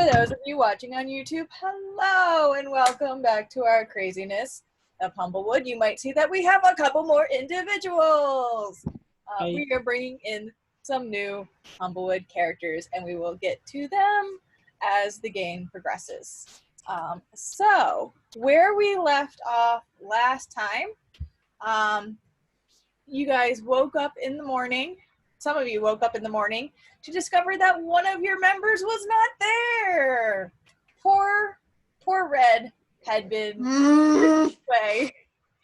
For those of you watching on YouTube, hello and welcome back to our craziness of Humblewood. You might see that we have a couple more individuals. We are bringing in some new Humblewood characters, and we will get to them as the game progresses. So, where we left off last time, you guys woke up in the morning. Some of you woke up in the morning to discover that one of your members was not there. Poor Red had been pushed away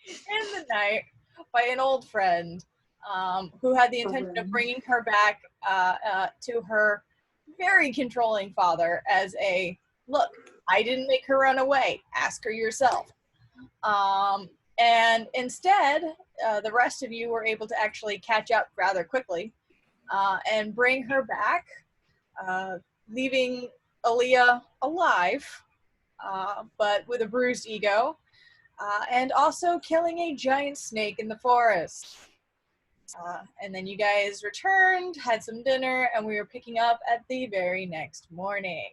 in the night by an old friend who had the intention of bringing her back to her very controlling father as a, look, I didn't make her run away. Ask her yourself. And instead, the rest of you were able to actually catch up rather quickly and bring her back, leaving Aaliyah alive, but with a bruised ego, and also killing a giant snake in the forest. And then you guys returned, had some dinner, and we were picking up at the very next morning.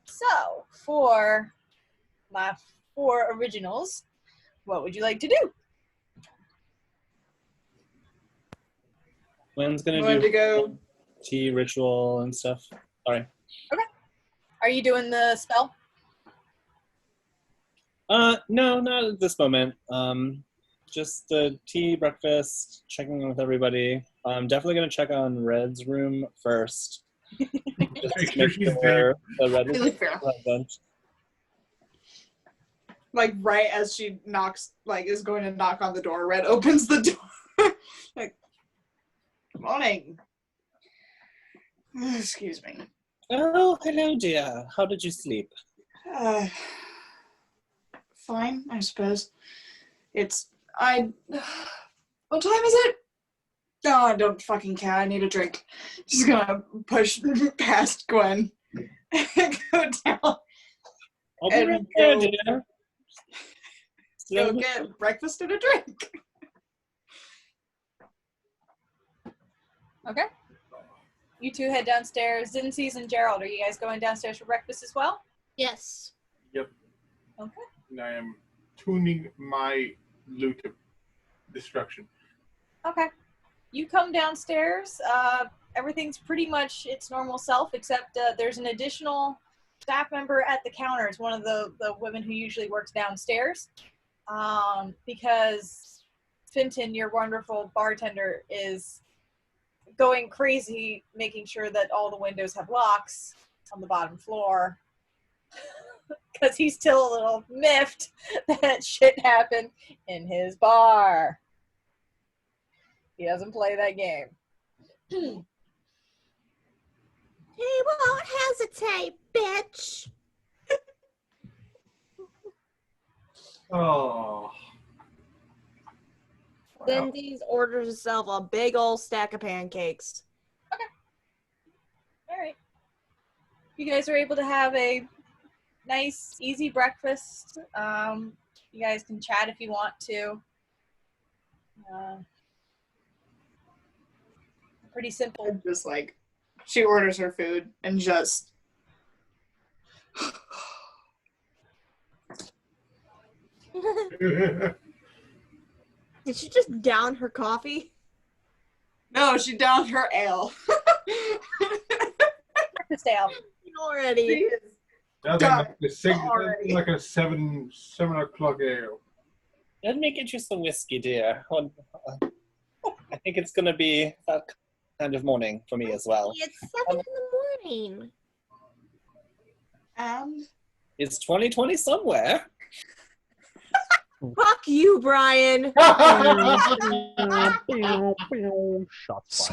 So, for my 4 originals, what would you like to do? When's gonna do tea ritual and stuff? Sorry. Okay. Are you doing the spell? No, not at this moment. Just the tea, breakfast, checking in with everybody. I'm definitely gonna check on Red's room first. Just to make sure the Red is present. Like right as she knocks, like is going to knock on the door, Red opens the door. Like, good morning. Excuse me. Oh, hello, dear. How did you sleep? Fine, I suppose. What time is it? Oh, I don't fucking care. I need a drink. Just gonna push past Gwen and go down. I'll be right there, dear. Go get breakfast and a drink. Okay. You two head downstairs. Zinzi's and Gerald, are you guys going downstairs for breakfast as well? Yes. Yep. Okay. And I am tuning my lute of destruction. Okay. You come downstairs. Everything's pretty much its normal self, except there's an additional staff member at the counter. It's one of the women who usually works downstairs. Because Finton, your wonderful bartender, is going crazy making sure that all the windows have locks on the bottom floor. Because he's still a little miffed that shit happened in his bar. He doesn't play that game. He won't hesitate, bitch. Oh. Cindy's orders herself a big old stack of pancakes. Okay. All right. You guys are able to have a nice, easy breakfast. You guys can chat if you want to. Pretty simple. Just like, she orders her food and just... Did she just down her coffee? No, she downed her ale. Breakfast ale. Already. Like a 7 o'clock ale. Let me get you some whiskey, dear. I think it's gonna be that kind of morning for me as well. It's 7 in the morning. And It's 2020 somewhere. Fuck you, Brian. Son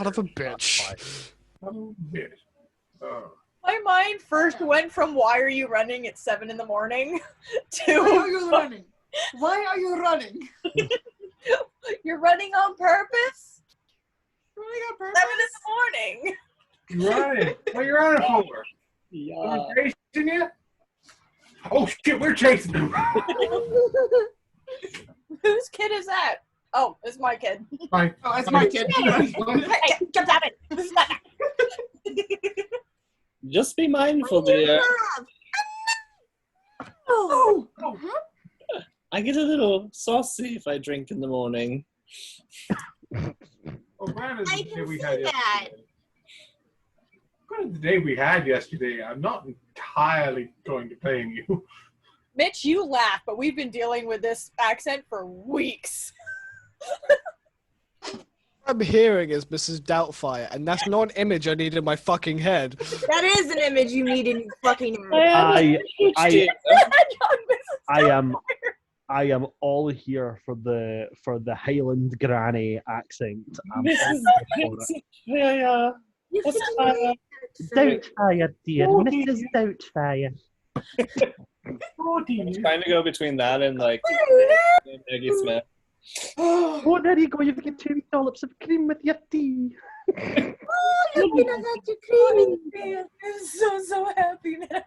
of a bitch. My mind first went from why are you running at 7 in the morning to why are you running? Why are you running? You're running on purpose? Running on purpose? 7 in the morning. Right. What are you running for? Yeah. We're chasing you? Oh shit, we're chasing them. Whose kid is that? Oh, it's my kid. Fine. Oh, it's my kid. Hey, get that in. This is not Just be mindful, dear. Oh. I get a little saucy if I drink in the morning. Oh, glad it's I the day can we see had that. yesterday. Glad it's the day we had yesterday. I'm not entirely going to blame you. Mitch, you laugh, but we've been dealing with this accent for weeks. What I'm hearing is Mrs. Doubtfire, and that's not an image I need in my fucking head. That is an image you need in your fucking head. I am all here for the Highland granny accent. I'm Mrs. all here You What's can fire? for it. Doubtfire, dear, Mrs. Doubtfire. Oh, I'm dear. trying to go between that and like Maggie Smith. Oh, there you go. You get 2 dollops of cream with your tea. You're gonna have to cream it. I'm so happy now.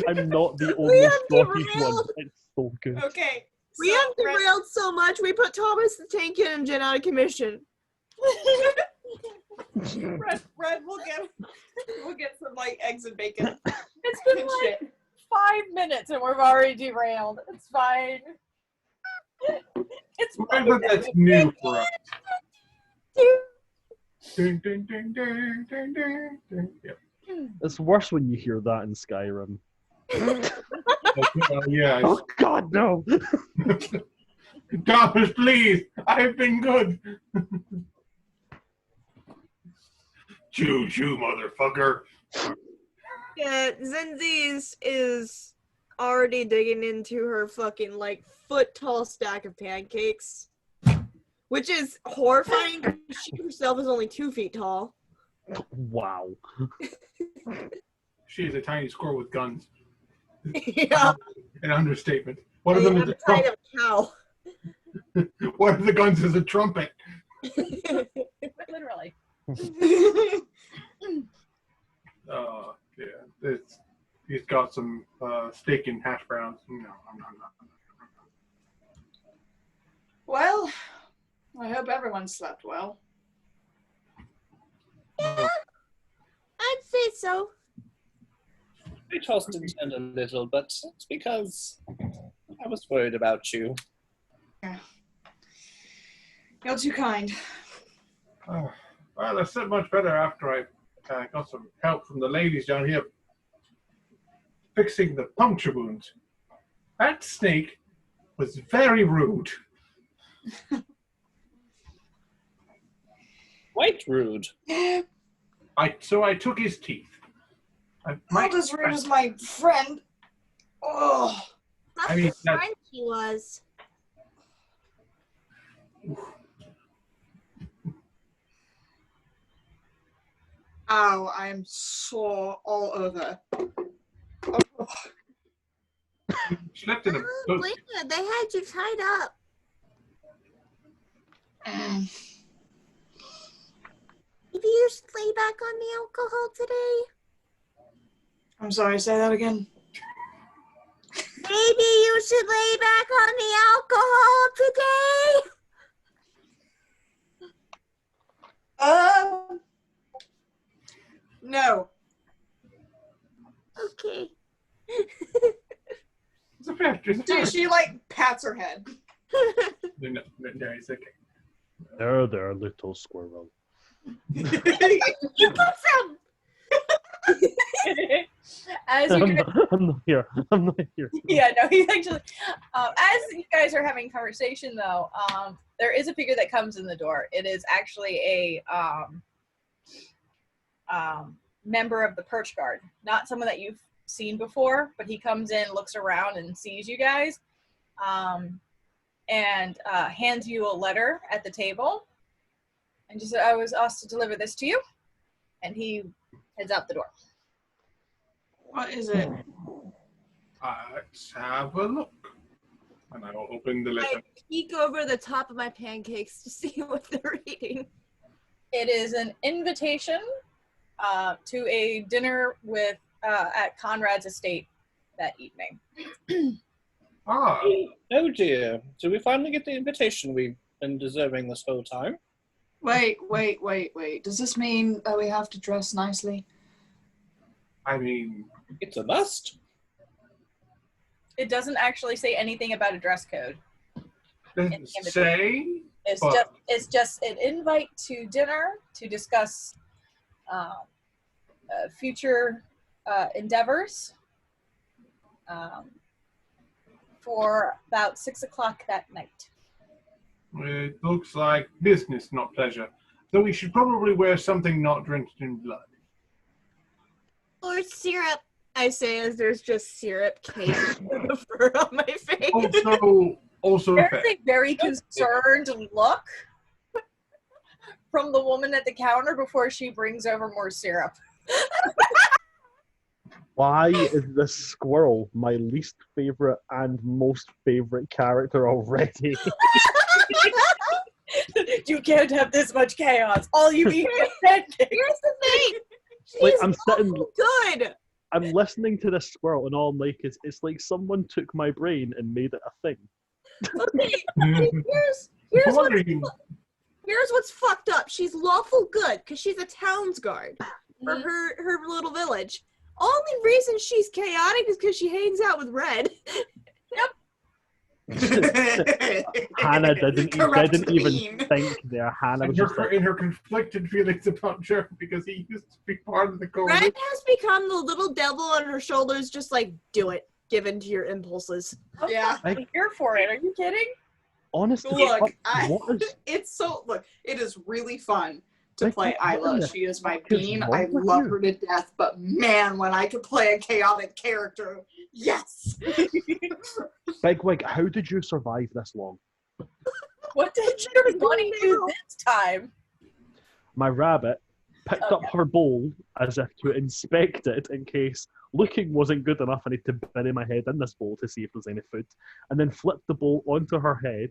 I'm not the We only have Scottish one. derailed. It's so good. Okay. We so have derailed so much, we put Thomas the Tank Engine out of commission. Red, we'll get some like eggs and bacon. It's been Good like shit. 5 minutes and we've already derailed. It's fine. It's Whatever that's new for us. Ding, ding, ding, ding, ding, ding, ding. Yep. It's worse when you hear that in Skyrim. Yeah. Oh God, no! Thomas, please. I've been good. Choo choo, motherfucker. Yeah, Zenzi's is already digging into her fucking like foot-tall stack of pancakes, which is horrifying because she herself is only 2 feet tall. Wow. She is a tiny squirrel with guns. Yeah, An understatement. One of them is a kind trumpet. of cow. One of the guns is a trumpet. literally. Yeah. He's got some steak and hash browns. No. Well, I hope everyone slept well. I'd say so. I tossed and turned a little, but it's because I was worried about you. You're too kind. Well, I slept much better after I got some help from the ladies down here fixing the puncture wounds. That snake was very rude. Quite rude. So I took his teeth. Not as rude as my friend. Oh. Not I mean, the friend he was. Ow, I am sore all over. Oh. Slept in a boat. Lena, they had you tied up. Maybe you should lay back on the alcohol today. I'm sorry, say that again. Maybe you should lay back on the alcohol today. No. Okay. It's a fact. It's a fact. She like pats her head. No, it's okay. There, little squirrel. You put some. As you guys, I'm not here. I'm not here. yeah, no, he's actually. As you guys are having conversation, though, there is a figure that comes in the door. It is actually a member of the Perch Guard, not someone that you've seen before, but he comes in, looks around, and sees you guys, and hands you a letter at the table, and just said, "I was asked to deliver this to you," and he heads out the door. What is it? Let's have a look. And I will open the letter. I peek over the top of my pancakes to see what they're eating. It is an invitation to a dinner with at Conrad's estate that evening. Oh dear. Did we finally get the invitation we've been deserving this whole time? Wait. Does this mean that we have to dress nicely? I mean, It's a must. It doesn't actually say anything about a dress code. doesn't say. It's But- just an invite to dinner to discuss future endeavors for about 6 o'clock that night. It looks like business, not pleasure. Though we should probably wear something not drenched in blood. Or syrup, I say as there's just syrup cake with the fur on my face. Also There's fair. a very concerned look from the woman at the counter before she brings over more syrup. Why is this squirrel my least favorite and most favorite character already? You can't have this much chaos. All you eat is pancakes. Here's the thing. Like, She's I'm sitting, good. I'm listening to this squirrel, and all I'm like is, it's like someone took my brain and made it a thing. Okay, here's what's fucked up. She's lawful good because she's a towns guard for her little village. Only reason she's chaotic is because she hangs out with Red. Hannah didn't Corrupt even queen. think there. Hannah was just like, In her conflicted feelings about Jerk because he used to be part of the Red coalition. has become the little devil on her shoulders, just like, do it. Give in to your impulses. Yeah. I'm here for it. Are you kidding? honestly, Look, what is it is really fun to Like, play what in Isla. the She is my fuck is bean. wrong I with love you? her to death, but man, when I could play a chaotic character, yes. Big Wig, how did you survive this long? What did you want to do this time? My rabbit picked up her bowl as if to inspect it in case looking wasn't good enough. I need to bury my head in this bowl to see if there's any food, and then flipped the bowl onto her head,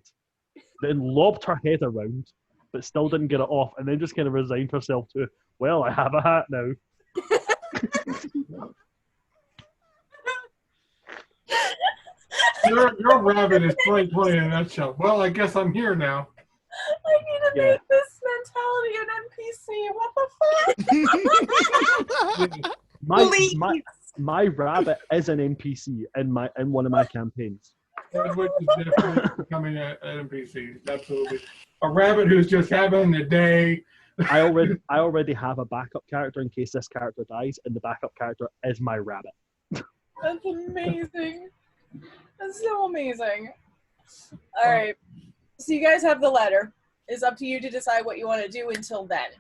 then lobbed her head around, but still didn't get it off, and then just kind of resigned herself to, well, I have a hat now. Your rabbit is 2020 in a nutshell. Well, I guess I'm here now. I need to Yeah. make this mentality an NPC. What the fuck? My rabbit is an NPC in one of my campaigns. Edward is definitely becoming an NPC. Absolutely. A rabbit who's just having a day. I already have a backup character in case this character dies, and the backup character is my rabbit. That's amazing. That's so amazing. All right. So you guys have the letter. It's up to you to decide what you want to do until then.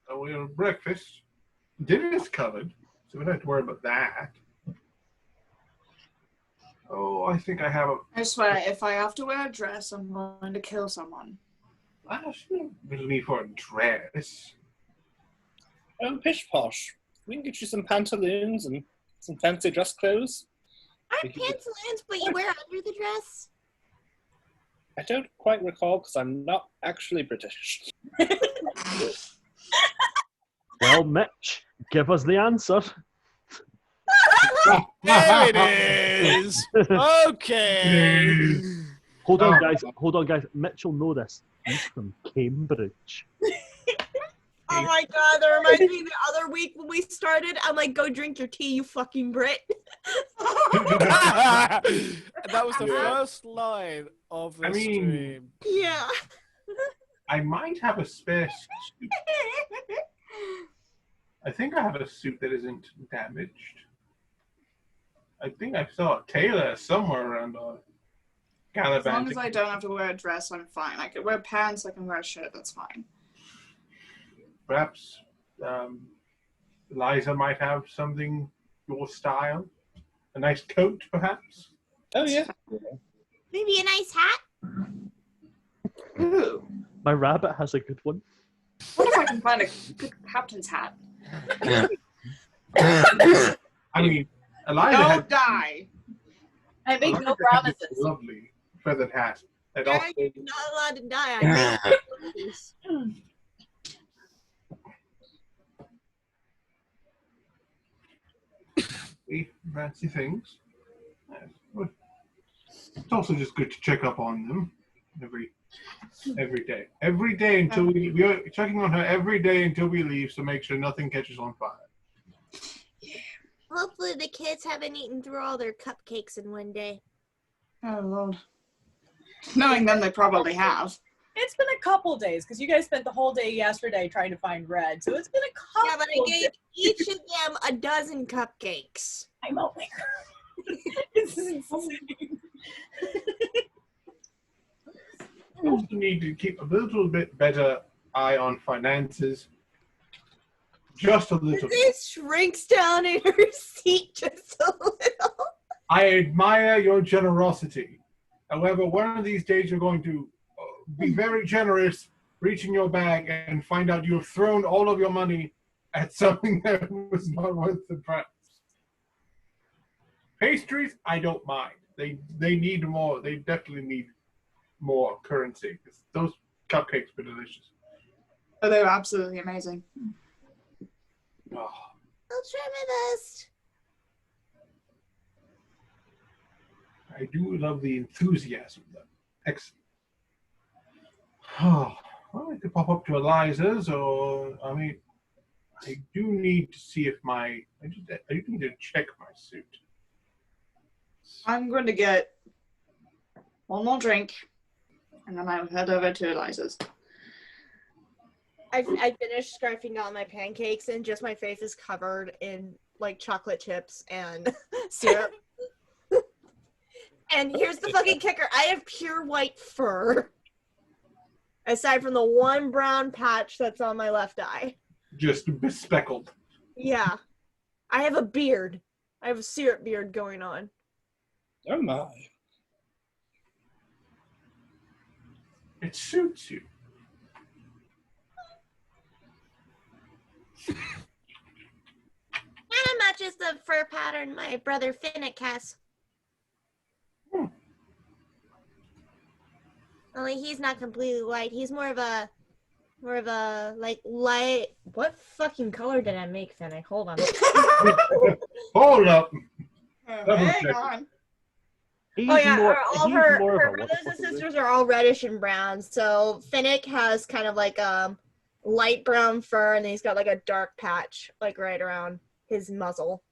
So we have breakfast. Dinner is covered, so we don't have to worry about that. Oh, I think I have a. I swear, if I have to wear a dress, I'm going to kill someone. I don't really need for a dress. Pish posh. We can get you some pantaloons and some fancy dress clothes. Aren't pantaloons what you wear under the dress? I don't quite recall because I'm not actually British. Well, Mitch, give us the answer. There it is. Okay. Hold on, guys. Mitch will know this. He's from Cambridge. Oh my god, that reminds me the other week when we started, I'm like, go drink your tea, you fucking Brit. That was the first line of the stream. Yeah. I might have a spare suit. I think I have a suit that isn't damaged. I think I saw a tailor somewhere around As long as gallivanting. I don't have to wear a dress, I'm fine. I can wear pants, I can wear a shirt, that's fine. Perhaps Eliza might have something your style. A nice coat, perhaps. Oh yeah. Maybe a nice hat? Ooh. My rabbit has a good one. What if I can find a good captain's hat? I mean, Eliza Don't had, die! I make Eliza no had this promises. lovely feathered hat. And Yeah, also, you're not allowed to die. I think. fancy things. Yes. But it's also just good to check up on them. Every day. Every day until we are checking on her every day until we leave to make sure nothing catches on fire. Hopefully the kids haven't eaten through all their cupcakes in one day. Oh, Lord. Knowing them, they probably have. It's been a couple days because you guys spent the whole day yesterday trying to find Red. So it's been a couple. Yeah, but I gave each of them a dozen cupcakes. I'm aware. This is insane. We also need to keep a little bit better eye on finances. Just a little bit. This shrinks down in her seat just a little. I admire your generosity. However, one of these days you're going to be very generous, reach in your bag, and find out you have thrown all of your money at something that was not worth the price. Pastries, I don't mind. They need more. They definitely need more currency. Those cupcakes were delicious. Oh, they were absolutely amazing. Oh. I'll try my best. I do love the enthusiasm, though. Excellent. Oh, well, I could pop up to Eliza's, or, I mean, I do need to see if I do need to check my suit. I'm going to get one more drink, and then I'll head over to Eliza's. I finished scarfing out my pancakes, and just my face is covered in, like, chocolate chips and syrup. And here's the fucking kicker. I have pure white fur. Aside from the one brown patch that's on my left eye. Just bespeckled. Yeah. I have a beard. I have a syrup beard going on. Oh my. It suits you. Not much as the fur pattern my brother Finnick has. Only he's not completely white. He's more of a like light. What fucking color did I make, Finnick? Hold on. Hold up. Hang on. Oh yeah, all her her brothers and sisters are all reddish and brown. So Finnick has kind of like light brown fur, and then he's got like a dark patch like right around his muzzle.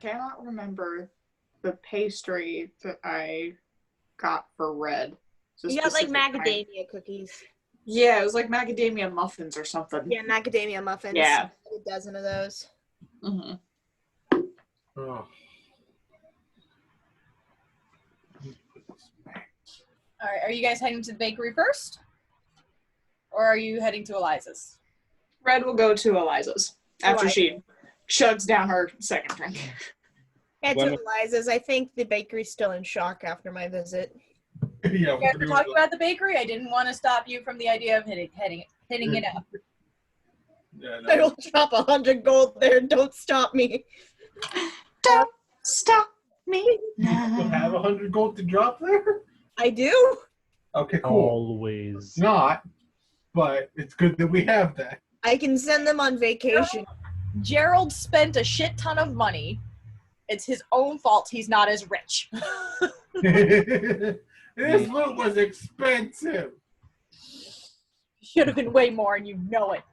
Cannot remember the pastry that I got for Red. You got like macadamia cookies. Yeah, it was like macadamia muffins or something. Yeah, macadamia muffins. Yeah. A dozen of those. Mm-hmm. Oh. All right, are you guys heading to the bakery first? Or are you heading to Eliza's? Red will go to Eliza's after she chugs down her second drink. Head to Eliza's. I think the bakery's still in shock after my visit. Yeah, You guys were talking about the bakery. I didn't want to stop you from the idea of hitting it up. Yeah, I no. will drop 100 gold there. Don't stop me. Don't stop me You have 100 gold to drop there? I do. Okay, cool. Always. Not, but it's good that we have that. I can send them on vacation. Gerald spent a shit ton of money. It's his own fault he's not as rich. This loot was expensive. Should have been way more, and you know it.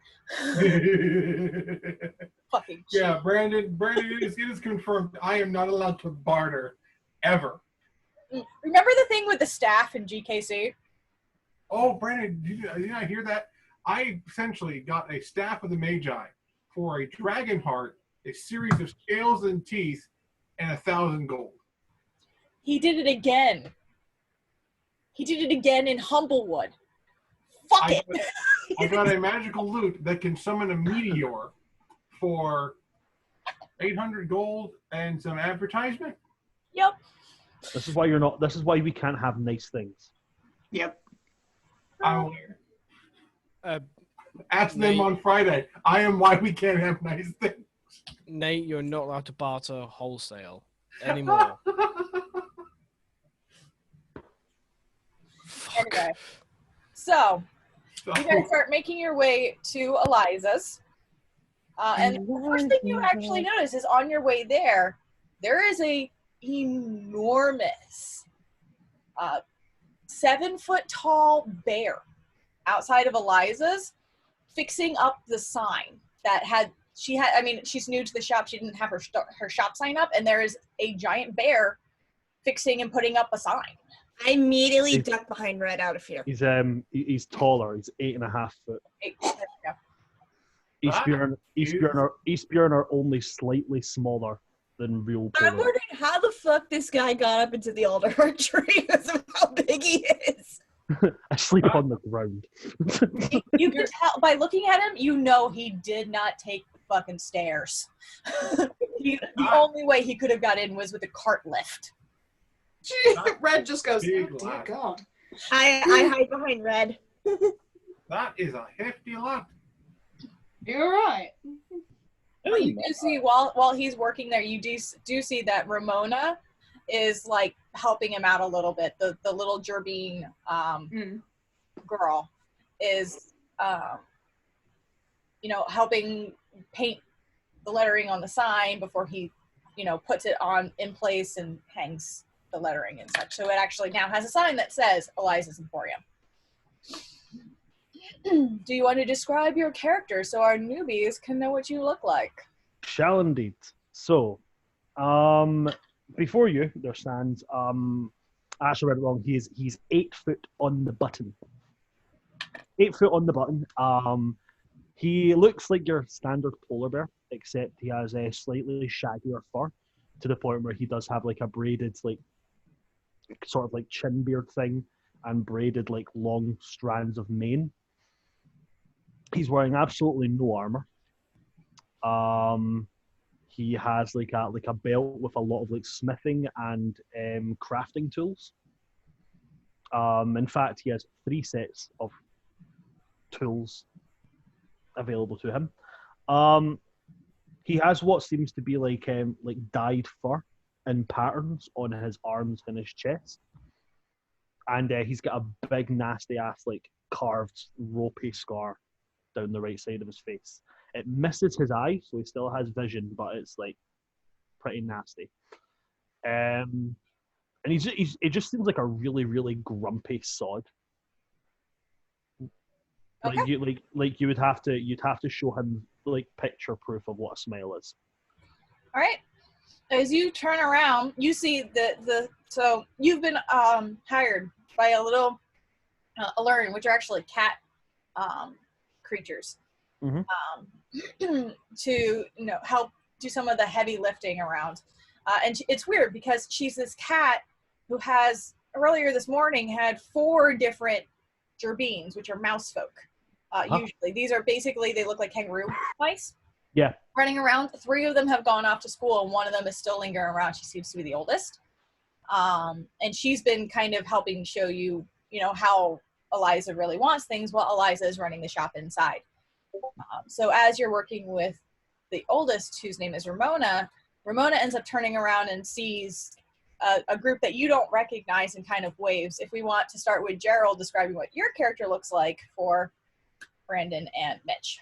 Fucking shit. Yeah, Brandon, it is confirmed. I am not allowed to barter, ever. Remember the thing with the staff in GKC? Oh, Brandon, did you not hear that? I essentially got a staff of the Magi for a dragon heart, a series of scales and teeth, and 1,000 gold. He did it again. He did it again in Humblewood. Fuck it. I got a magical loot that can summon a meteor for 800 gold and some advertisement. Yep. This is why you're not. This is why we can't have nice things. Yep. I'll ask them Nate. on Friday. I am why we can't have nice things. Nate, you're not allowed to barter wholesale anymore. Anyway. So, So, you guys start making your way to Eliza's. And the first thing you actually notice is on your way there is a enormous 7-foot-tall bear outside of Eliza's, fixing up the sign that she's new to the shop. She didn't have her shop sign up, and there is a giant bear fixing and putting up a sign. I immediately duck behind Red out of fear. He's taller. He's 8.5 foot. Eastbjorn are only slightly smaller than real polar. I'm wondering how the fuck this guy got up into the Alderheart tree because of how big he is. I sleep on the ground. You can tell by looking at him, you know he did not take the fucking stairs. The only way he could have got in was with a cart lift. Red just goes, Big oh dear lad. God. I hide behind Red. That is a hefty lot. You're right. You do see while he's working there, you do see that Ramona is like helping him out a little bit. The little Gerbine girl is helping paint the lettering on the sign before he puts it in place and hangs the lettering and such. So it actually now has a sign that says Eliza's Emporium. Do you want to describe your character so our newbies can know what you look like? Shall indeed. So, before you, there stands, I actually read it wrong, he's 8 foot on the button. 8 foot on the button. He looks like your standard polar bear, except he has a slightly shaggier fur, to the point where he does have like a braided, like, sort of like chin beard thing, and braided like long strands of mane. He's wearing absolutely no armor. He has like a belt with a lot of like smithing and crafting tools. In fact, he has 3 sets of tools available to him. He has what seems to be like dyed fur in patterns on his arms and his chest, and he's got a big nasty ass like carved ropey scar down the right side of his face. It misses his eye, so he still has vision, but it's like pretty nasty. And he just seems like a really, really grumpy sod. Okay. Like you'd have to show him like picture proof of what a smile is. All right. As you turn around, you see so you've been hired by a little Illyrian, which are actually cat creatures, to help do some of the heavy lifting around. And it's weird because she's this cat who has earlier this morning had 4 different gerbines, which are mouse folk. Usually, these are basically they look like kangaroo mice. Yeah. Running around. 3 of them have gone off to school, and 1 of them is still lingering around. She seems to be the oldest. And she's been kind of helping show you, how Eliza really wants things while Eliza is running the shop inside. So as you're working with the oldest, whose name is Ramona ends up turning around and sees a group that you don't recognize and kind of waves. If we want to start with Gerald describing what your character looks like for Brandon and Mitch.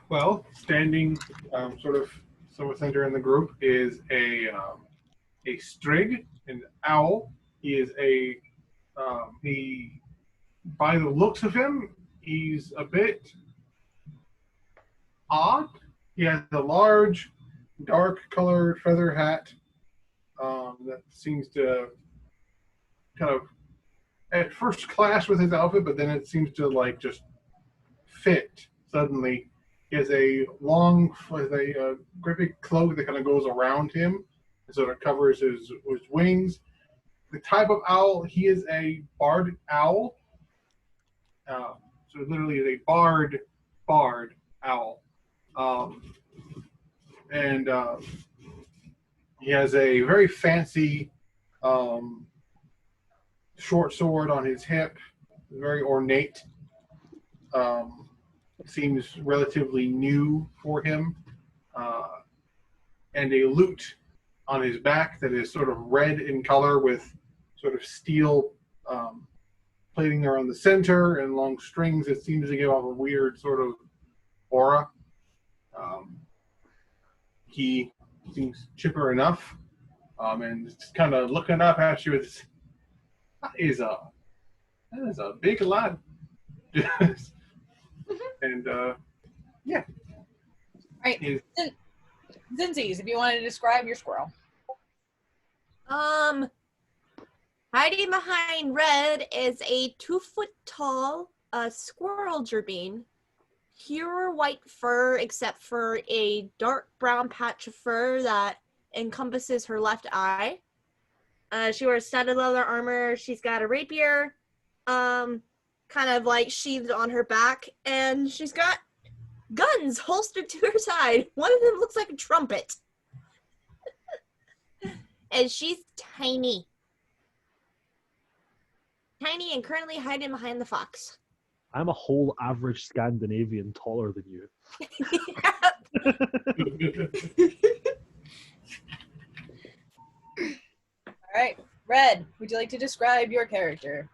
Well, standing sort of somewhat center in the group is a strig, an owl. He is by the looks of him, he's a bit odd. He has a large, dark-colored feather hat that seems to kind of at first clash with his outfit, but then it seems to like just fit suddenly. He has a long, great big cloak that kind of goes around him and sort of covers his wings. The type of owl, he is a barred owl. So literally is a barred owl. And he has a very fancy short sword on his hip, very ornate. Seems relatively new for him. And a lute on his back that is sort of red in color with sort of steel plating there on the center and long strings that seems to give off a weird sort of aura. He seems chipper enough. And just kind of looking up at you with, that is a big lad. And yeah. Right. Zinzies, if you wanted to describe your squirrel. Hiding behind Red is a 2-foot tall squirrel gerbine. Pure white fur except for a dark brown patch of fur that encompasses her left eye. She wears studded leather armor. She's got a rapier, kind of like sheathed on her back, and she's got guns holstered to her side. One of them looks like a trumpet. And she's tiny. Tiny and currently hiding behind the fox. I'm a whole average Scandinavian taller than you. All right. Red, would you like to describe your character?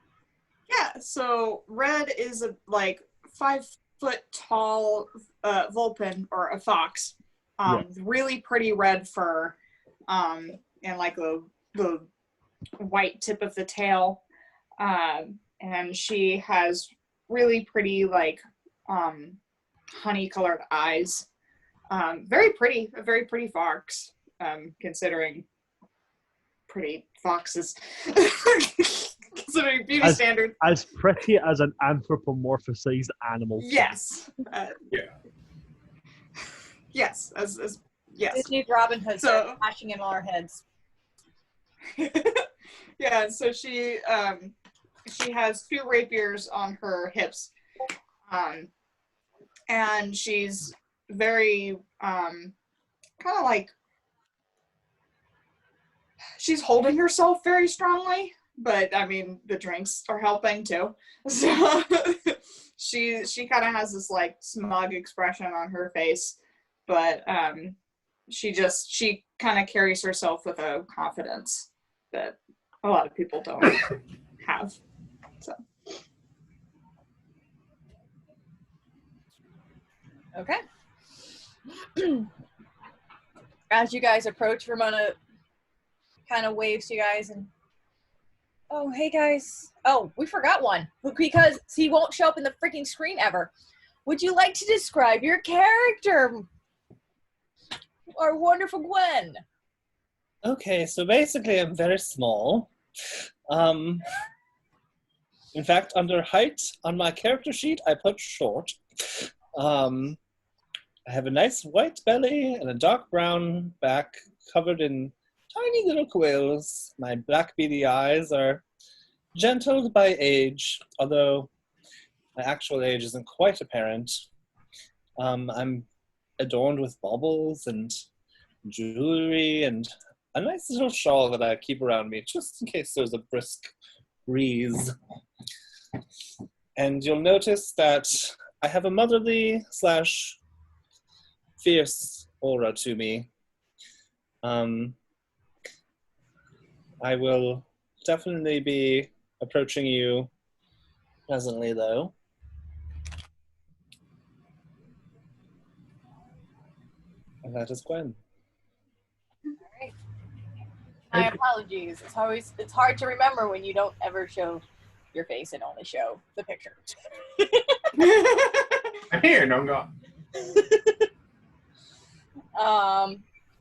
Yeah, so Red is a 5-foot tall vulpin or a fox. Really pretty red fur, and like the white tip of the tail. And she has really pretty honey colored eyes. A very pretty fox, considering pretty foxes. Considering beauty standards. As pretty as an anthropomorphized animal. Yes. Yeah. Yes. Yes. Disney's Robin Hood starts flashing in our heads. Yeah. So she has 2 rapiers on her hips, and she's very kind of like she's holding herself very strongly. But I mean, the drinks are helping too. So she kind of has this smug expression on her face, but she kind of carries herself with a confidence that a lot of people don't have. So Okay. As you guys approach, Ramona kind of waves to you guys and, oh, hey guys. Oh, we forgot one because he won't show up in the freaking screen ever. Would you like to describe your character? Our wonderful Gwen. Okay, so basically I'm very small. In fact, under height on my character sheet, I put short. I have a nice white belly and a dark brown back covered in tiny little quills. My black beady eyes are gentled by age, although my actual age isn't quite apparent. I'm adorned with baubles and jewelry and a nice little shawl that I keep around me just in case there's a brisk breeze. And you'll notice that I have a motherly / fierce aura to me. I will definitely be approaching you presently, though. And that is Gwen. Alright. My apologies. It's hard to remember when you don't ever show your face and only show the picture. I'm here, no, I'm gone.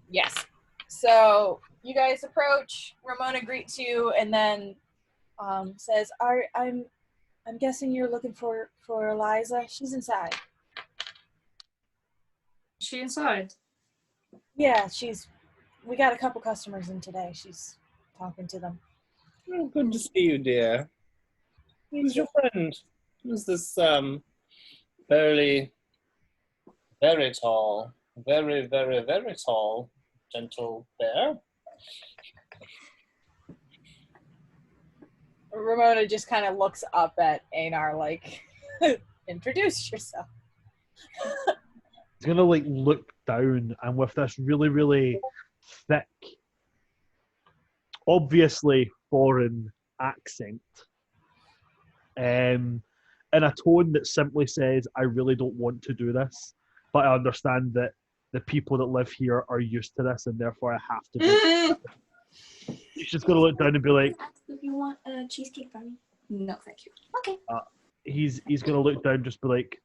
Yes. So you guys approach. Ramona greets you and then says, "I'm guessing you're looking for Eliza. She's inside." she inside. Yeah, we got a couple customers in today. She's talking to them. Oh, good to see you, dear. Who's your friend? Who's this very, very tall, very, very, very tall, gentle bear? Ramona just kind of looks up at Einar like, introduce yourself. He's gonna look down and with this really, really thick, obviously foreign accent, in a tone that simply says, "I really don't want to do this, but I understand that the people that live here are used to this, and therefore I have to do it. He's just going to look down and be like, If you want a cheesecake from me. No, thank you. Okay. he's going to look down and just be like,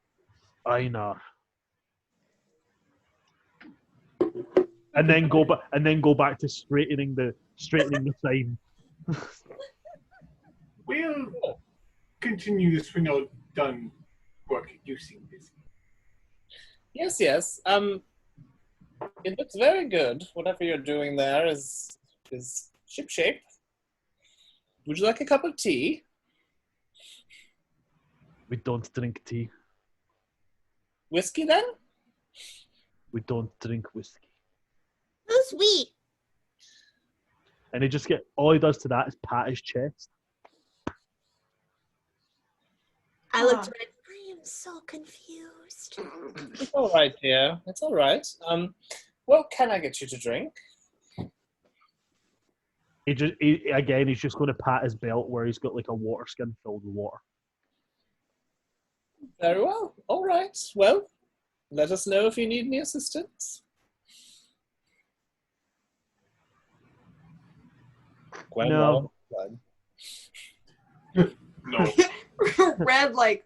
Einar. And then go back to straightening the sign. We'll continue this when you're done working. You seem busy. Yes. It looks very good. Whatever you're doing there is shipshape. Would you like a cup of tea? We don't drink tea. Whiskey then? We don't drink whiskey. So sweet. And all he does to that is pat his chest. I looked at it. I am so confused. It's all right, dear. It's all right. What can I get you to drink? He's just going to pat his belt where he's got like a water skin filled with water. Very well. All right. Well, let us know if you need any assistance. Gwen, No. No. Red like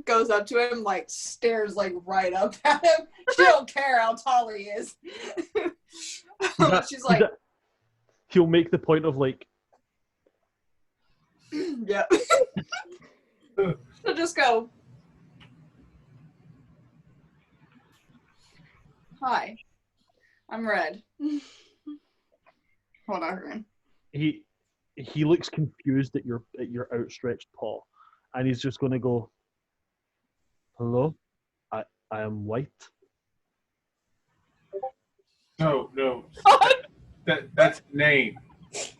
goes up to him, like stares like right up at him. She don't care how tall he is. She's like, he'll make the point of like, yeah. She'll just go, hi, I'm Red. Whatever. he looks confused at your outstretched paw, and he's just going to go, hello, I am white. No. That's the name. It's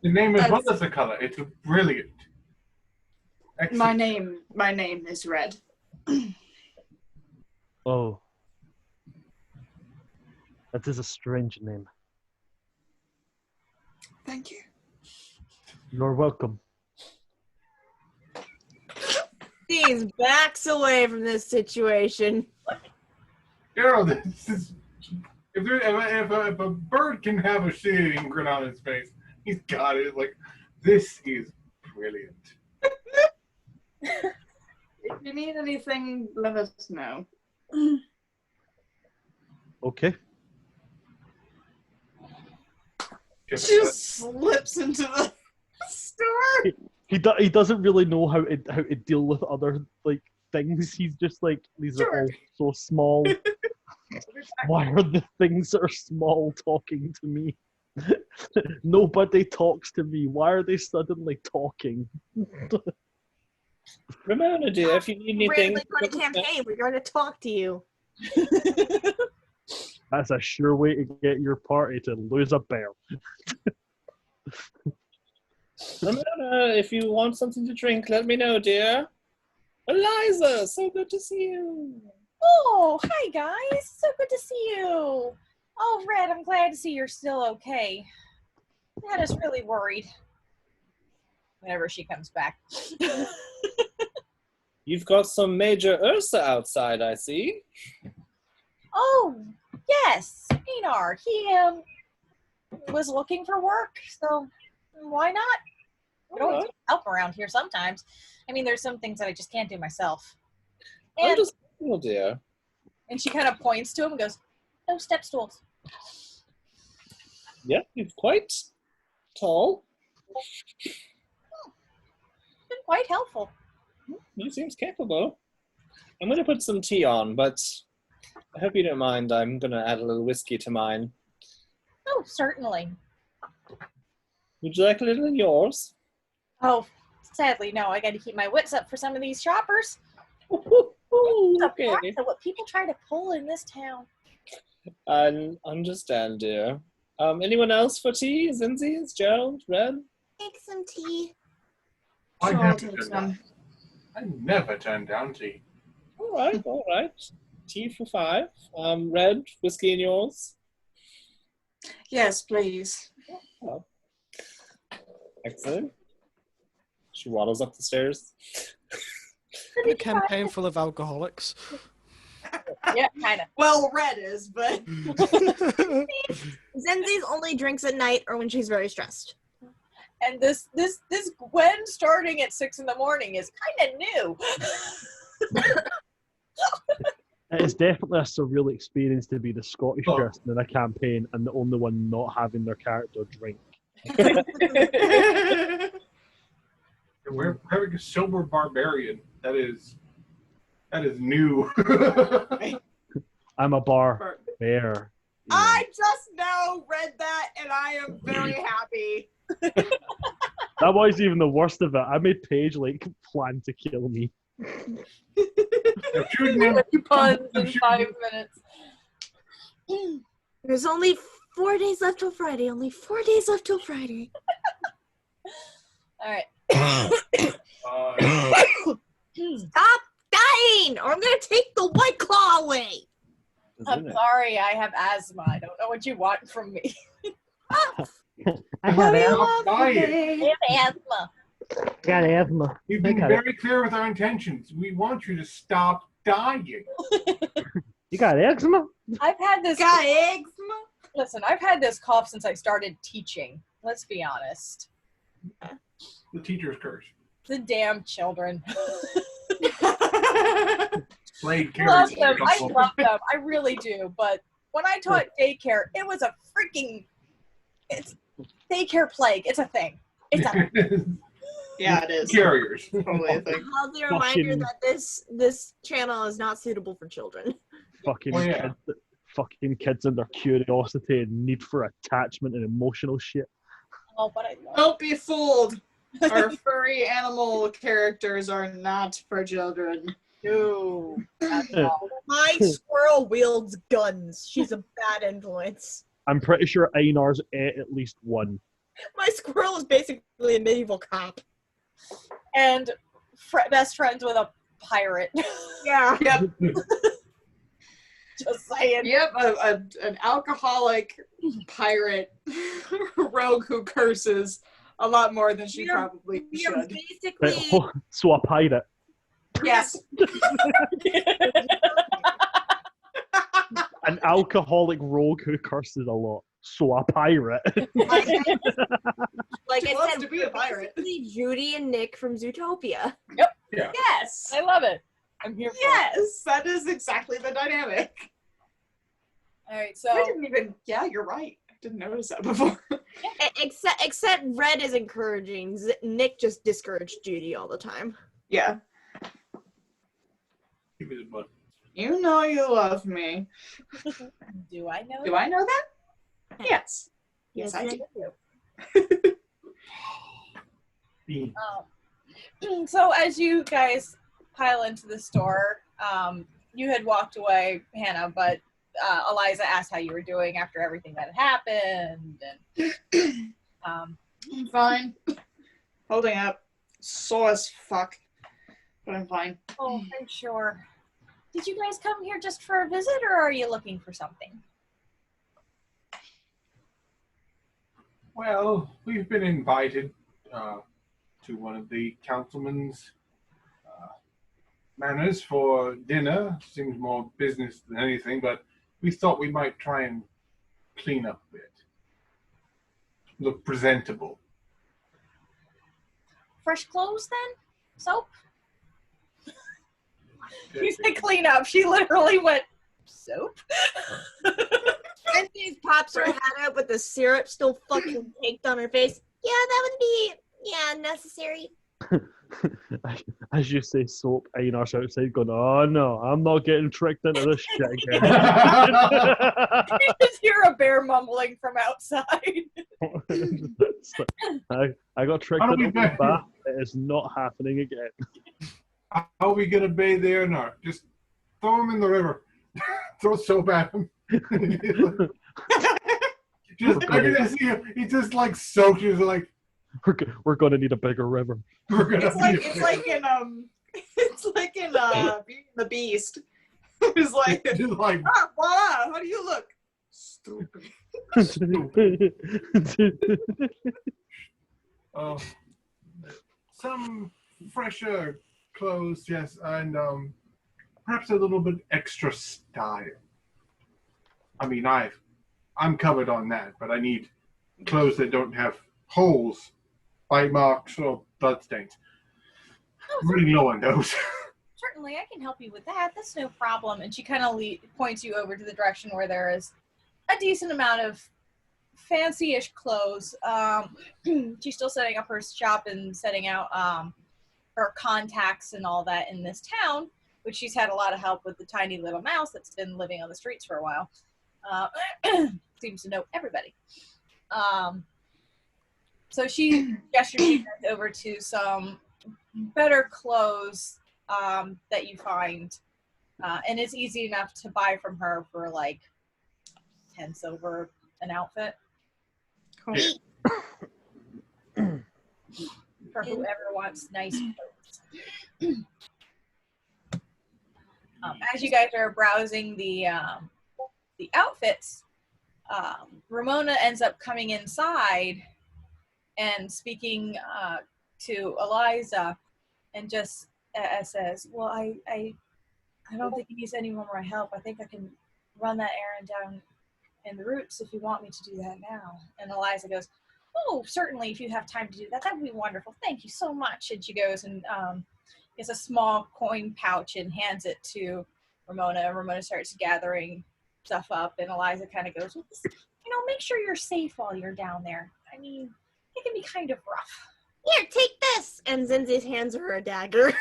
the name as well as the color. It's brilliant. Excellent. My name is Red. Oh, that is a strange name. Thank you. You're welcome. He's backs away from this situation. This is if a bird can have a shitting grin on his face, he's got it. Like, this is brilliant. If you need anything, let us know. Okay. She just slips into the store. He doesn't really know how to deal with other like things. He's just like, these are all so small. Why are the things that are small talking to me? Nobody talks to me. Why are they suddenly talking? Ramona, dear, if you need anything... We're going to campaign. We're going to talk to you. That's a sure way to get your party to lose a bear. Ramona, if you want something to drink, let me know, dear. Eliza, so good to see you. Oh, hi guys. So good to see you. Oh, Red, I'm glad to see you're still okay. That is really worried. Whenever she comes back. You've got some major Ursa outside, I see. Oh, yes. Einar, he was looking for work, so why not? I don't need help around here sometimes. I mean, there's some things that I just can't do myself. And, Oh dear. and she kind of points to him and goes, no step stools. Yeah, he's quite tall. Been quite helpful. He seems capable. I'm going to put some tea on, but I hope you don't mind. I'm going to add a little whiskey to mine. Oh, certainly. Would you like a little in yours? Oh, sadly, no. I got to keep my wits up for some of these shoppers. Okay. Surprised at what people try to pull in this town. I understand, dear. Anyone else for tea? Zinzi's, Gerald, Red? Take some tea. I Sure, never I'll take turn some. down. I never turn down tea. All right. Tea for 5. Red, whiskey in yours? Yes, please. Oh. Excellent. She waddles up the stairs. A campaign full of alcoholics. Yeah, kind of. Well, Red is, but Zenzi's only drinks at night or when she's very stressed. And this Gwen starting at 6 in the morning is kind of new. It is definitely a surreal experience to be the Scottish person in a campaign and the only one not having their character drink. We're having a sober barbarian. That is new. I'm a bar bear. I just now read that and I am very happy. That wasn't even the worst of it. I made Paige like plan to kill me. Puns in 5 minutes. There's only 4 days left till Friday. Only 4 days left till Friday. All right. Stop dying, or I'm gonna take the White Claw away. I'm sorry, I have asthma. I don't know what you want from me. I have asthma. got asthma. We've been very clear with our intentions. We want you to stop dying. You got eczema? I've had this. Got eczema? Listen, I've had this cough since I started teaching. Let's be honest. The teacher's curse. The damn children. Plague Love carries them. I love them. I really do. But when I taught daycare, it was a freaking. It's daycare plague. It's a thing. It's a. Yeah, it is. Carriers. Totally a thing. How's the reminder that this channel is not suitable for children? Fucking kids and their curiosity and need for attachment and emotional shit. Oh, but I love. Don't be fooled. Our furry animal characters are not for children. No. My squirrel wields guns. She's a bad influence. I'm pretty sure Einar's ate at least one. My squirrel is basically a medieval cop. And best friends with a pirate. Yeah. Yep. Just saying. Yep, an alcoholic pirate rogue who curses a lot more than she probably should. Basically, So a pirate. Yes. An alcoholic rogue who curses a lot. So a pirate. like She I wants said, to be a pirate. basically Judy and Nick from Zootopia. Yeah. Yes. I love it. I'm here for it. Yes, that is exactly the dynamic. All right, I so didn't even. Yeah, you're right. I didn't notice that before. Except Red is encouraging. Nick just discouraged Judy all the time. Yeah. Give me the book. You know you love me. do I know? Do I know that? Yes. Yes, I do. So as you guys pile into the store, you had walked away, Hannah, but Eliza asked how you were doing after everything that had happened. And, I'm fine. Holding up. Sore as fuck. But I'm fine. oh, I'm sure. Did you guys come here just for a visit, or are you looking for something? Well, we've been invited to one of the councilman's manors for dinner. Seems more business than anything, but we thought we might try and clean up a bit. Look presentable. Fresh clothes, then? Soap? You said clean up. She literally went, soap? And she pops her head up with the syrup still fucking caked on her face. Yeah, that would be, necessary. As you say soap, Einar's outside going, oh no, I'm not getting tricked into this shit again. You just hear a bear mumbling from outside. I got tricked into the bath. It is not happening again. How are we gonna bathe there or not? Just throw him in the river. Throw soap at him. He just like soaked you. Like we're gonna need a bigger river. It's like in Beauty and the Beast. It's like, voila, how do you look? Stupid. Some fresher clothes, yes, and perhaps a little bit extra style. I mean, I'm covered on that, but I need clothes that don't have holes, bite marks, or bloodstains. I'm running low on those. Certainly, I can help you with that. That's no problem. And she kind of points you over to the direction where there is a decent amount of fancy-ish clothes. She's still setting up her shop and setting out her contacts and all that in this town, which she's had a lot of help with the tiny little mouse that's been living on the streets for a while. Seems to know everybody. So she gestures you guys over to some better clothes that you find, and it's easy enough to buy from her for like 10 silver an outfit. Cool. For whoever wants nice clothes. As you guys are browsing the outfits, Ramona ends up coming inside and speaking to Eliza, and just says, "Well, I don't think he needs any more help. I think I can run that errand down in the roots if you want me to do that now." And Eliza goes, "Oh, certainly, if you have time to do that, that would be wonderful. Thank you so much." And she goes and gets a small coin pouch and hands it to Ramona. Ramona starts gathering stuff up, and Eliza kind of goes, "Well, make sure you're safe while you're down there. I mean, it can be kind of rough." Here, take this! And Zinzi's hands her a dagger.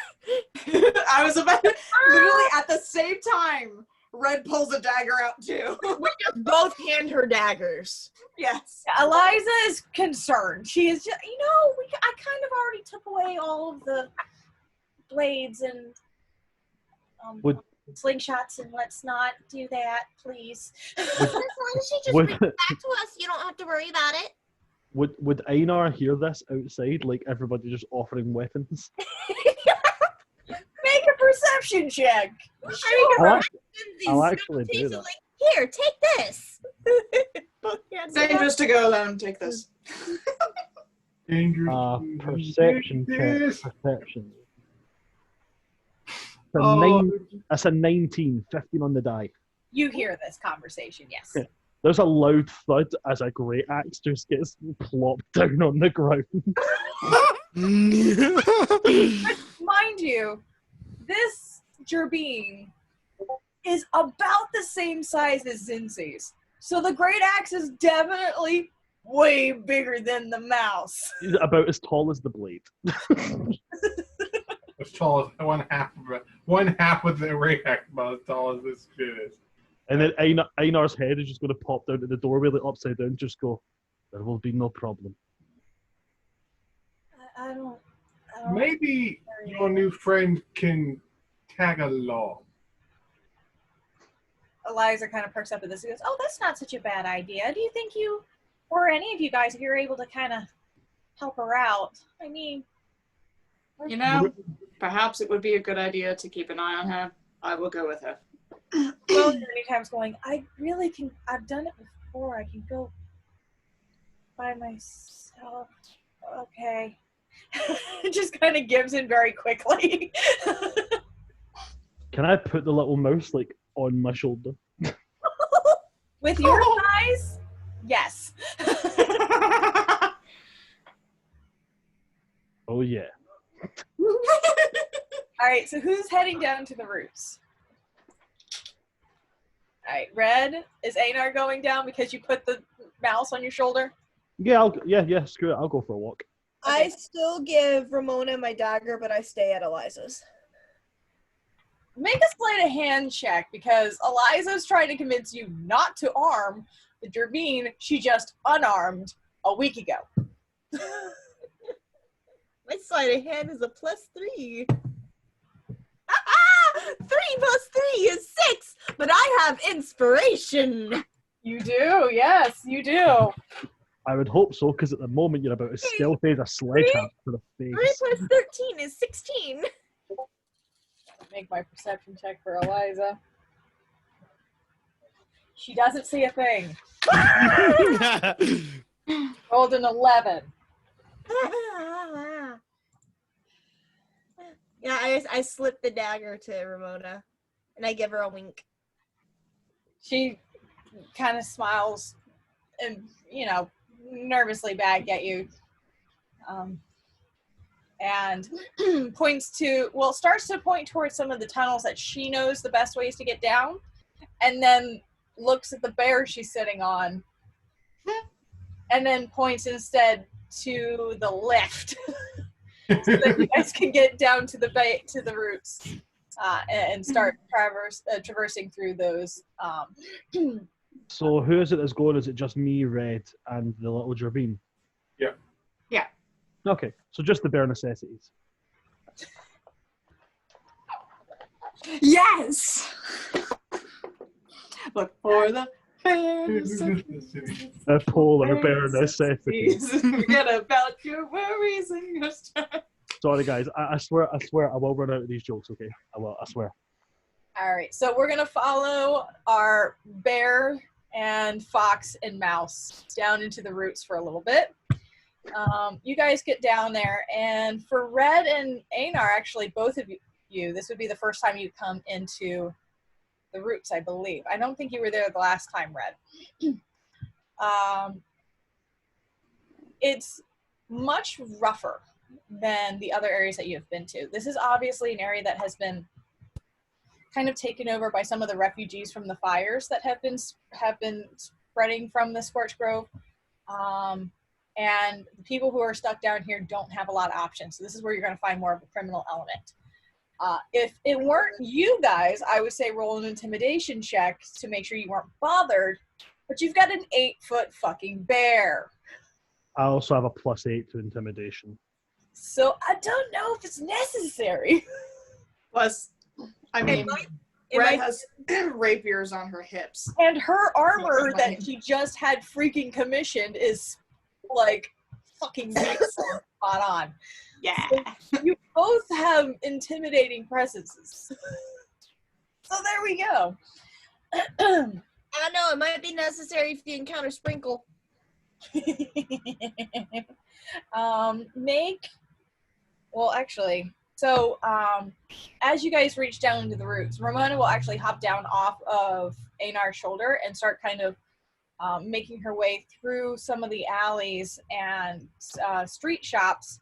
I was about to, literally at the same time, Red pulls a dagger out too. We just both hand her daggers. Yes. Eliza is concerned. She is just, I kind of already took away all of the blades and slingshots, and let's not do that, please. As long as she just brings it back to us, you don't have to worry about it. Would Einar hear this outside, like everybody just offering weapons? Make a perception check. I'll actually do that. Like, here, take this. Dangerous to go alone. Take this. Dangerous. Perception check. Perception. That's a 19, 15 on the die. You hear this conversation, yes. Yeah. There's a loud thud as a great axe just gets plopped down on the ground. Mind you, this gerbine is about the same size as Zinzi's. So the great axe is definitely way bigger than the mouse. He's about as tall as the blade. As tall as one half of the great axe, about as tall as this shit is. And then Einar's head is just going to pop down to the doorway, like upside down, just go, "There will be no problem." I don't Maybe your new friend can tag along. Eliza kind of perks up at this and goes, "Oh, that's not such a bad idea. Do you think you, or any of you guys, if you're able to kind of help her out? I mean..." Perhaps it would be a good idea to keep an eye on her. I will go with her. Well, many times going, "I really can, I've done it before. I can go by myself." Okay. Just kind of gives in very quickly. Can I put the little mouse, like, on my shoulder? With your size? Yes. Oh, yeah. All right, so who's heading down to the roots? All right, Red, is Einar going down because you put the mouse on your shoulder? Yeah, screw it. I'll go for a walk. I still give Ramona my dagger, but I stay at Eliza's. Make a sleight of hand check, because Eliza's trying to convince you not to arm the gerbine she just unarmed a week ago. My sleight of hand is a +3. 3 plus 3 is 6, but I have inspiration. You do, yes, you do. I would hope so, because at the moment you're about as stealthy as a sledgehammer to the 3 face. plus 13 is 16. Make my perception check for Eliza. She doesn't see a thing. Rolled an 11. Yeah, I slipped the dagger to Ramona. And I give her a wink. She kind of smiles and, nervously back at you. And starts to point towards some of the tunnels that she knows the best ways to get down, and then looks at the bear she's sitting on, and then points instead to the lift so that you guys can get down to the roots and start traversing through those. So who is it that's going? Is it just me, Red, and the little Jervine? Yeah. Yeah. Okay, so just the bare necessities. Yes! Look for the bare necessities. A polar bare necessities. Forget about your worries and your stress. Sorry, guys. I swear, I will run out of these jokes. Okay, I will. I swear. All right, so we're gonna follow our bear and fox and mouse down into the roots for a little bit. You guys get down there, and for Red and Einar, actually, both of you, this would be the first time you come into the roots, I believe. I don't think you were there the last time, Red. It's much rougher than the other areas that you have been to. This is obviously an area that has been kind of taken over by some of the refugees from the fires that have been spreading from the Scorched Grove. And the people who are stuck down here don't have a lot of options. So this is where you're going to find more of a criminal element. If it weren't you guys, I would say roll an intimidation check to make sure you weren't bothered. But you've got an 8-foot fucking bear. I also have a +8 to intimidation. So I don't know if it's necessary. Plus, I mean, Red has rapiers on her hips. And her armor that she just had freaking commissioned is like fucking spot on. Yeah. So you both have intimidating presences. So there we go. I don't know, it might be necessary if you encounter Sprinkle. As you guys reach down into the roots, Ramona will actually hop down off of Einar's shoulder and start kind of making her way through some of the alleys and street shops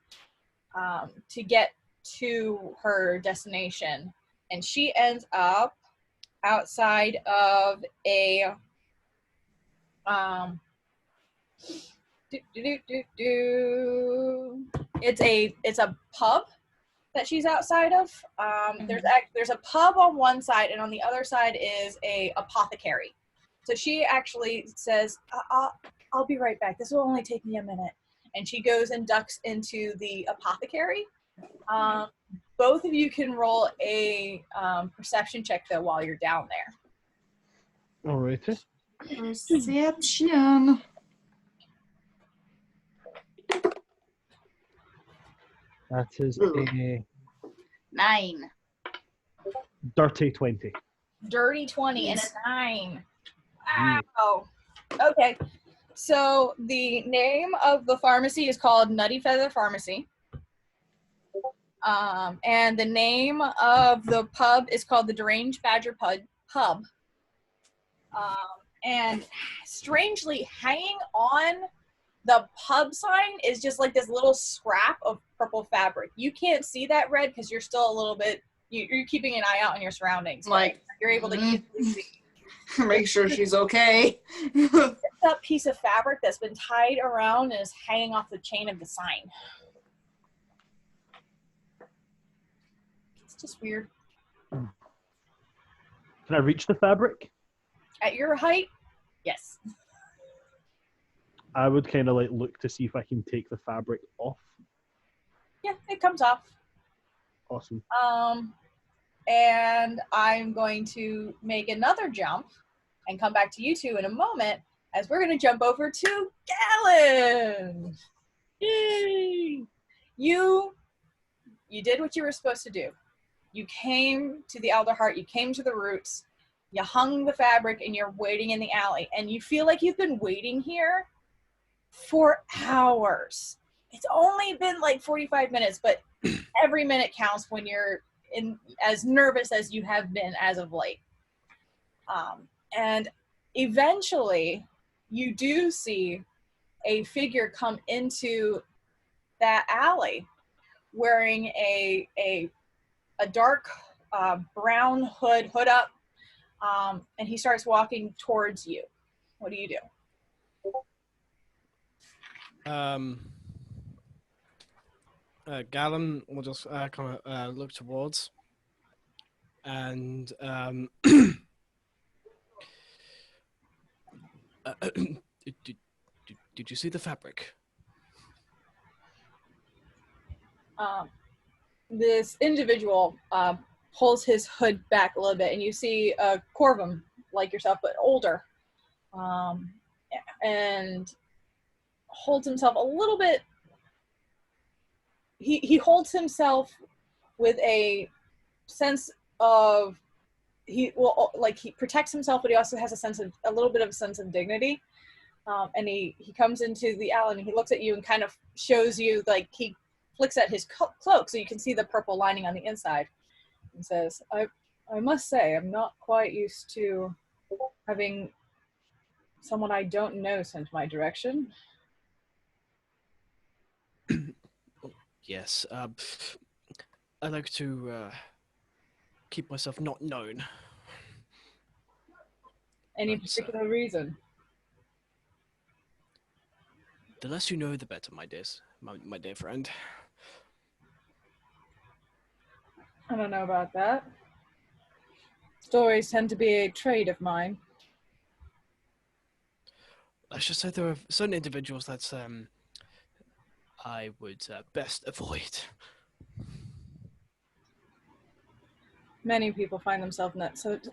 to get to her destination. And she ends up outside of a it's a pub that she's outside of. There's a pub on one side, and on the other side is a apothecary. So she actually says, I'll be right back. This will only take me a minute. And she goes and ducks into the apothecary. Both of you can roll a perception check, though, while you're down there. All right. Perception. That is a 9. dirty 20. Dirty 20 and a 9. Wow. Okay. So the name of the pharmacy is called Nutty Feather Pharmacy. And the name of the pub is called the Deranged Badger Pub. And strangely, hanging on the pub sign is just like this little scrap of purple fabric. You can't see that, Red, because you're still a little bit, you're keeping an eye out on your surroundings. Like, you're able to easily see. Make sure she's okay. That piece of fabric that's been tied around and is hanging off the chain of the sign. It's just weird. Can I reach the fabric? At your height, yes. I would kind of like look to see if I can take the fabric off. Yeah, it comes off. Awesome. And I'm going to make another jump and come back to you two in a moment as we're going to jump over to Galen. Yay! You did what you were supposed to do. You came to the Elder Heart, you came to the roots, you hung the fabric, and you're waiting in the alley. And you feel like you've been waiting here for hours. It's only been like 45 minutes, but every minute counts when you're as nervous as you have been as of late. And eventually, you do see a figure come into that alley wearing a dark brown hood up, and he starts walking towards you. What do you do? Galen will just kind of look towards, and did you see the fabric? This individual pulls his hood back a little bit, and you see a Corvum like yourself, but older, and holds himself a little bit. He holds himself with a sense of he protects himself, but he also has a little bit of a sense of dignity. And he comes into the alley and he looks at you and kind of shows you, like, he flicks at his cloak so you can see the purple lining on the inside, and says, I must say, I'm not quite used to having someone I don't know sent my direction. Yes, I like to keep myself not known. Any particular reason? The less you know, the better, my dear friend. I don't know about that. Stories tend to be a trade of mine. Let's just say there are certain individuals that I would best avoid. Many people find themselves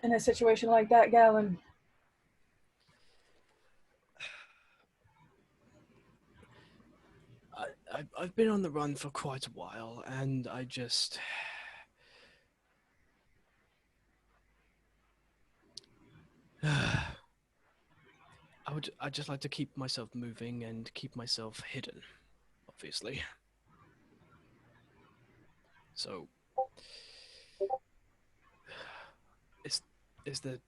in a situation like that, Galen. I've been on the run for quite a while, and I'd just like to keep myself moving and keep myself hidden, obviously. So, is the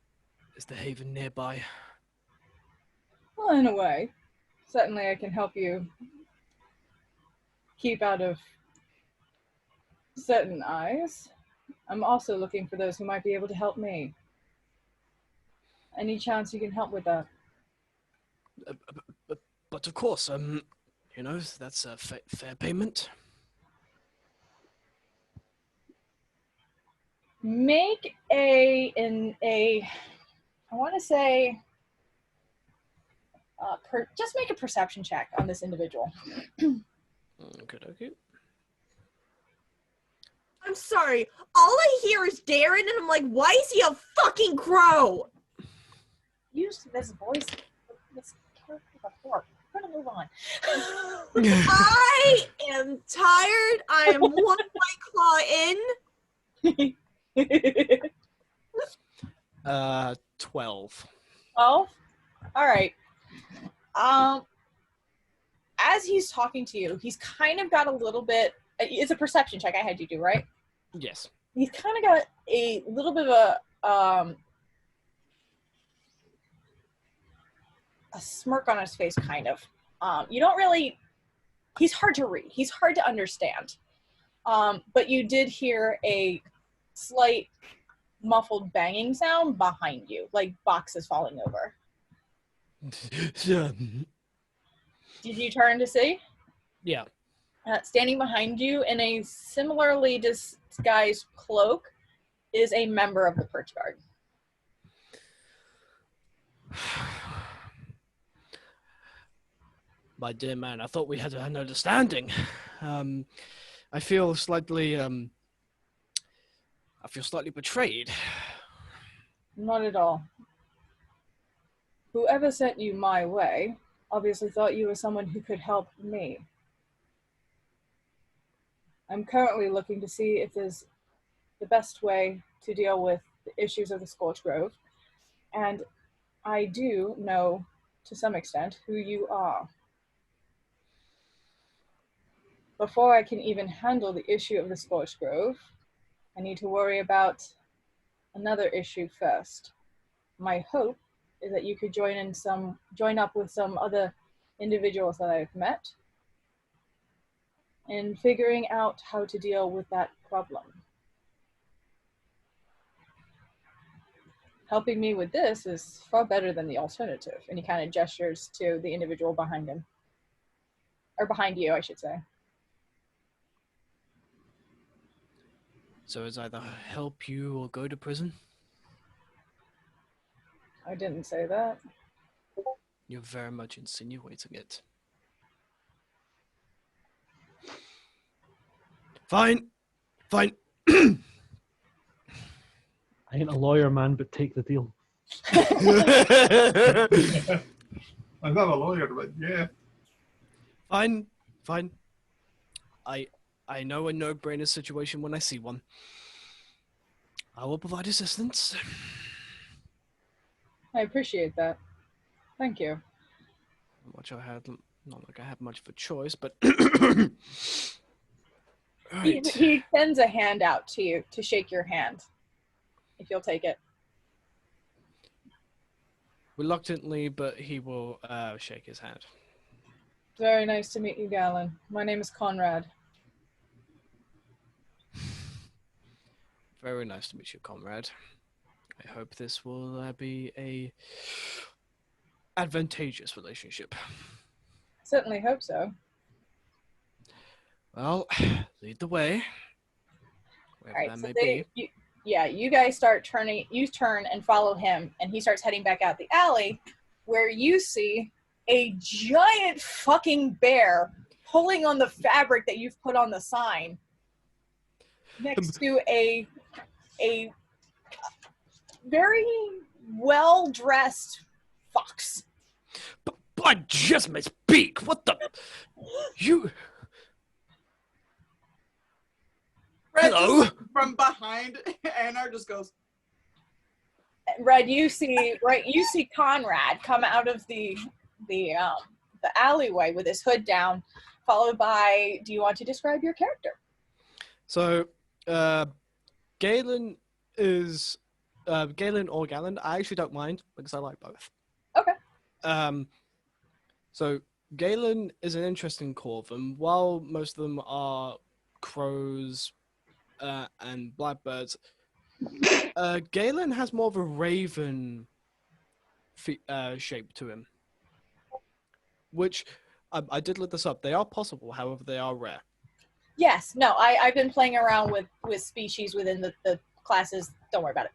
haven nearby? Well, in a way. Certainly I can help you keep out of certain eyes. I'm also looking for those who might be able to help me. Any chance you can help with that? But of course, you know, that's a fair payment. Make I want to say, just make a perception check on this individual. Okay. I'm sorry. All I hear is Darren, and I'm like, why is he a fucking crow? Used this voice, this character before. We're gonna move on. I am tired. I am one White Claw in. 12. 12? All right. As he's talking to you, he's kind of got a little bit, it's a perception check I had you do, right? Yes. He's kind of got a little bit of a smirk on his face, kind of. You don't really, he's hard to read. He's hard to understand. But you did hear a slight muffled banging sound behind you, like boxes falling over. Did you turn to see? Yeah. Standing behind you in a similarly disguised cloak is a member of the Perch Guard. My dear man, I thought we had an understanding. I feel slightly betrayed. Not at all. Whoever sent you my way obviously thought you were someone who could help me. I'm currently looking to see if there's the best way to deal with the issues of the Scorch Grove, and I do know, to some extent, who you are. Before I can even handle the issue of the Scorch Grove, I need to worry about another issue first. My hope is that you could join up with some other individuals that I've met in figuring out how to deal with that problem. Helping me with this is far better than the alternative. And he kind of gestures to the individual behind him. Or behind you, I should say. So it's either help you or go to prison? I didn't say that. You're very much insinuating it. Fine. Fine. I ain't a lawyer, man, but take the deal. I'm not a lawyer, but yeah. Fine. Fine. I know a no-brainer situation when I see one. I will provide assistance. I appreciate that. Thank you. Not like I had much of a choice, but He right. extends a hand out to you to shake your hand, if you'll take it. Reluctantly, but he will shake his hand. Very nice to meet you, Galen. My name is Conrad. Very nice to meet you, comrade. I hope this will be a advantageous relationship. Certainly hope so. Well, lead the way. Wherever All right, that so may be. you guys start turning, you turn and follow him, and he starts heading back out the alley, where you see a giant fucking bear pulling on the fabric that you've put on the sign next to a very well-dressed fox. But just may speak. What the? You. Red Hello? just from behind, Anar just goes, Red, you see Conrad come out of the alleyway with his hood down, followed by. Do you want to describe your character? So, Galen is Galen or Galen. I actually don't mind because I like both. Okay. So Galen is an interesting core of them. While most of them are crows and blackbirds, Galen has more of a raven shape to him. Which I did look this up. They are possible, however, they are rare. Yes. No. I've been playing around with species within the classes. Don't worry about it.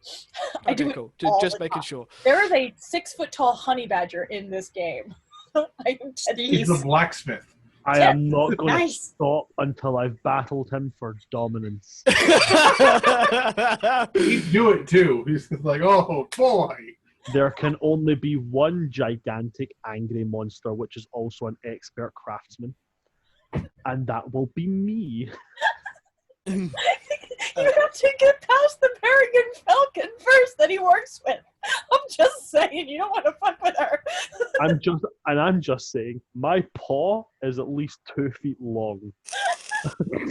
I do Okay, it cool. all Just the making time. sure. There is a 6-foot-tall honey badger in this game. He's the blacksmith. I am not going to Nice. stop until I've battled him for dominance. He'd do it too. He's just like, oh boy. There can only be one gigantic angry monster, which is also an expert craftsman. And that will be me. You have to get past the peregrine falcon first that he works with. I'm just saying, you don't want to fuck with her. I'm just saying, my paw is at least 2 feet long. I'm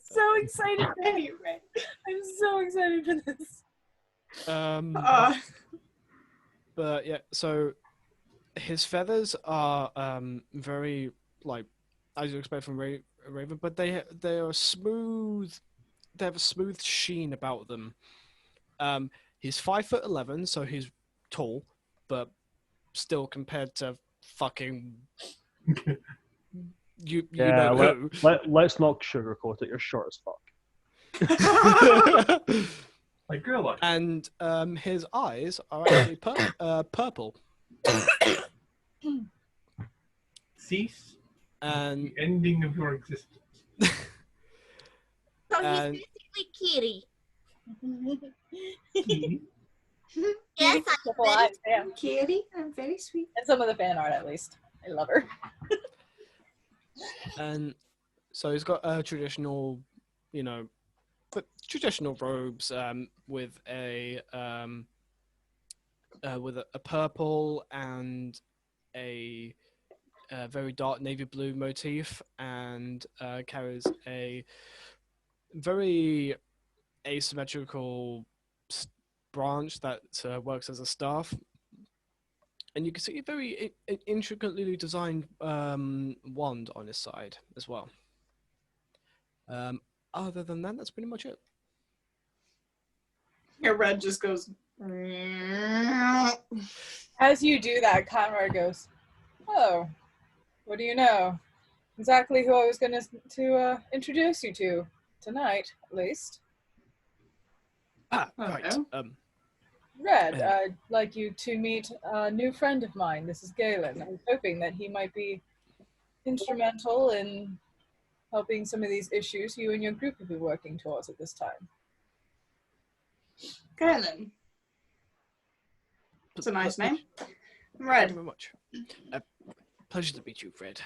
so excited for you, Ray. I'm so excited for this. But yeah, so his feathers are very like as you expect from Raven, but they are smooth. They have a smooth sheen about them. He's 5'11", so he's tall, but still compared to fucking you know who. Let's not sugarcoat it. You're short as fuck. Like girl. And his eyes are actually purple. Cease. And The ending of your existence. So And- he's basically Kitty. Kitty. Yes, Triple eyes, yeah. Kitty, I'm very sweet. And some of the fan art, at least. I love her. And so he's got traditional, traditional robes with a purple and a very dark navy blue motif, and carries a very asymmetrical branch that works as a staff. And you can see a very intricately designed wand on his side as well. Other than that, that's pretty much it. Your red just goes. As you do that, Conrad goes, "Oh, what do you know? Exactly who I was going to introduce you to tonight, at least. Right. Red, I'd like you to meet a new friend of mine. This is Galen. I'm hoping that he might be instrumental in helping some of these issues you and your group have been working towards at this time." Galen. It's a nice name. Thank Red. you very much. Pleasure to meet you, Fred.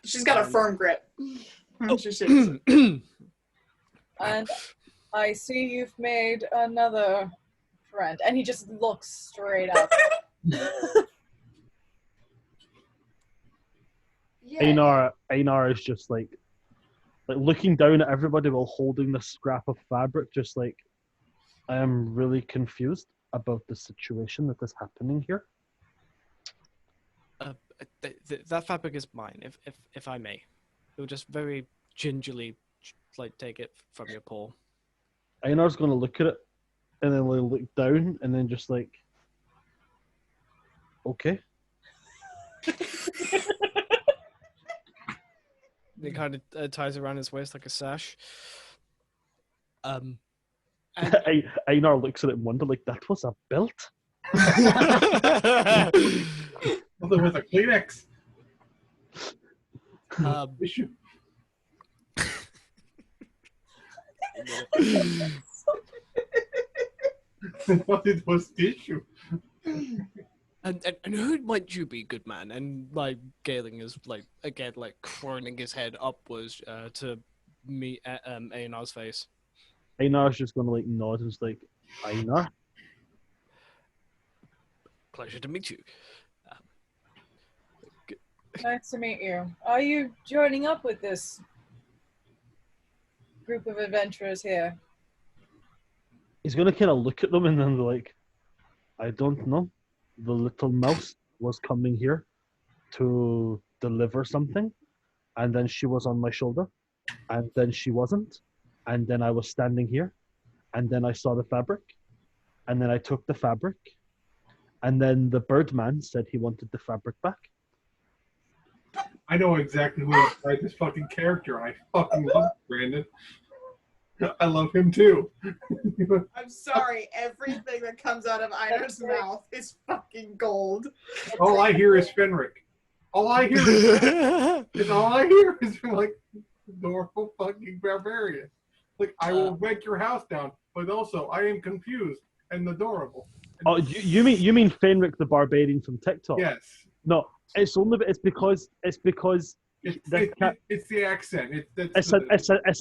She's got a firm grip. Oh. She shakes it. And I see you've made another friend. And he just looks straight up. Yeah. Einar is just like looking down at everybody while holding the scrap of fabric, just like, I am really confused about the situation that is happening here. That fabric is mine, if I may. You'll just very gingerly take it from your paw. Einar's gonna look at it and then look down and then just like, okay. He kind of ties around his waist like a sash. Einar looks at it and wonders, like, that was a belt? Well, there was a Kleenex. Issue. What it was tissue. And who might you be, good man? And Galen is again croning his head upwards to meet Einar's face. Einar's just gonna nod and is like, Einar? Pleasure to meet you. Nice to meet you. Are you joining up with this group of adventurers here? He's gonna kind of look at them and then be like, I don't know. The little mouse was coming here to deliver something, and then she was on my shoulder, and then she wasn't, and then I was standing here, and then I saw the fabric, and then I took the fabric, and then the Birdman said he wanted the fabric back. I know exactly who inspired this fucking character. I fucking love Brandon. I love him too. I'm sorry, everything that comes out of Einar's mouth is fucking gold. All I hear is Fenric. All I hear is like adorable fucking barbarian. Like, I will break your house down, but also I am confused and adorable. Oh, you mean Fenric the Barbarian from TikTok? Yes. No, it's because it's the accent. It's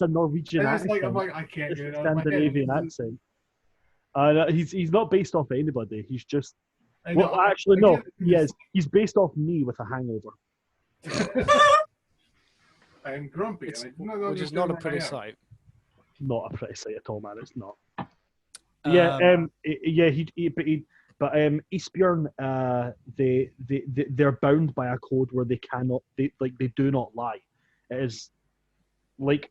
a Norwegian accent. I'm like, I can't It's get a it out of my head. Scandinavian accent. He's not based off anybody. He's just He's based off me with a hangover. I'm grumpy. Which is not a pretty sight. Not a pretty sight at all, man. It's not. But Eastbjorn, they're bound by a code where they do not lie. It is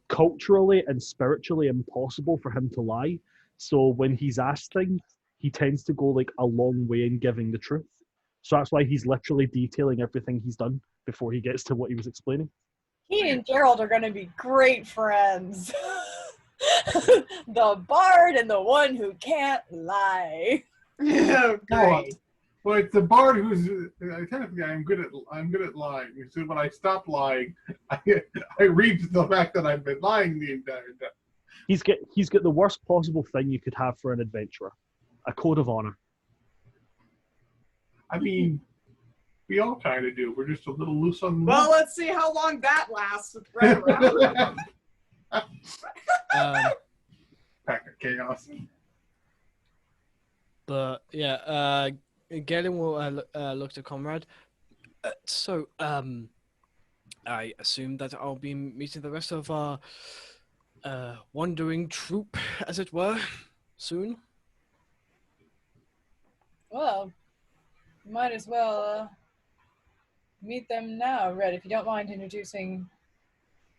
culturally and spiritually impossible for him to lie. So when he's asked things, he tends to go a long way in giving the truth. So that's why he's literally detailing everything he's done before he gets to what he was explaining. He and Gerald are going to be great friends. The bard and the one who can't lie. Oh, great. Well, it's the bard who's technically I'm good at lying. So when I stop lying, I read the fact that I've been lying the entire time. He's got the worst possible thing you could have for an adventurer: a code of honor. I mean, we all kind of do. We're just a little loose on the Well, let's see how long that lasts. Right around. Pack of chaos. But yeah, Galen will look to Conrad. I assume that I'll be meeting the rest of our wandering troop, as it were, soon. Well, you might as well meet them now, Red, if you don't mind introducing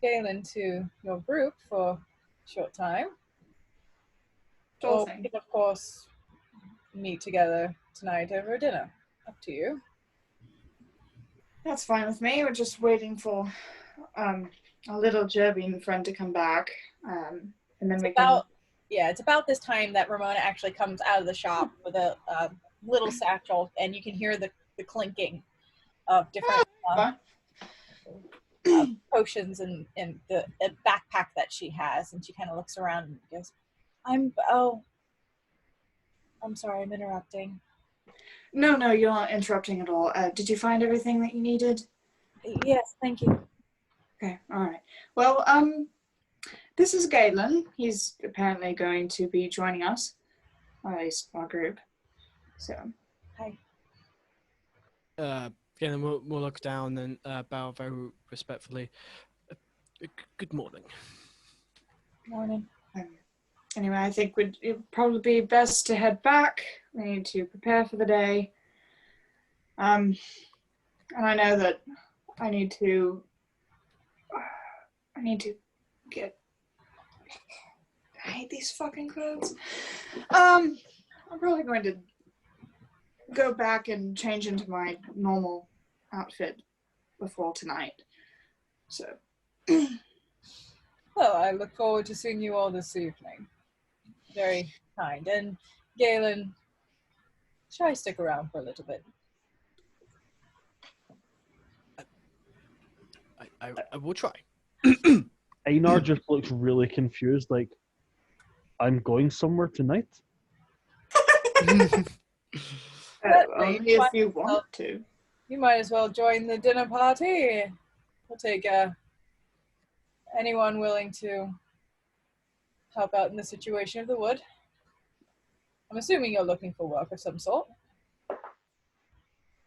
Galen to your group for a short time. Sure Or thing. we can, of course, meet together tonight over dinner. Up to you. That's fine with me. We're just waiting for a little Jervine friend to come back. And then we can... It's about this time that Ramona actually comes out of the shop with a little satchel, and you can hear the clinking of different potions and the backpack that she has, and she kind of looks around and goes, I'm sorry, I'm interrupting. No, you're not interrupting at all. Did you find everything that you needed? Yes, thank you. Okay, all right. Well, this is Galen. He's apparently going to be joining us, or at least our group. So. Hi. Galen will look down and bow very respectfully. Good morning. Morning. Anyway, I think it'd probably be best to head back. We need to prepare for the day. And I know that I need to get... I hate these fucking clothes. I'm probably going to go back and change into my normal outfit before tonight. So. Well, I look forward to seeing you all this evening. Very kind. And Galen, shall I stick around for a little bit? I will try. Einar just looks really confused, like, I'm going somewhere tonight? Only if you want to. You might as well join the dinner party. We'll take anyone willing to help out in the situation of the wood. I'm assuming you're looking for work of some sort.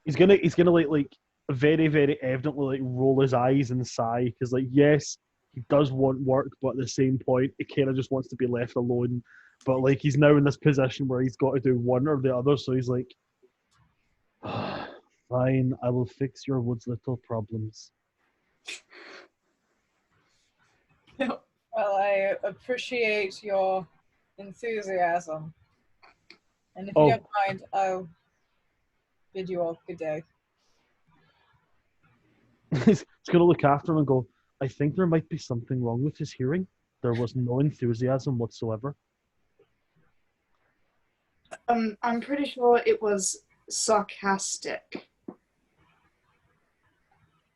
He's gonna like very, very evidently like roll his eyes and sigh, because like, yes, he does want work, but at the same point he kind of just wants to be left alone. But like, he's now in this position where he's got to do one or the other, so he's like, fine, I will fix your wood's little problems. Well, I appreciate your enthusiasm. And if you don't mind, I'll bid you all good day. He's going to look after him and go, I think there might be something wrong with his hearing. There was no enthusiasm whatsoever. I'm pretty sure it was sarcastic.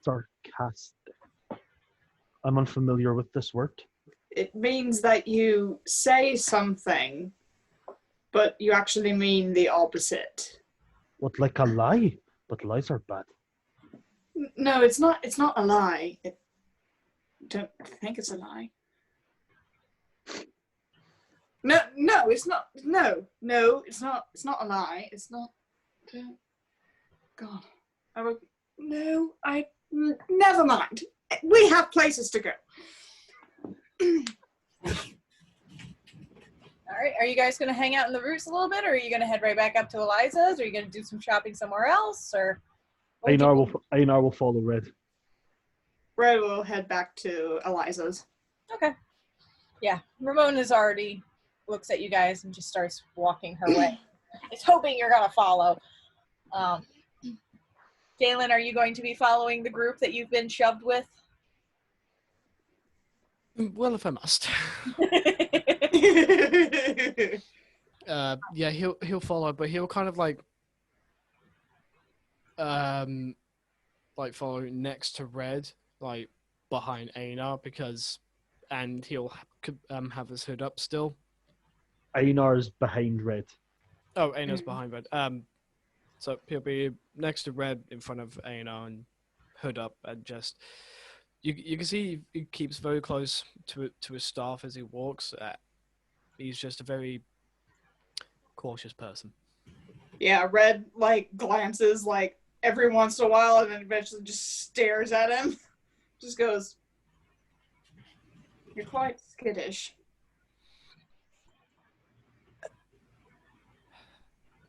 Sarcastic. I'm unfamiliar with this word. It means that you say something, but you actually mean the opposite. What, like a lie? But lies are bad. No, it's not a lie. I don't think it's a lie. No, it's not. No, it's not. It's not a lie. It's not. God, never mind. We have places to go. All right, are you guys going to hang out in the roots a little bit, or are you going to head right back up to Eliza's? Or are you going to do some shopping somewhere else? Or Einar will follow Red. Red will head back to Eliza's. Okay. Yeah, Ramona's already looks at you guys and just starts walking her way. It's hoping you're going to follow. Galen, are you going to be following the group that you've been shoved with? Well, if I must. Yeah, he'll follow, but he'll kind of like follow next to Red, like behind Einar, and he'll have his hood up still. Einar's behind Red. Oh, Einar's behind Red. So he'll be next to Red in front of Einar and hood up, and just you can see he keeps very close to his staff as he walks. He's just a very cautious person. Yeah, Red like glances like every once in a while, and then eventually just stares at him. Just goes, You're quite skittish.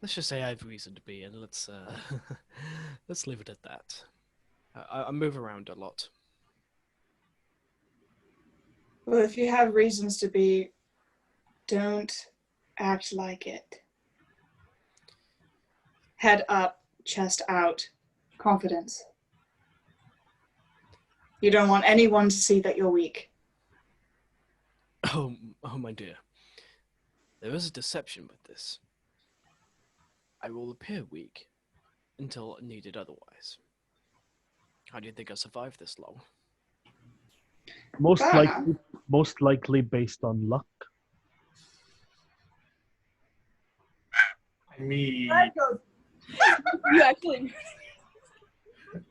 Let's just say I have reason to be, and let's let's leave it at that. I move around a lot. Well, if you have reasons to be, don't act like it. Head up, chest out, confidence. You don't want anyone to see that you're weak. Oh, my dear. There is a deception with this. I will appear weak until needed otherwise. How do you think I survived this long? Most Fair enough. likely based on luck. I mean, That goes. You actually.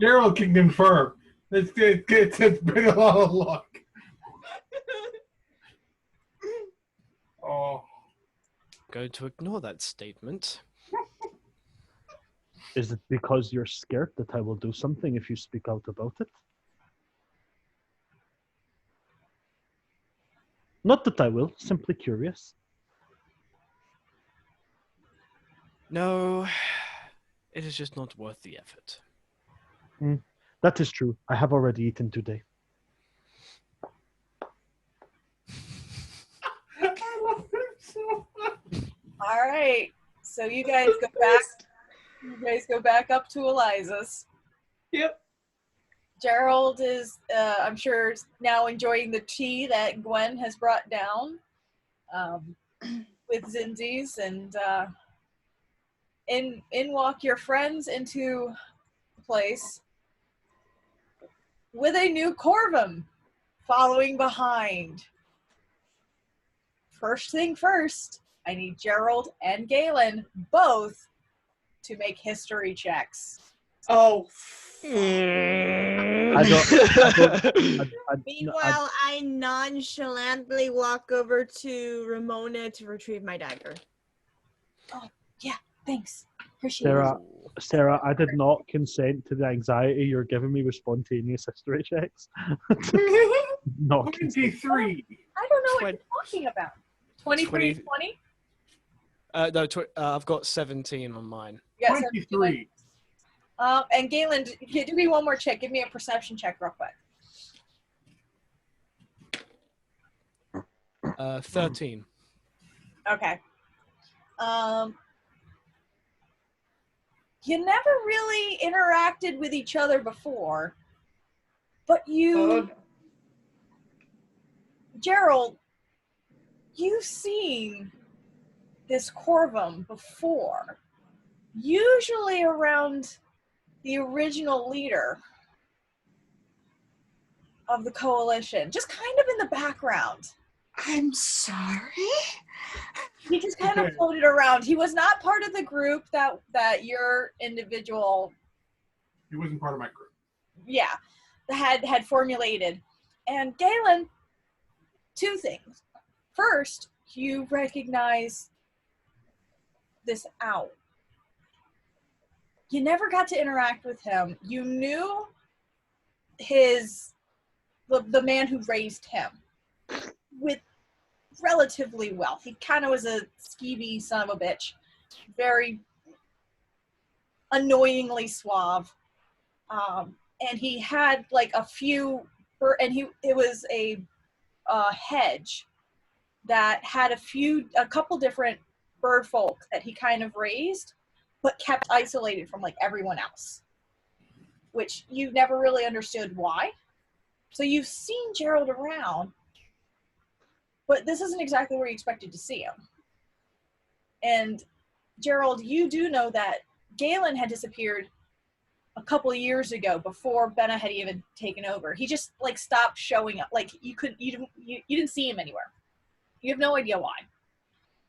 Daryl can confirm. It's been a lot of luck. Oh, Going to ignore that statement. Is it because you're scared that I will do something if you speak out about it? Not that I will, simply curious. No, it is just not worth the effort. That is true. I have already eaten today. I love him so much. All right. So you guys go back. You guys go back up to Eliza's. Yep. Gerald is, I'm sure, now enjoying the tea that Gwen has brought down with Zinzi's, and in walk your friends into the place with a new Corvum following behind. First thing first, I need Gerald and Galen both to make history checks. Oh. Meanwhile, I nonchalantly walk over to Ramona to retrieve my dagger. Oh, yeah, thanks. Appreciate it. Sarah, I did not consent to the anxiety you're giving me with spontaneous history checks. Not consent. 23. I don't know what you're talking about. 23 and 20? No, I've got 17 on mine. Yeah, 23. And Galen, do me one more check. Give me a perception check real quick. 13. Okay. You never really interacted with each other before, but Gerald, you've seen this Corvum before, usually around the original leader of the coalition, just kind of in the background. I'm sorry? He just kind of floated around. He was not part of the group that your individual, He wasn't part of my group. yeah, had formulated. And Galen, two things. First, you recognize this owl. You never got to interact with him. You knew the man who raised him with relatively well. He kind of was a skeevy son of a bitch, very annoyingly suave, and he had like a few, it was a hedge that had a couple different bird folk that he kind of raised, but kept isolated from like everyone else, which you never really understood why. So you've seen Gerald around, but this isn't exactly where you expected to see him. And Gerald, you do know that Galen had disappeared a couple of years ago before Benna had even taken over. He just like stopped showing up. Like you didn't see him anywhere. You have no idea why.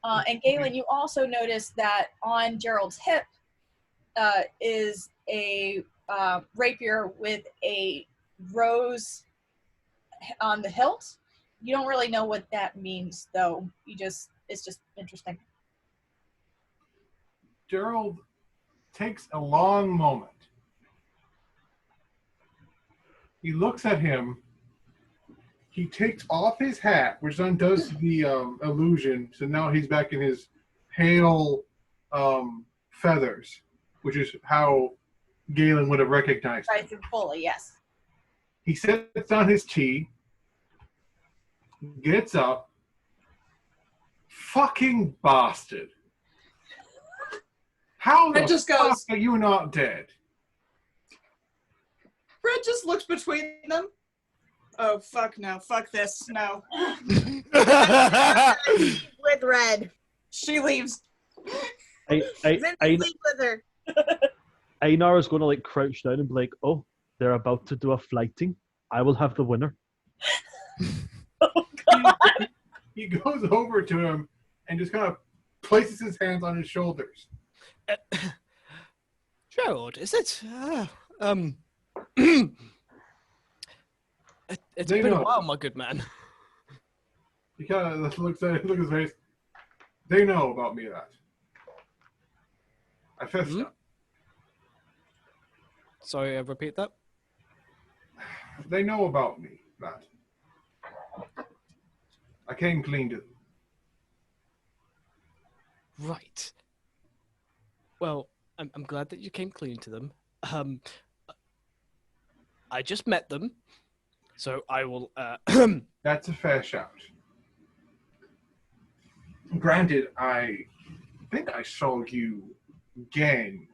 And Galen, you also noticed that on Gerald's hip is a rapier with a rose on the hilt. You don't really know what that means, though. It's just interesting. Gerald takes a long moment. He looks at him he takes off his hat, which undoes the illusion. So now he's back in his pale feathers, which is how Galen would have recognized him. Right, fully, yes. He sets down his tea, gets up. Fucking bastard. How the It just fuck goes- are you not dead? Red just looks between them. Oh, fuck no. Fuck this. No. With Red. She leaves. Then leave with her. Einar is going to like crouch down and be like, "Oh, they're about to do a flighting. I will have the winner." Oh, God. He goes over to him and just kind of places his hands on his shoulders. Gerald, is it? It's They been know. a while, my good man. He kind of looks at his face. They know about me that. I fessed up. Sorry, repeat that. They know about me that. I came clean to them. Right. Well, I'm glad that you came clean to them. I just met them, so I will. That's a fair shout. Granted, I think I saw you again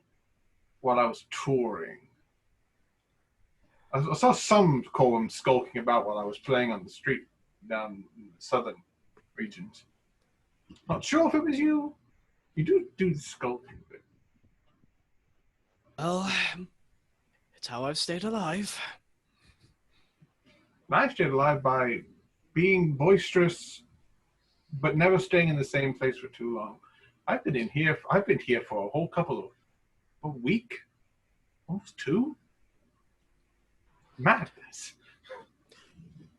while I was touring. I saw some column skulking about while I was playing on the street down in the southern regions. Not sure if it was you. You do the skulking bit. Well, it's how I've stayed alive. I stayed alive by being boisterous, but never staying in the same place for too long. I've been here for a whole a week, almost two. Madness.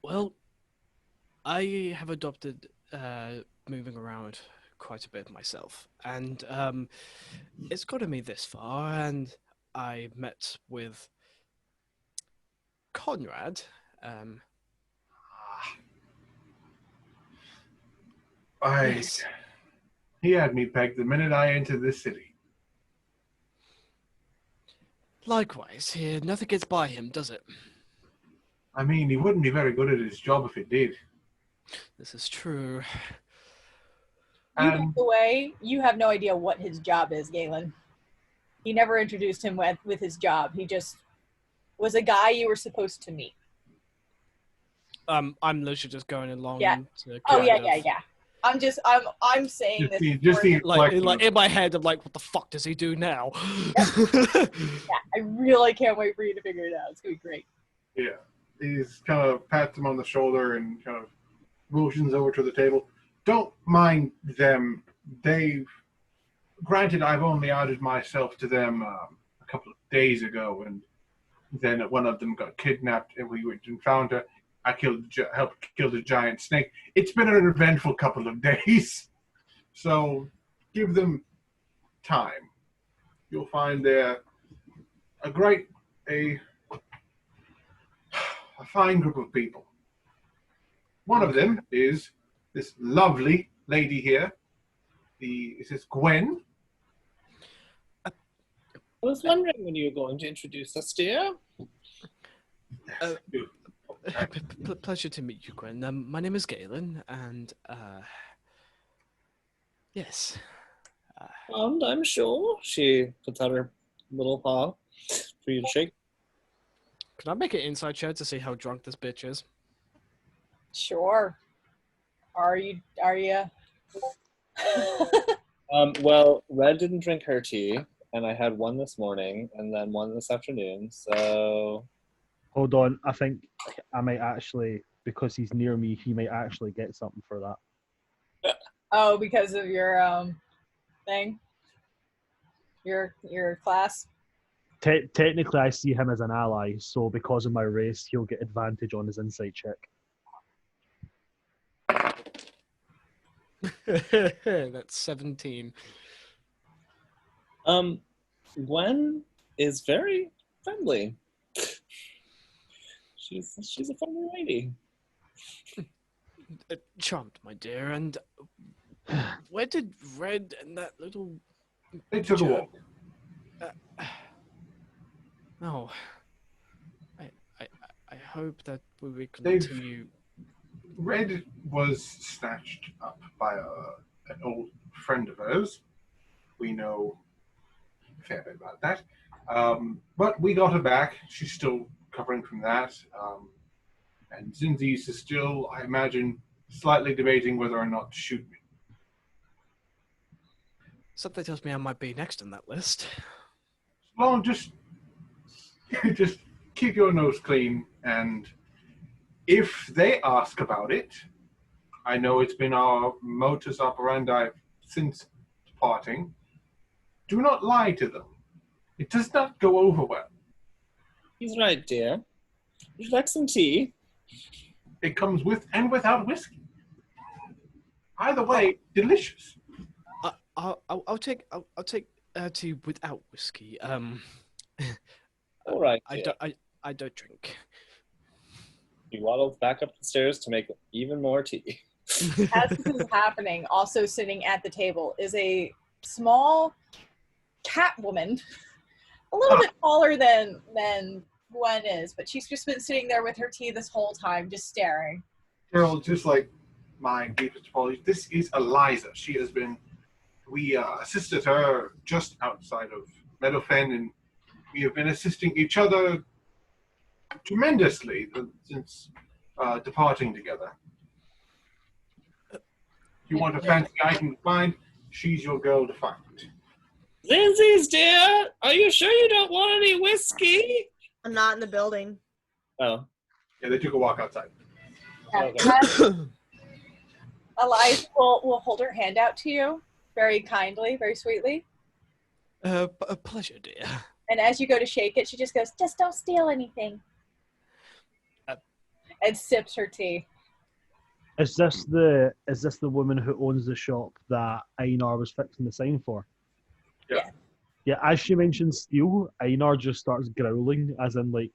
Well, I have adopted moving around quite a bit myself, and it's gotten me this far. And I met with Conrad. Yes. He had me pegged the minute I entered this city. Likewise, nothing gets by him, does it? I mean, he wouldn't be very good at his job if it did. This is true. You, by the way, you have no idea what his job is, Galen. He never introduced him with his job. He just was a guy you were supposed to meet. I'm literally just going along. Yeah. To Oh yeah, kind of- yeah. I'm saying this. Just the Like in my head, I'm like, what the fuck does he do now? Yeah, I really can't wait for you to figure it out. It's gonna be great. Yeah. He's kind of pats him on the shoulder and kind of motions over to the table. Don't mind them. Granted, I've only added myself to them a couple of days ago, and then one of them got kidnapped, and we went and found her. I helped kill the giant snake. It's been an eventful couple of days, so give them time. You'll find they're a fine group of people. One of them is this lovely lady here. Is this Gwen? I was wondering when you were going to introduce us, dear. Pleasure to meet you, Gwen. My name is Galen, and yes. And I'm sure she puts out her little paw for you to shake. Can I make an inside check to see how drunk this bitch is? Sure. Are you? Well, Red didn't drink her tea, and I had one this morning, and then one this afternoon, so... Hold on, I think I might actually, because he's near me, he might actually get something for that. Oh, because of your thing? Your class? Technically, I see him as an ally, so because of my race, he'll get advantage on his insight check. That's 17. Gwen is very friendly. She's a friendly lady. Charmed, my dear. And where did Red and that little... They took a Sure. walk. No. I hope that we will They've- continue... Red was snatched up by an old friend of hers. We know a fair bit about that. But we got her back. She's still recovering from that. And Zinzi's is still, I imagine, slightly debating whether or not to shoot me. Something tells me I might be next on that list. Well, just keep your nose clean, and if they ask about it, I know it's been our modus operandi since departing. Do not lie to them. It does not go over well. He's right, dear. Would you like some tea? It comes with and without whiskey. Either way, delicious. I'll take tea without whiskey. All right, I dear. don't drink. He waddles back up the stairs to make even more tea. As this is happening, also sitting at the table is a small cat woman, a little bit taller than Gwen is, but she's just been sitting there with her tea this whole time, just staring. Gerald, just like my deepest apologies. This is Eliza. She has been. We assisted her just outside of Meadowfen, and we have been assisting each other tremendously since departing together. If you want a fancy item to find, she's your girl to find. Lindsay's, dear! Are you sure you don't want any whiskey? I'm not in the building. Oh. Yeah, they took a walk outside. Yeah. Okay. Eliza will hold her hand out to you very kindly, very sweetly. A pleasure, dear. And as you go to shake it, she just goes, "Just don't steal anything." And sips her tea. Is this the woman who owns the shop that Einar was fixing the sign for? Yeah. Yeah, as she mentions steal, Einar just starts growling, as in like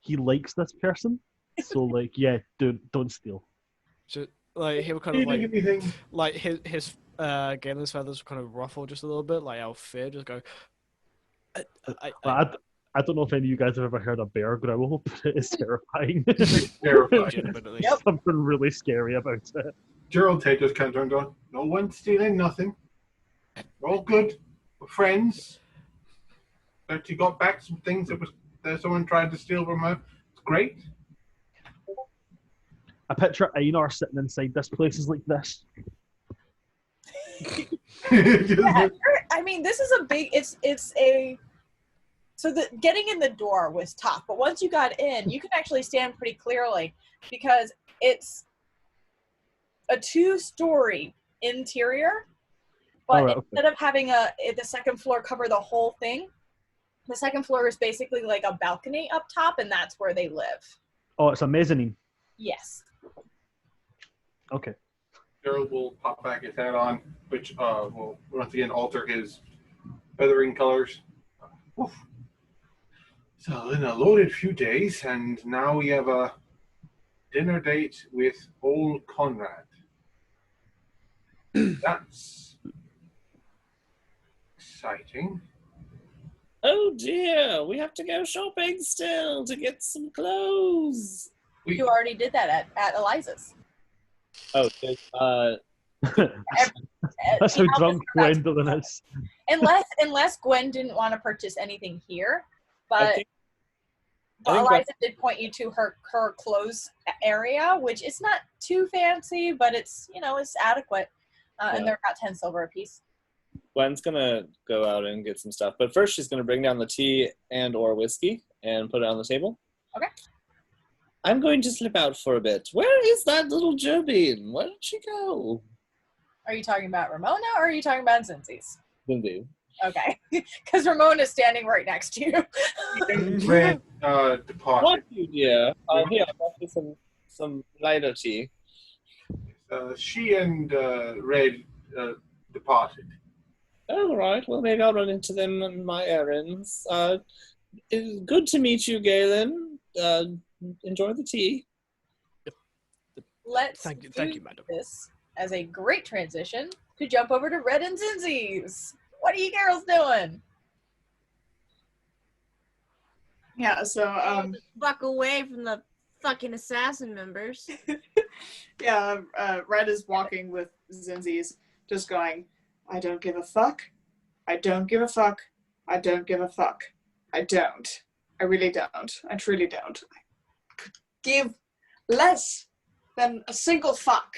he likes this person. So like, yeah, don't steal. So like he'll kind of like his Galen's feathers kind of ruffle just a little bit, like out of fear, just go. I don't know if any of you guys have ever heard a bear growl, but it is terrifying. It's terrifying. Legitimately. Yep. Something really scary about it. Gerald Tate just kind of turned on. No one's stealing nothing. We're all good. We're friends. But you got back some things that someone tried to steal from her. It's great. I picture Einar sitting inside this place is like this. Yeah, I mean, this is a big. So the getting in the door was tough, but once you got in, you can actually stand pretty clearly because it's a 2-story interior. But right, okay. instead of having the second floor cover the whole thing, the second floor is basically like a balcony up top, and that's where they live. Oh, it's a mezzanine. Yes. Okay. Gerald will pop back his hat on, which will once again alter his feathering colors. Oof. So in a loaded few days, and now we have a dinner date with old Conrad. That's exciting. Oh dear, we have to go shopping still to get some clothes. You already did that at Eliza's. Oh, That's how drunk Gwendolyn is. Unless Gwen didn't want to purchase anything here, I but think Eliza did point you to her clothes area, which is not too fancy, but it's it's adequate, and they're about 10 silver a piece. Gwen's gonna go out and get some stuff, but first she's gonna bring down the tea and/or whiskey and put it on the table. Okay. I'm going to slip out for a bit. Where is that little Jobine? Where did she go? Are you talking about Ramona or are you talking about Zinzi's? Lindsay. Okay, because Ramona's standing right next to you. Red departed. What you dear? Here, I brought you some lighter tea. She and Red departed. All right. Well, maybe I'll run into them on my errands. It's good to meet you, Galen. Enjoy the tea. let's Thank you, use madam. this as a great transition to jump over to Red and Zinzi's. What are you girls doing? Yeah, so Fuck away from the fucking assassin members. yeah, Red is walking with Zinzi's, just going, I don't give a fuck. I don't give a fuck. I don't give a fuck. I don't. I really don't. I truly don't. I could give less than a single fuck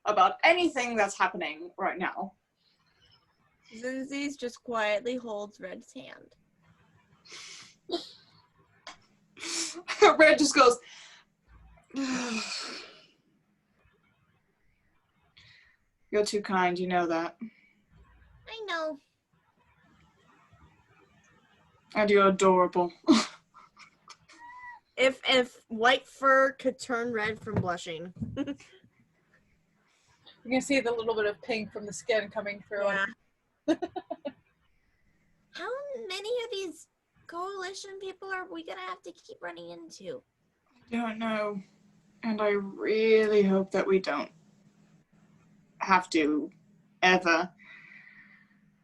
about anything that's happening right now. Zinzi's just quietly holds Red's hand. Red just goes, you're too kind, you know that. I know. And you're adorable. If white fur could turn red from blushing. You can see the little bit of pink from the skin coming through. Yeah. How many of these coalition people are we gonna have to keep running into? I don't know. And I really hope that we don't have to ever.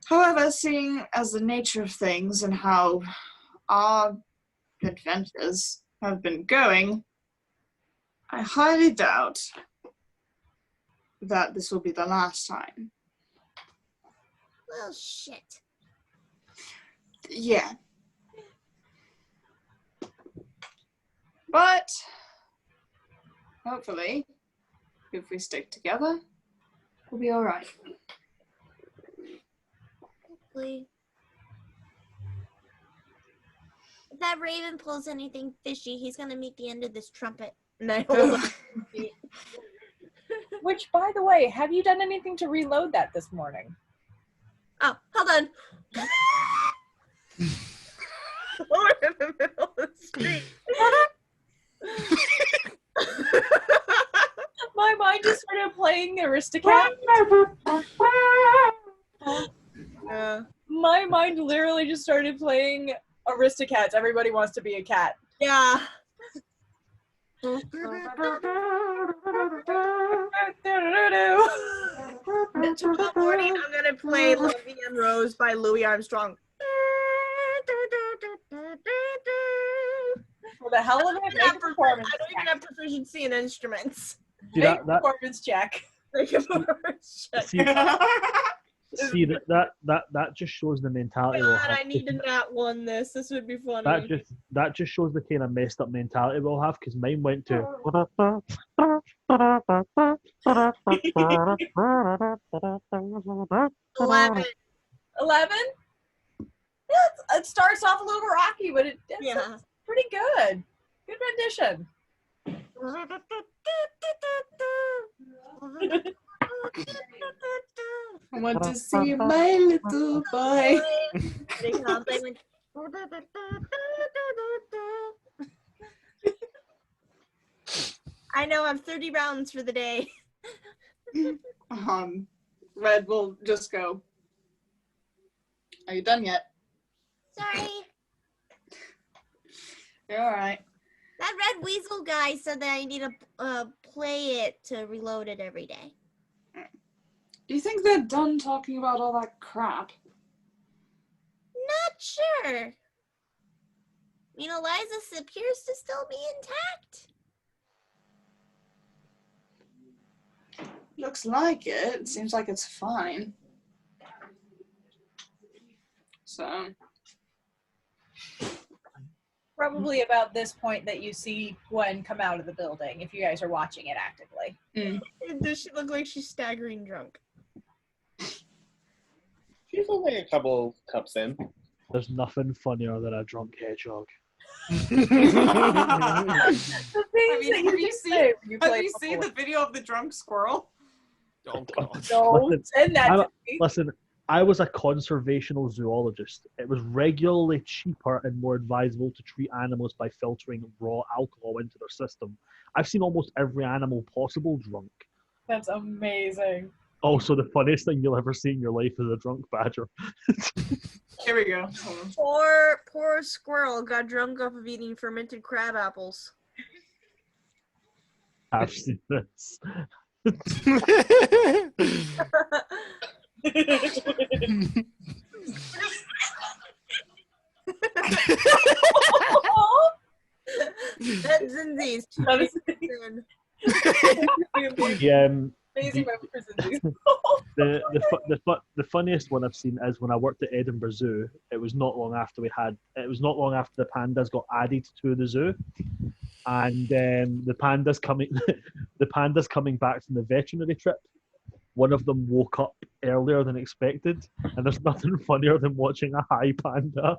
However, seeing as the nature of things and how our adventures have been going, I highly doubt that this will be the last time. Well, shit. Yeah. But hopefully, if we stick together, we'll be all right. Hopefully. If that raven pulls anything fishy, he's gonna meet the end of this trumpet. And I hold up. Which, by the way, have you done anything to reload that this morning? Oh, hold on. We're in the middle of the street. My mind just started playing Aristocat. Yeah. My mind literally just started playing Aristocats. Everybody wants to be a cat. Yeah. Tomorrow morning, I'm gonna play "Love and Rose" by Louis Armstrong. For the hell of it, make a performance I don't even have proficiency in instruments. See, Make a that performance check. Make a performance check. see that just shows the mentality. we'll God, have. I need to not won this. This would be funny. That just shows the kind of messed up mentality we'll have, because mine went to 11. 11? Yeah, it starts off a little rocky, but it's pretty good. Good rendition. I want to see my little boy. I know, I'm 30 rounds for the day. Red will just go, are you done yet? Sorry. You're alright. That red weasel guy said that I need to play it to reload it every day. Do you think they're done talking about all that crap? Not sure. I mean, Eliza appears to still be intact. Looks like it. Seems like it's fine. So. Probably about this point that you see Gwen come out of the building, if you guys are watching it actively. Does she look like she's staggering drunk? She's only a couple cups in. There's nothing funnier than a drunk hedgehog. The things that you say when you play Have you seen the video of the drunk squirrel? Oh god. Don't send that to me. Listen, I was a conservational zoologist. It was regularly cheaper and more advisable to treat animals by filtering raw alcohol into their system. I've seen almost every animal possible drunk. That's amazing. Also, the funniest thing you'll ever see in your life is a drunk badger. Here we go. Poor squirrel got drunk off of eating fermented crab apples. I've seen this. That's in these two. That is amazing moment for Zinzi's. The funniest one I've seen is when I worked at Edinburgh Zoo. It was not long after the pandas got added to the zoo, and the pandas coming back from the veterinary trip. One of them woke up earlier than expected, and there's nothing funnier than watching a high panda.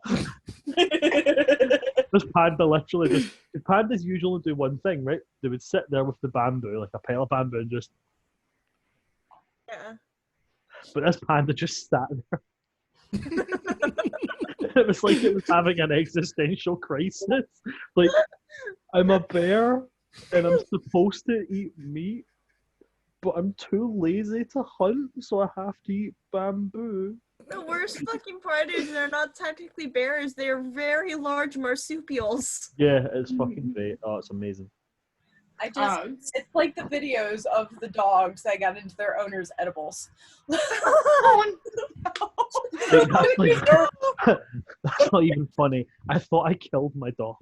This panda literally just. The pandas usually do one thing, right? They would sit there with the bamboo, like a pile of bamboo, and just. Yeah. But this panda just sat there. It was like it was having an existential crisis. Like, I'm a bear, and I'm supposed to eat meat, but I'm too lazy to hunt, so I have to eat bamboo. The worst fucking part is they're not technically bears, they're very large marsupials. Yeah, it's fucking great. Oh, it's amazing. It's like the videos of the dogs that got into their owners' edibles. Oh, Wait, that's not even funny. I thought I killed my dog.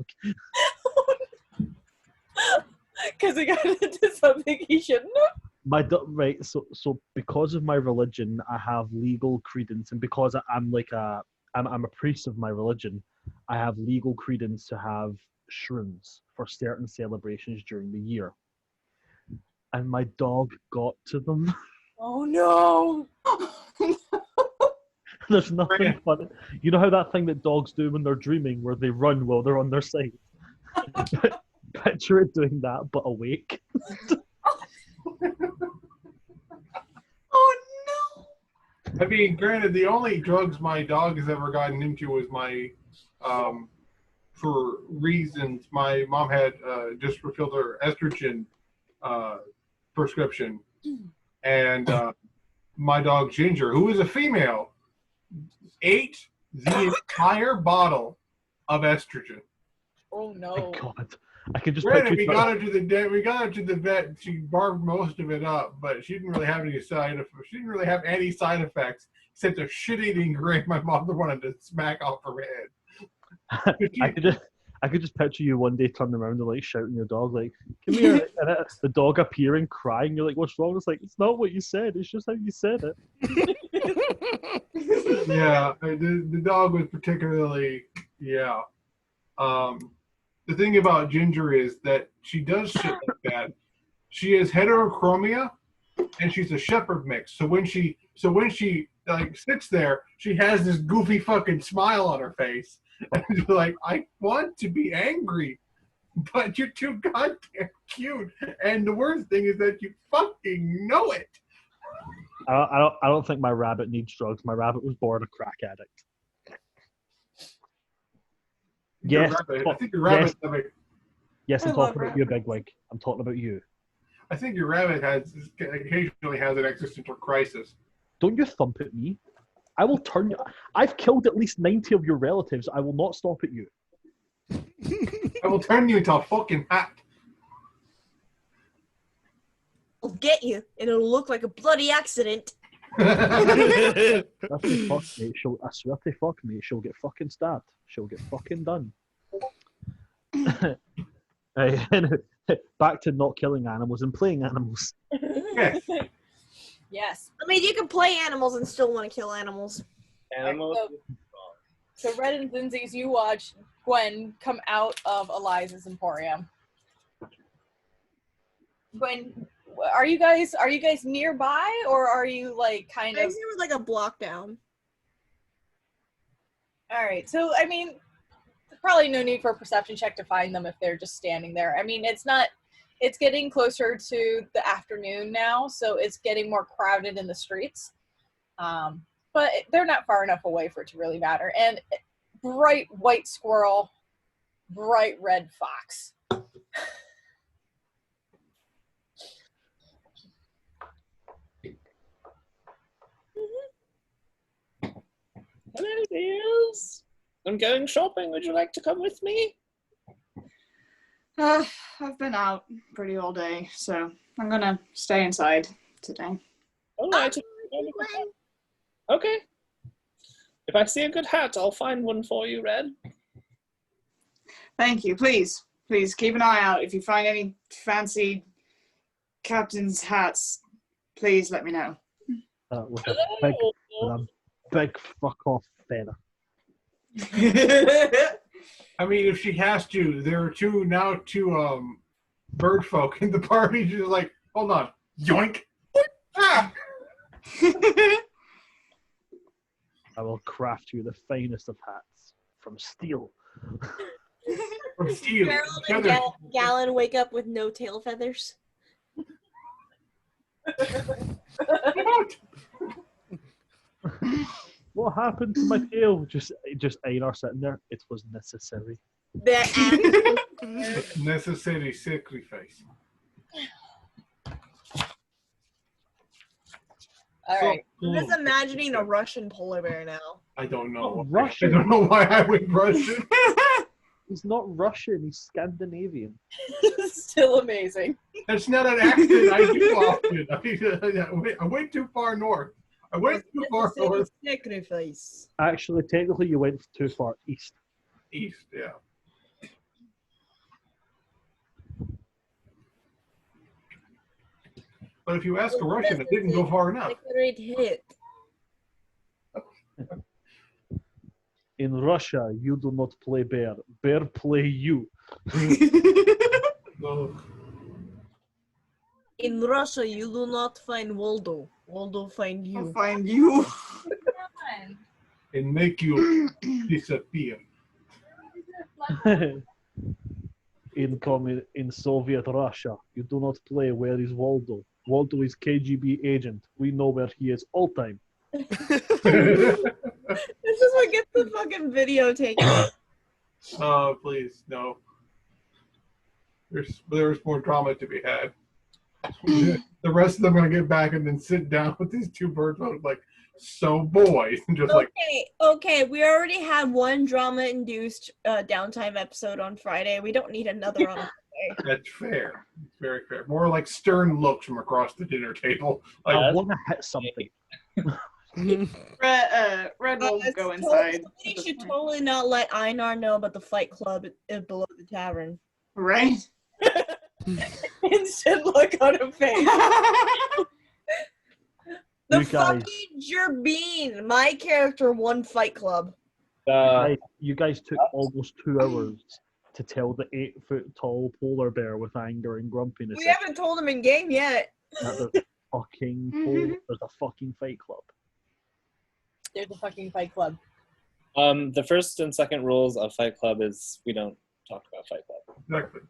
Because he got into something he shouldn't have. Right. So because of my religion, I have legal credence, and because I'm a priest of my religion, I have legal credence to have shrooms for certain celebrations during the year. And my dog got to them. Oh no! There's nothing funny. You know how that thing that dogs do when they're dreaming, where they run while they're on their side? Picture it doing that, but awake. Oh no! I mean, granted, the only drugs my dog has ever gotten into was for reasons. My mom had just refilled her estrogen prescription, and my dog Ginger, who is a female, ate the entire bottle of estrogen. Oh no! My God, I can just. Granted, we got her to the vet. She barbed most of it up, but she didn't really have any side effects. She didn't really have any side effects except a shit-eating grin my mother wanted to smack off her head. I could just picture you one day turning around and like shouting your dog like, "Come here!" and the dog appearing, crying. You're like, "What's wrong?" It's like, it's not what you said. It's just how you said it. Yeah, the dog was particularly the thing about Ginger is that she does shit like that. She is heterochromia, and she's a shepherd mix. So when she like sits there, she has this goofy fucking smile on her face, and she's like, "I want to be angry, but you're too goddamn cute." And the worst thing is that you fucking know it. I don't think my rabbit needs drugs. My rabbit was born a crack addict. Yes. I think your rabbit. Yes, I'm talking about you, Bigwig. I'm talking about you. I think your rabbit occasionally has an existential crisis. Don't you thump at me. I will turn you. I've killed at least 90 of your relatives. I will not stop at you. I will turn you into a fucking hat. I'll get you, and it'll look like a bloody accident. I swear to fuck, mate, she'll get fucking stabbed. She'll get fucking done. Back to not killing animals and playing animals. Yes. Yes. I mean, you can play animals and still want to kill animals. Animals. So Red and Lindsay's, you watch Gwen come out of Eliza's Emporium. Gwen, are you guys nearby, or are you like kind of? I think it was like a block down. All right. So I mean, probably no need for a perception check to find them if they're just standing there. I mean, it's getting closer to the afternoon now, so it's getting more crowded in the streets. But they're not far enough away for it to really matter. And bright white squirrel, bright red fox. Hello, dears. I'm going shopping. Would you like to come with me? I've been out pretty all day, so I'm gonna stay inside today. All right. Okay. If I see a good hat, I'll find one for you, Red. Thank you. Please keep an eye out. If you find any fancy captain's hats, please let me know. With a big fuck off feather. I mean, if she has to, there are two bird folk in the party. She's like, hold on, yoink. Ah! I will craft you the finest of hats from steel. From steel. Gerald and Gallon wake up with no tail feathers. What happened to my tail? Just Einar sitting there. It was necessary. Necessary sacrifice. All right. I'm just imagining a Russian polar bear now. I don't know. Oh, Russian. I don't know why I went Russian. He's not Russian. He's Scandinavian. Still amazing. That's not an accent I do often. I went too far north. I went too far north. Sacrifice. Actually, technically, you went too far east. East, yeah. But if you ask a Russian, it didn't go far enough. Great hit. In Russia, you do not play bear. Bear play you. No. In Russia, you do not find Waldo. Waldo find you. I'll find you. And make you disappear. In Soviet Russia, you do not play where is Waldo. Waldo is KGB agent. We know where he is all time. This is what gets the fucking video taken. Oh, please, no. There's more drama to be had. The rest of them are going to get back and then sit down with these two birds like, so boys. And just Okay, we already had one drama-induced downtime episode on Friday. We don't need another on Friday. That's fair. It's very fair. More like stern looks from across the dinner table. Like, I want to hit something. Red will go inside. You should totally not let Einar know about the fight club below the tavern. Right? Instant look on her face. The fucking Jerbeen, my character won Fight Club. You guys took almost 2 hours to tell the 8-foot tall polar bear with anger and grumpiness. We haven't told him in game yet. There's a fucking Fight Club. There's a fucking Fight Club. The first and second rules of Fight Club is we don't talk about Fight Club. exactly.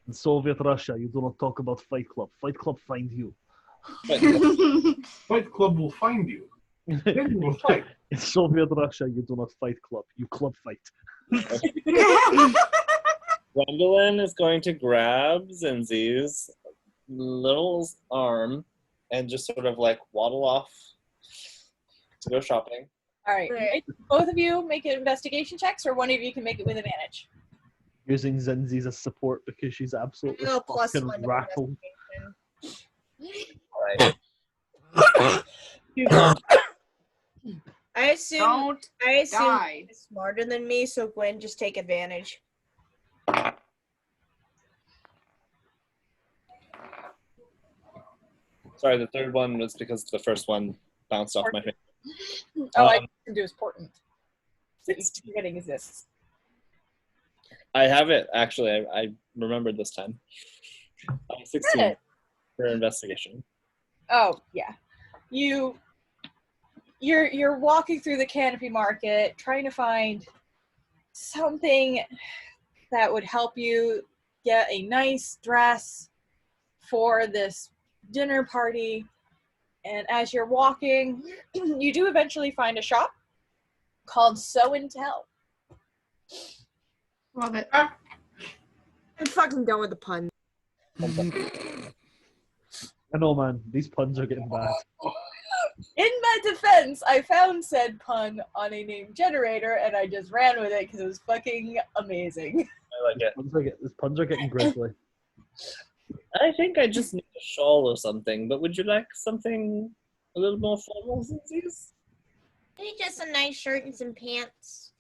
In Soviet Russia, you do not talk about Fight Club. Fight Club find you. Fight Club will find you. Then you will fight. In Soviet Russia, you do not fight club. You club fight. Gwendolyn is going to grab Zinzi's little arm and just sort of like waddle off to go shopping. All right. Both of you make investigation checks, or one of you can make it with advantage. Using Zinzi's as support because she's absolutely fucking rattled. Right. I assume die. he's smarter than me, so Gwen, just take advantage. Sorry, the third one was because the first one bounced off my face. Oh, I can do is portent. So he's forgetting exists. I have it, actually. I remembered this time. 16 for investigation. Oh, yeah. You're walking through the Canopy Market, trying to find something that would help you get a nice dress for this dinner party. And as you're walking, you do eventually find a shop called Sew and Tell. Love it. I'm fucking done with the pun. I know, man. These puns are getting bad. In my defense, I found said pun on a name generator, and I just ran with it because it was fucking amazing. I These puns are getting grisly. I think I just need a shawl or something, but would you like something a little more formal than these? Maybe just a nice shirt and some pants.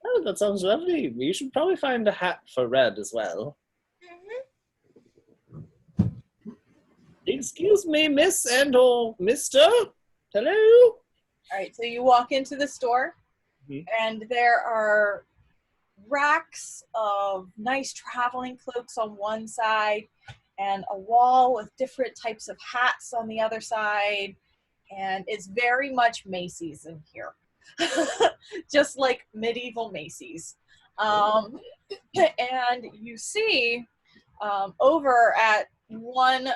Oh, that sounds lovely. You should probably find a hat for Red as well. Excuse me, Miss and or Mister? Hello? All right, so you walk into the store, and there are racks of nice traveling cloaks on one side, and a wall with different types of hats on the other side, and it's very much Macy's in here. Just like medieval Macy's. And you see over at one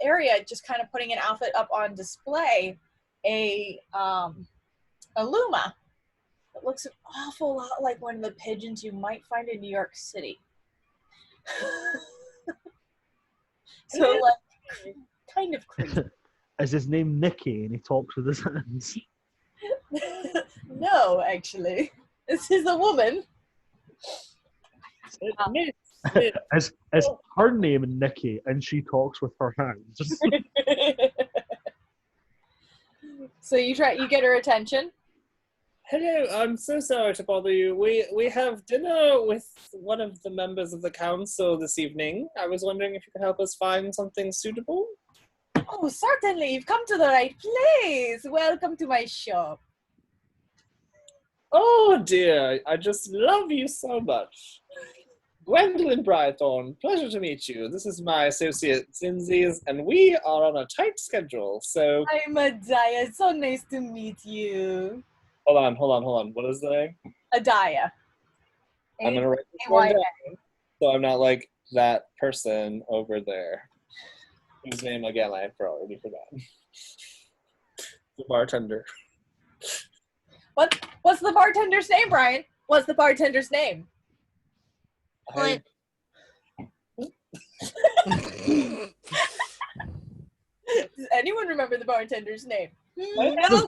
area, just kind of putting an outfit up on display, a Luma. It looks an awful lot like one of the pigeons you might find in New York City. So, like, kind of creepy. Is his name Nicky and he talks with his hands? No, actually. This is a woman. Is her name Nicky and she talks with her hands? So you get her attention. Hello, I'm so sorry to bother you. We have dinner with one of the members of the council this evening. I was wondering if you could help us find something suitable. Oh, certainly. You've come to the right place. Welcome to my shop. Oh dear, I just love you so much. Gwendolyn Brythorn, pleasure to meet you. This is my associate Zinzi's, and we are on a tight schedule, so... I'm Adaya. It's so nice to meet you. Hold on. What is the name? Adaya. I'm going to write this one down, so I'm not like that person over there. Whose name, again, I already forgot. The bartender. What's the bartender's name, Brian? What's the bartender's name? What? Does anyone remember the bartender's name? No.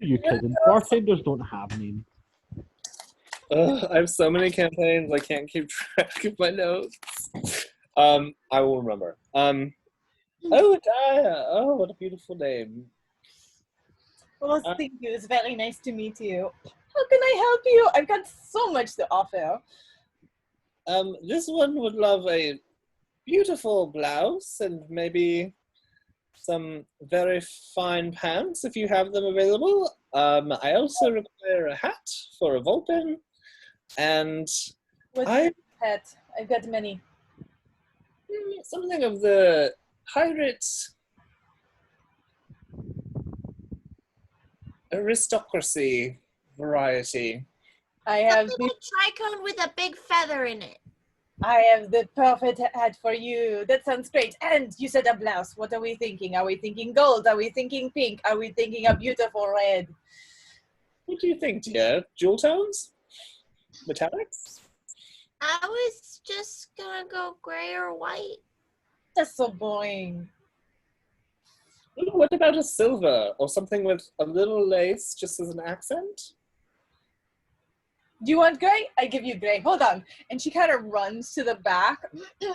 You kidding? Bartenders don't have names. I have so many campaigns, I can't keep track of my notes. I will remember. Oh, Adaya. Oh, what a beautiful name. Well, thank you. It's very nice to meet you. How can I help you? I've got so much to offer. This one would love a beautiful blouse and maybe some very fine pants if you have them available. I also require a hat for a Vulpin, and What's your hat? I've got many. Something of the pirate aristocracy variety. I have Something like tricone with a big feather in it. I have the perfect hat for you. That sounds great. And you said a blouse. What are we thinking? Are we thinking gold? Are we thinking pink? Are we thinking a beautiful red? What do you think, dear? Jewel tones? Metallics? I was just gonna go gray or white. That's so boring. Ooh, what about a silver or something with a little lace just as an accent? Do you want gray? I give you gray. Hold on. And she kind of runs to the back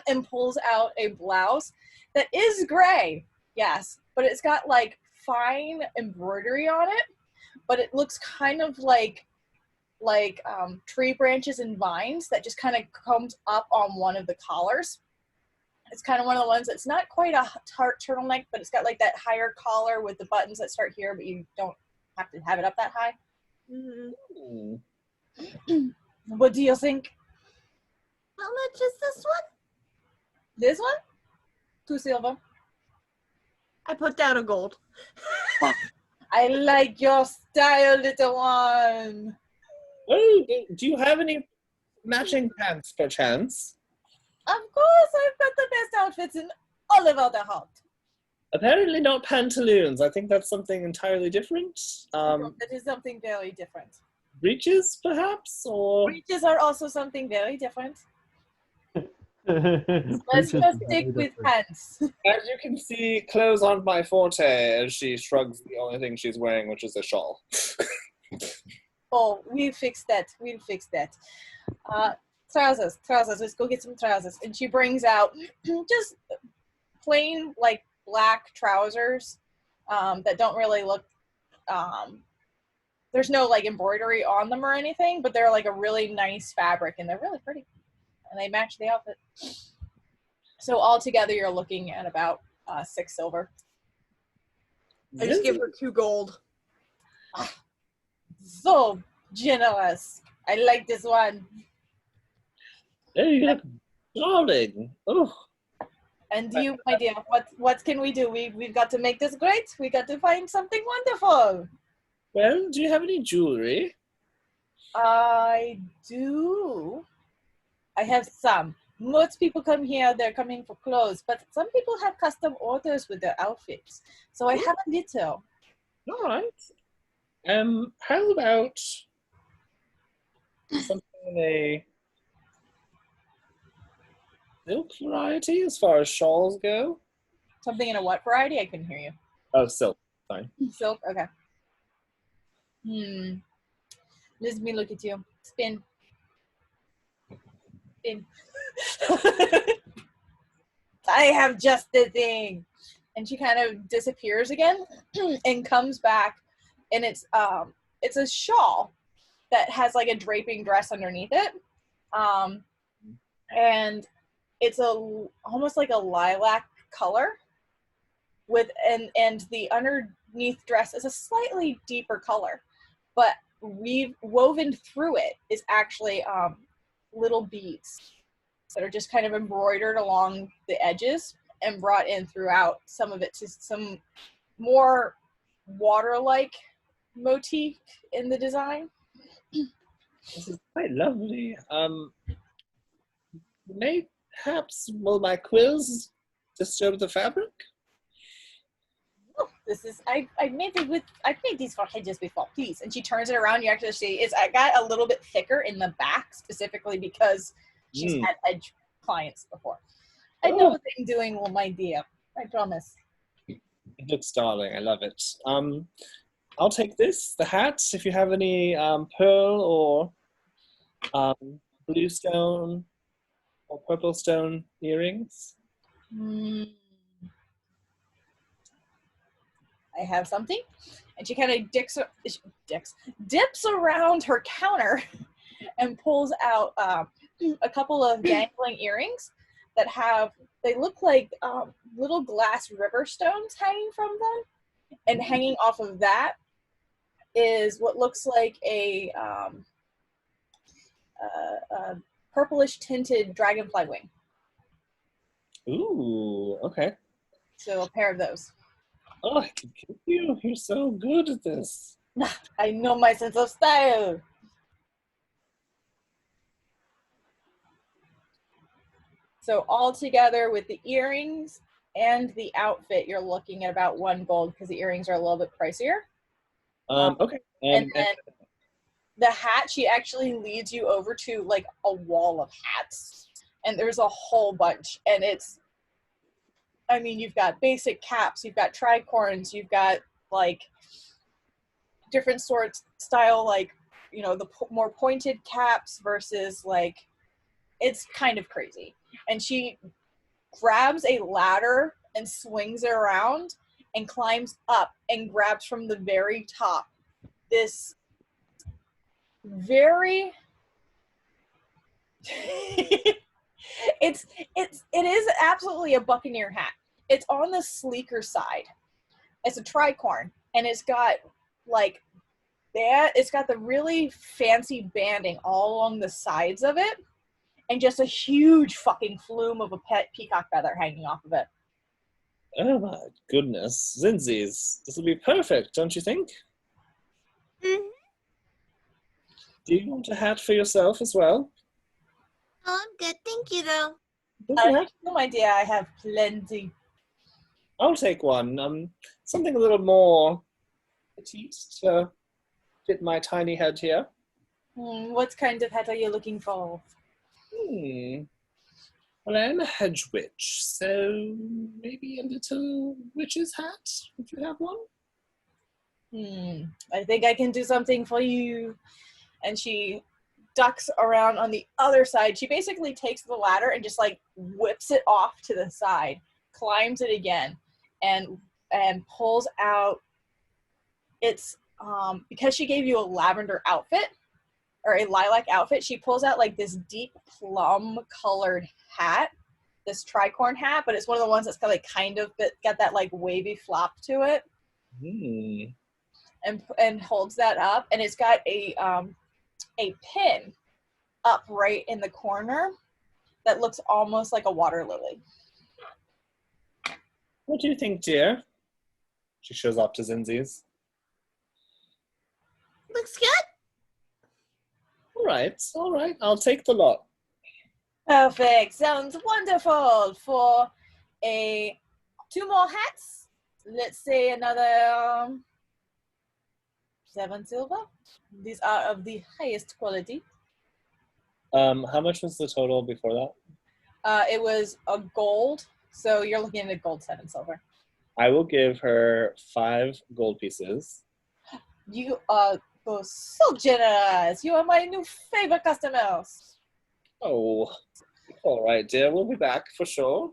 and pulls out a blouse that is gray. Yes, but it's got like fine embroidery on it, but it looks kind of like tree branches and vines that just kind of comes up on one of the collars. It's kind of one of the ones that's not quite a turtleneck, but it's got like that higher collar with the buttons that start here, but you don't have to have it up that high. Mm. What do you think? How much is this one? This one? 2 silver. I put down a gold. I like your style, little one. Oh, do you have any matching pants, perchance? Of course, I've got the best outfits in all over the hut. Apparently not pantaloons. I think that's something entirely different. That is something very different. Breeches, perhaps? Or Breeches are also something very different. Let's just stick with pants. as you can see, clothes aren't my forte, as she shrugs the only thing she's wearing, which is a shawl. Oh, we'll fix that. We'll fix that. Trousers. Let's go get some trousers. And she brings out just plain, like, black trousers that don't really look, there's no, like, embroidery on them or anything, but they're, like, a really nice fabric, and they're really pretty. And they match the outfit. So altogether, you're looking at about 6 silver. I just give her 2 gold. So generous. I like this one. Oh, you look darling. Oh. And you, my dear, what can we do? We've got to make this great. We got to find something wonderful. Well, do you have any jewelry? I do. I have some. Most people come here, they're coming for clothes, but some people have custom orders with their outfits. So I have a little. All right. How about something in a silk variety as far as shawls go? Something in a what variety? I couldn't hear you. Oh, silk. Fine. Silk? Okay. Let me look at you. Spin. Spin. I have just the thing. And she kind of disappears again and comes back, and it's a shawl that has like a draping dress underneath it. And it's almost like a lilac color with and the underneath dress is a slightly deeper color, but we've woven through it is actually little beads that are just kind of embroidered along the edges and brought in throughout, some of it to some more water-like motif in the design. This is quite lovely. Perhaps will my quills disturb the fabric? Oh, this is I've made these for hedges before, please. And she turns it around. You actually see I got a little bit thicker in the back specifically because she's had hedge clients before. I know what I'm doing, my dear. I promise. It looks darling. I love it. I'll take this, the hat, if you have any pearl or blue stone or purple stone earrings. I have something. And she kind of dips around her counter and pulls out a couple of dangling earrings that they look like little glass river stones hanging from them. And hanging off of that is what looks like a purplish tinted dragonfly wing. Ooh, okay. So a pair of those. Oh, I can kill you. You're so good at this. I know my sense of style. So all together with the earrings and the outfit, you're looking at about 1 gold because the earrings are a little bit pricier. Okay. And then the hat, she actually leads you over to like a wall of hats. And there's a whole bunch. And you've got basic caps, you've got tricorns, you've got like different sorts style, like, the more pointed caps versus like, it's kind of crazy. And she grabs a ladder and swings it around and climbs up and grabs from the very top this very it is absolutely a buccaneer hat. It's on the sleeker side. It's a tricorn, and it's got like that. It's got the really fancy banding all along the sides of it, and just a huge fucking flume of a pet peacock feather hanging off of it. Oh my goodness. Zinzies, this will be perfect, don't you think? Mm-hmm. Do you want a hat for yourself as well? Oh, I'm good. Thank you, though. No idea. I have plenty. I'll take one. Something a little more petite to fit my tiny head here. What kind of hat are you looking for? Well, I'm a hedge witch, so maybe a little witch's hat, if you have one. I think I can do something for you. And she ducks around on the other side. She basically takes the ladder and just like whips it off to the side, climbs it again, and pulls out. It's because she gave you a lavender outfit or a lilac outfit. She pulls out like this deep plum colored hat, this tricorn hat, but it's one of the ones that's got like got that like wavy flop to it. Mm. And holds that up, and it's got a pin up right in the corner that looks almost like a water lily. What do you think, dear? She shows off to Zinzi's. Looks good. All right. I'll take the lot. Perfect. Sounds wonderful. For 2 more hats, let's say another 7 silver. These are of the highest quality. How much was the total before that? It was a gold, so you're looking at a gold, 7 silver. I will give her 5 gold pieces. You are both so generous. You are my new favorite customers. Oh, all right, dear. We'll be back for sure.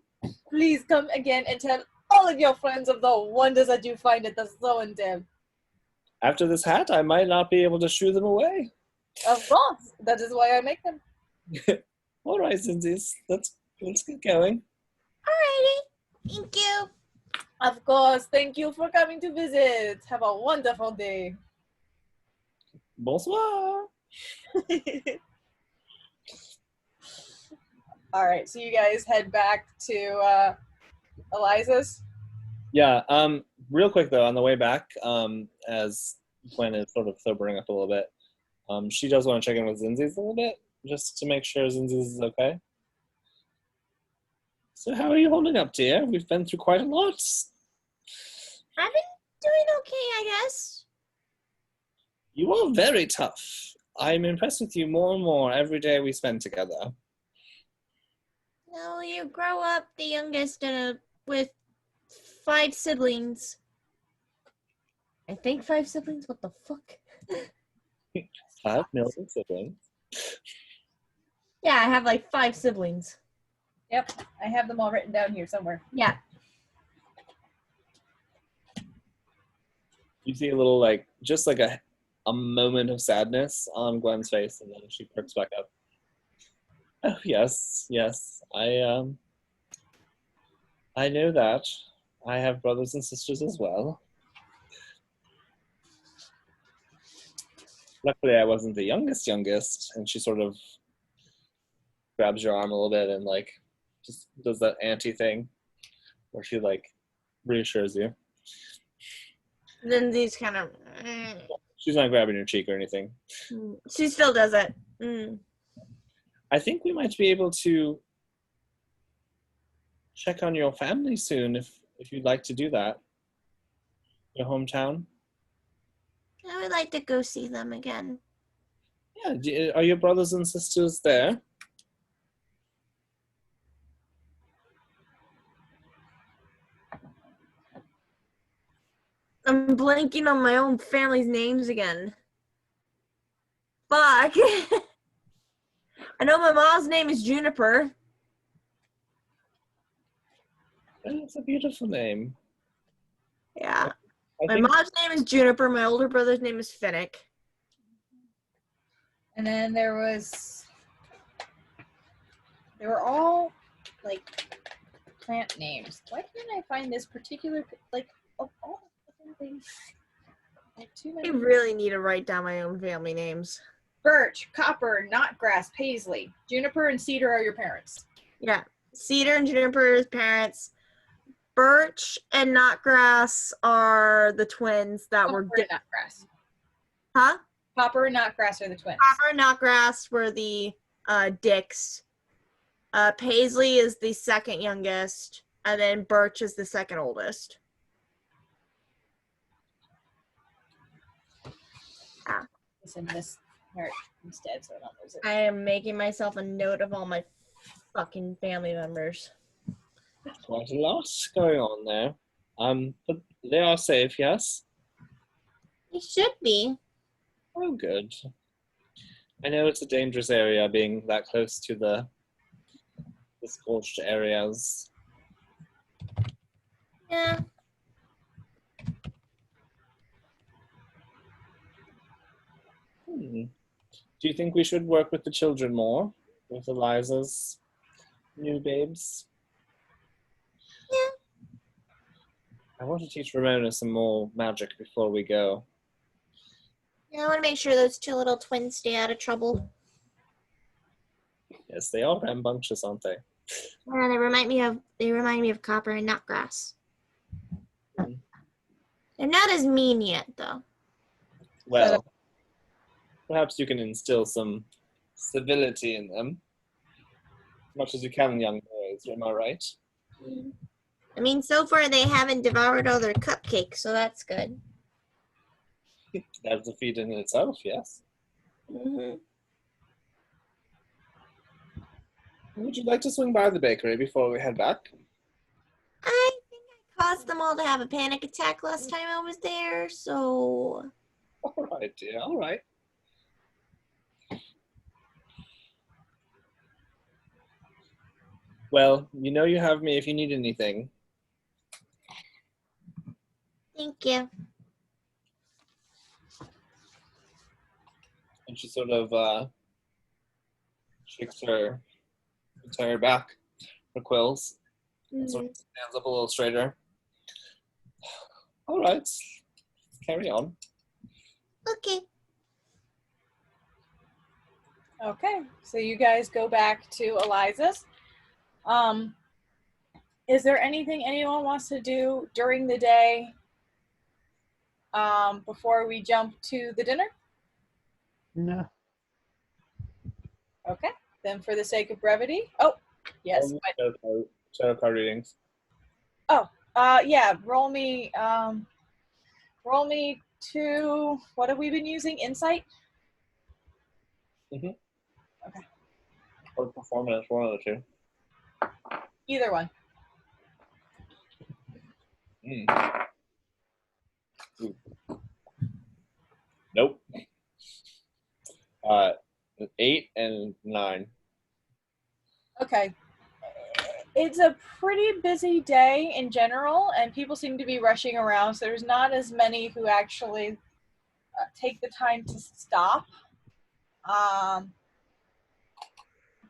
Please come again and tell all of your friends of the wonders that you find at the Slow and Dim. After this hat, I might not be able to shoo them away. Of course. That is why I make them. All right, Zinzi's. Let's get going. Alrighty. Thank you. Of course. Thank you for coming to visit. Have a wonderful day. Bonsoir. All right. So you guys head back to Eliza's. Yeah. Real quick though, on the way back, as Gwen is sort of sobering up a little bit, she does want to check in with Zinzi's a little bit, just to make sure Zinzi's is okay. So how are you holding up, dear? We've been through quite a lot. I've been doing okay, I guess. You are very tough. I'm impressed with you more and more every day we spend together. No, you grow up the youngest with 5 siblings. I think 5 siblings? What the fuck? 5 million siblings. Yeah, I have like 5 siblings. Yep. I have them all written down here somewhere. Yeah. You see a little, like, just like a moment of sadness on Gwen's face, and then she perks back up. Oh, yes. I know that. I have brothers and sisters as well. Luckily, I wasn't the youngest, and she sort of grabs your arm a little bit and, like, just does that auntie thing where she, like, reassures you. Then these kind of... She's not grabbing your cheek or anything. She still does it. Mm. I think we might be able to check on your family soon if you'd like to do that. Your hometown. I would like to go see them again. Yeah, are your brothers and sisters there? I'm blanking on my own family's names again. Fuck. I know my mom's name is Juniper. That's a beautiful name. Yeah. I My think mom's name is Juniper. My older brother's name is Finnick. And then there were all like plant names. Why can't I find this particular like of all the fucking things? Like too I many. really need to write down my own family names. Birch, copper, knotgrass, paisley, juniper, and cedar are your parents. Yeah. Cedar and Juniper's parents. Birch and Knotgrass are the twins that were... Copper and knotgrass. Huh? Copper and knotgrass are the twins. Copper and Knotgrass were the dicks. Paisley is the second youngest, and then Birch is the second oldest. Listen to this part instead so I don't lose it. I am making myself a note of all my fucking family members. quite a lot going on there. But they are safe, yes? It should be. Oh, good. I know it's a dangerous area being that close to the scorched areas. Yeah. Do you think we should work with the children more? With Eliza's new babes? Yeah. I want to teach Ramona some more magic before we go. Yeah, I want to make sure those two little twins stay out of trouble. Yes, they are rambunctious, aren't they? Yeah, they remind me of Copper and Nutgrass. They're not as mean yet, though. Well, perhaps you can instill some civility in them. As much as you can, young boys, am I right? I mean, so far they haven't devoured all their cupcakes, so that's good. That's a feat in itself, yes. Mm-hmm. Would you like to swing by the bakery before we head back? I think I caused them all to have a panic attack last time I was there, so... All right, dear, all right. Well, you know you have me if you need anything. Thank you. And she sort of shakes her entire back, her quills, and sort of stands up a little straighter. All right, let's carry on. Okay. Okay, so you guys go back to Eliza's. Is there anything anyone wants to do during the day before we jump to the dinner? No. Okay, then for the sake of brevity. Oh, yes. Tarot card readings. Yeah, roll me 2, what have we been using? Insight? Mm-hmm. Okay. Or performance, one of the two. Either one. Ooh. Nope. 8 and 9. Okay. It's a pretty busy day in general, and people seem to be rushing around, so there's not as many who actually take the time to stop.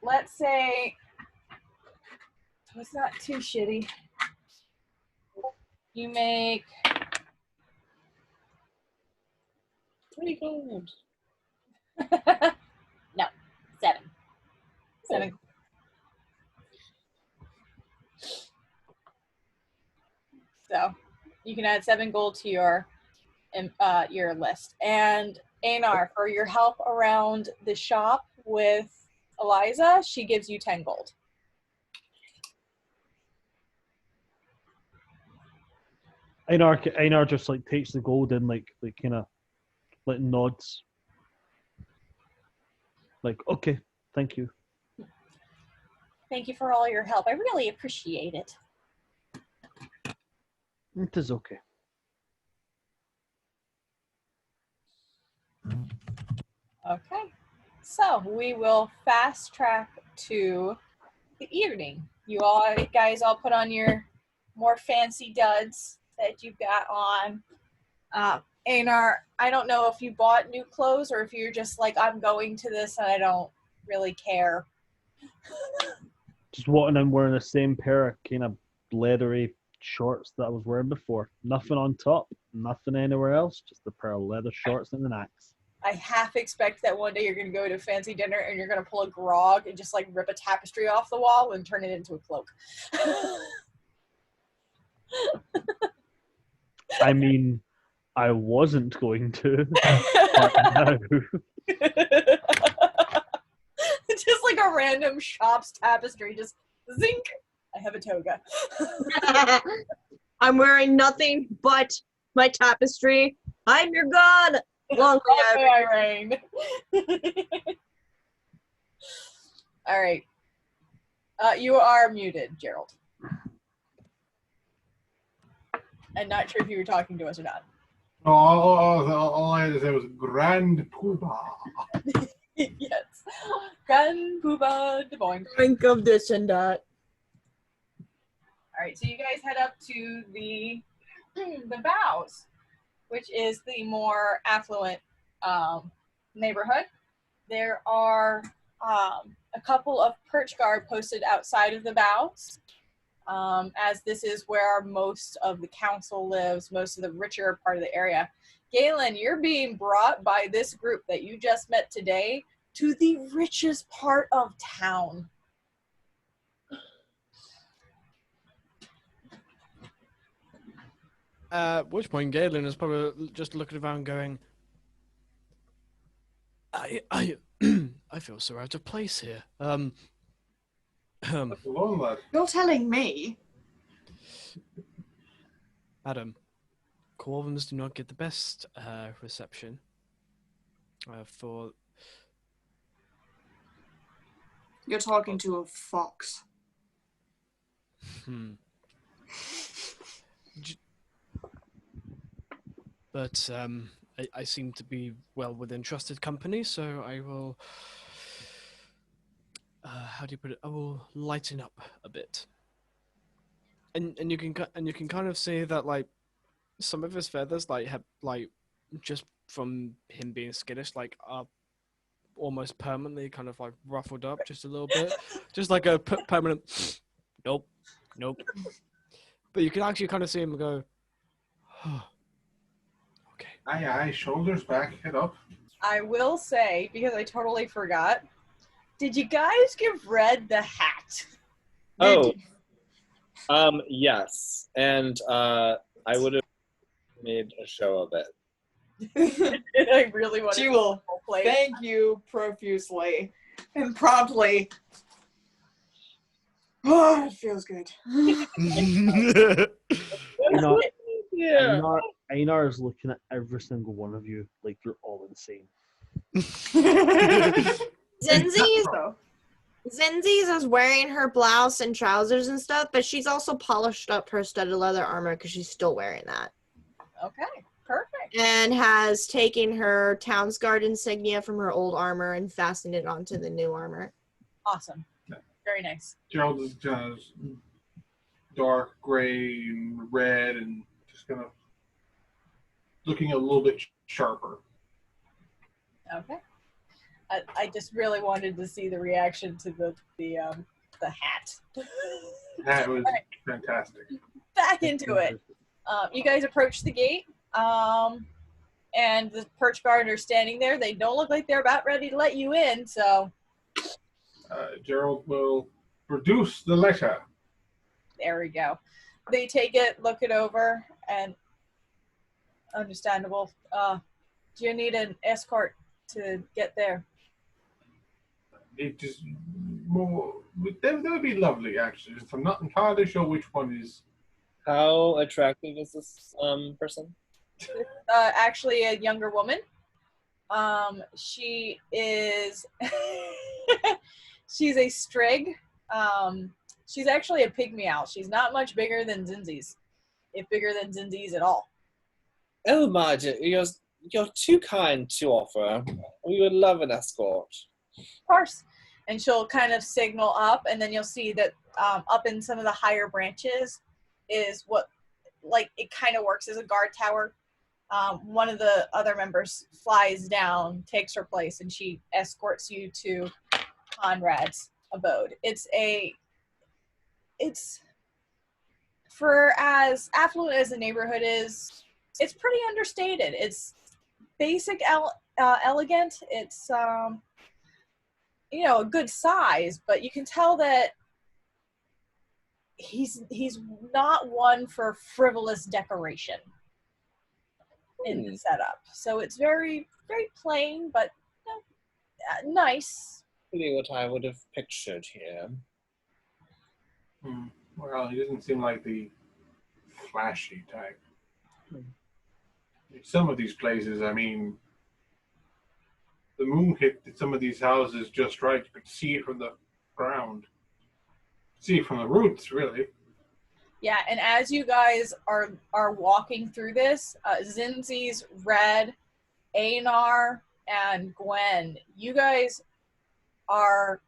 Let's say it's not too shitty. You make 3 gold. No, 7. 7. So you can add 7 gold to your list. And Einar, for your help around the shop with Eliza, she gives you 10 gold. Einar just like takes the gold and like kind of like nods. Like, okay, thank you. Thank you for all your help. I really appreciate it. It is okay. Okay. So we will fast track to the evening. You guys all put on your more fancy duds that you've got on. Einar, I don't know if you bought new clothes or if you're just like, I'm going to this and I don't really care. Just walking in wearing the same pair of kind of leathery shorts that I was wearing before. Nothing on top, nothing anywhere else, just a pair of leather shorts and an axe. I half expect that one day you're going to go to a fancy dinner and you're going to pull a grog and just like rip a tapestry off the wall and turn it into a cloak. I mean, I wasn't going to, but now. Just like a random shop's tapestry, just zink. I have a toga. I'm wearing nothing but my tapestry. I'm your god. Long may I reign. All right. You are muted, Gerald. I'm not sure if you were talking to us or not. All I had to say was Grand Poobah. Yes. Gun, pooba, deboink. Think of this and that. All right, so you guys head up to the Bows, which is the more affluent neighborhood. There are a couple of perch guard posted outside of the Bows, as this is where most of the council lives, most of the richer part of the area. Galen, you're being brought by this group that you just met today to the richest part of town. At which point Galen is probably just looking around going, I I feel so out of place here. Alone, lad. You're telling me? Adam, Corvins do not get the best reception for... You're talking to a fox. But I seem to be well within trusted company, so I will... how do you put it? I will lighten up a bit. And you can kind of see that like some of his feathers like have like just from him being skittish like are almost permanently kind of like ruffled up just a little bit, just like a permanent nope. But you can actually kind of see him go, oh, okay. Aye, shoulders back, head up. I will say, because I totally forgot, did you guys give Red the hat? Oh, yes, and I would have made a show of it. I really want She to will play. thank you profusely and promptly. Oh, it feels good. Einar is looking at every single one of you like you're all insane. Zenzi's is wearing her blouse and trousers and stuff, but she's also polished up her studded leather armor because she's still wearing that. Okay, perfect. And has taken her Town's Guard insignia from her old armor and fastened it onto the new armor. Awesome. Very nice. Gerald is just dark gray and red and just kind of looking a little bit sharper. Okay. I just really wanted to see the reaction to the hat. That was fantastic. Back into it. You guys approach the gate, and the perch guard are standing there. They don't look like they're about ready to let you in, so... Gerald will produce the letter. There we go. They take it, look it over, and understandable. Do you need an escort to get there? It is more. That would be lovely, actually. I'm not entirely sure which one is. How attractive is this person? Actually, a younger woman. She is. She's a strig. She's actually a pygmy owl. She's not much bigger than Zinzi's, if bigger than Zinzi's at all. Oh, Margaret, you're too kind to offer. We would love an escort. Of course. And she'll kind of signal up, and then you'll see that up in some of the higher branches is what, like, it kind of works as a guard tower. One of the other members flies down, takes her place, and she escorts you to Conrad's abode. It's for as affluent as the neighborhood is, it's pretty understated. It's basic, elegant. It's a good size, but you can tell that he's not one for frivolous decoration in the setup. So it's very, very plain, but nice. Really what I would have pictured here. Well, he doesn't seem like the flashy type. Some of these places, I mean, the moon hit some of these houses just right. You could see it from the ground. See it from the roots, really. Yeah, and as you guys are walking through this, Zinzi's, Red, Einar, and Gwen, you guys are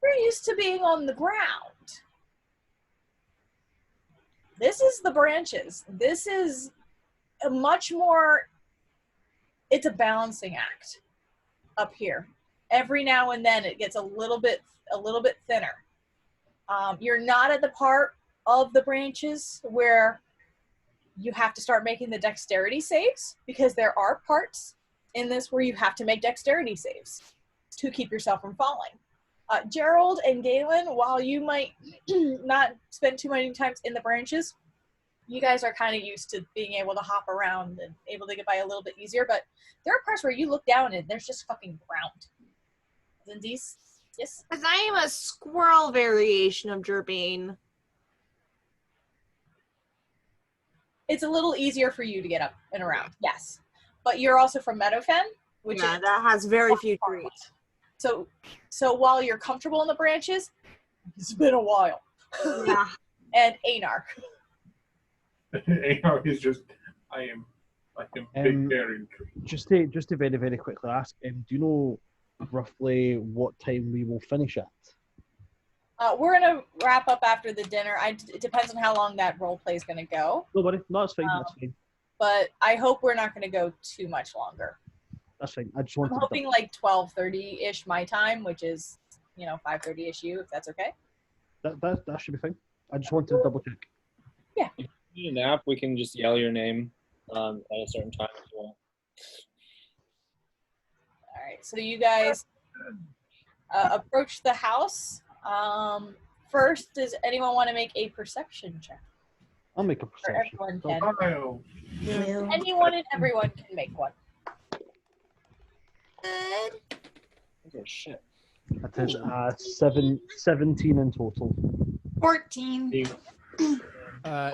very used to being on the ground. This is the branches. This is a much more, it's a balancing act up here. Every now and then it gets a little bit thinner. You're not at the part of the branches where you have to start making the dexterity saves, because there are parts in this where you have to make dexterity saves to keep yourself from falling. Gerald and Galen, while you might not spend too many times in the branches, you guys are kind of used to being able to hop around and able to get by a little bit easier, but there are parts where you look down and there's just fucking ground. Zindies? Yes? Because I am a squirrel variation of Gerbane. It's a little easier for you to get up and around, yes. But you're also from Meadowfen, which Yeah, is that has very few trees. So while you're comfortable in the branches, it's been a while. Yeah. And Anar. Anar is just, I am big bearing tree. Just to very, very quickly ask, do you know roughly what time we will finish at? We're going to wrap up after the dinner. It depends on how long that role play is going to go. No worry, no, that's fine, that's fine. But I hope we're not going to go too much longer. That's fine. I just want I'm hoping like 12:30-ish my time, which is, 5:30-ish you, if that's okay. That should be fine. I just wanted to double check. Yeah. If you need a nap, we can just yell your name at a certain time as well. All right, so you guys approach the house. First, does anyone want to make a perception check? I'll make a perception. Or everyone Ohio. can. Anyone and everyone can make one. Good. Oh, shit. That is 17 in total. 14.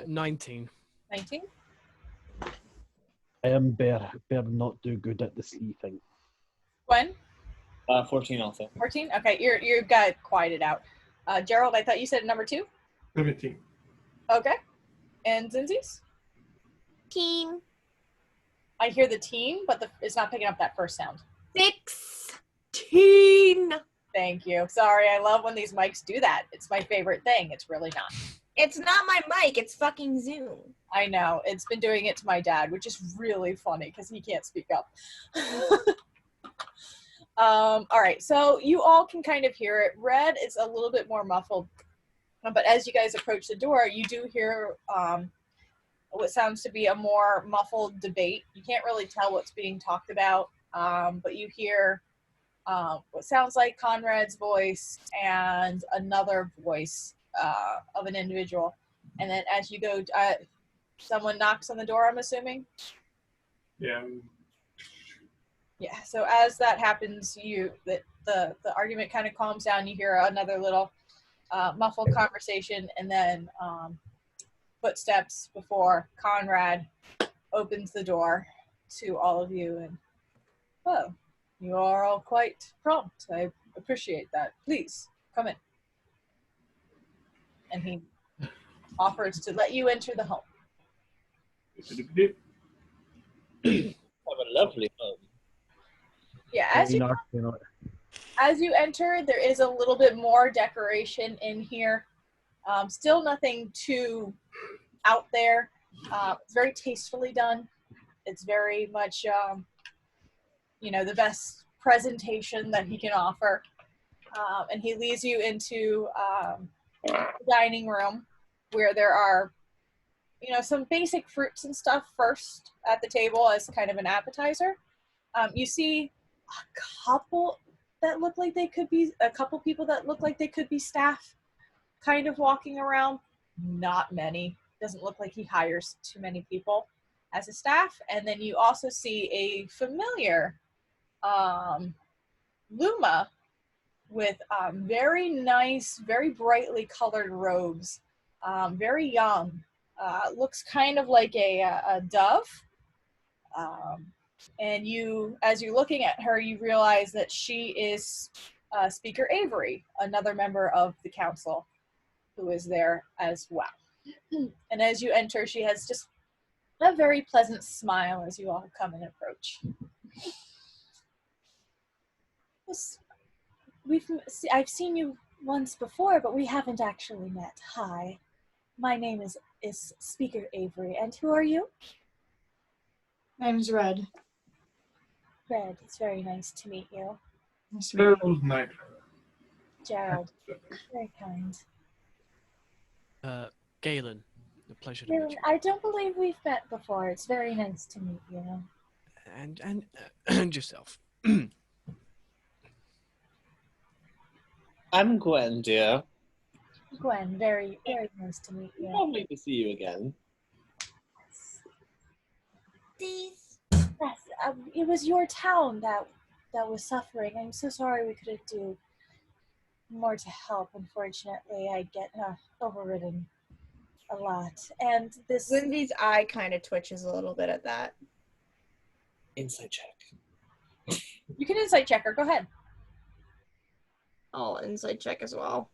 19. 19? I am bear not do good at the sleep thing. Gwen? 14 also. 14? Okay, you got quieted out. Gerald, I thought you said number 2? 17. Okay. And Zinzi's? Team. I hear the teen, but it's not picking up that first sound. 16. Thank you. Sorry, I love when these mics do that. It's my favorite thing. It's really not. It's not my mic, it's fucking Zoom. I know. It's been doing it to my dad, which is really funny because he can't speak up. All right, so you all can kind of hear it. Red is a little bit more muffled, but as you guys approach the door, you do hear what sounds to be a more muffled debate. You can't really tell what's being talked about, but you hear what sounds like Conrad's voice and another voice of an individual. And then as you go, someone knocks on the door, I'm assuming? Yeah. Yeah, so as that happens, the argument kind of calms down. You hear another little muffled conversation, and then footsteps before Conrad opens the door to all of you. And, oh, you are all quite prompt. I appreciate that. Please, come in. And he offers to let you enter the home. Have a lovely home. Yeah, as you enter, there is a little bit more decoration in here. Still nothing too out there. It's very tastefully done. It's very much, the best presentation that he can offer. And he leads you into the dining room where there are, some basic fruits and stuff first at the table as kind of an appetizer. You see a couple people that look like they could be staff kind of walking around. Not many. Doesn't look like he hires too many people as a staff. And then you also see a familiar Luma with very nice, very brightly colored robes. Very young. Looks kind of like a dove. And as you're looking at her, you realize that she is Speaker Avery, another member of the council who is there as well. And as you enter, she has just a very pleasant smile as you all come and approach. I've seen you once before, but we haven't actually met. Hi, my name is Speaker Avery, and who are you? Name's Red. Red. It's very nice to meet you. Nice to meet you. Gerald Knight. Gerald. Very kind. Galen, a pleasure to Galen, meet you. I don't believe we've met before. It's very nice to meet you. And yourself. I'm Gwen, dear. Gwen, very, very nice to meet you. Lovely to see you again. These. Yes, it was your town that was suffering. I'm so sorry we couldn't do more to help. Unfortunately, I get overridden a lot. And this... Lindy's eye kind of twitches a little bit at that. Insight check. You can insight check her. Go ahead. I'll insight check as well.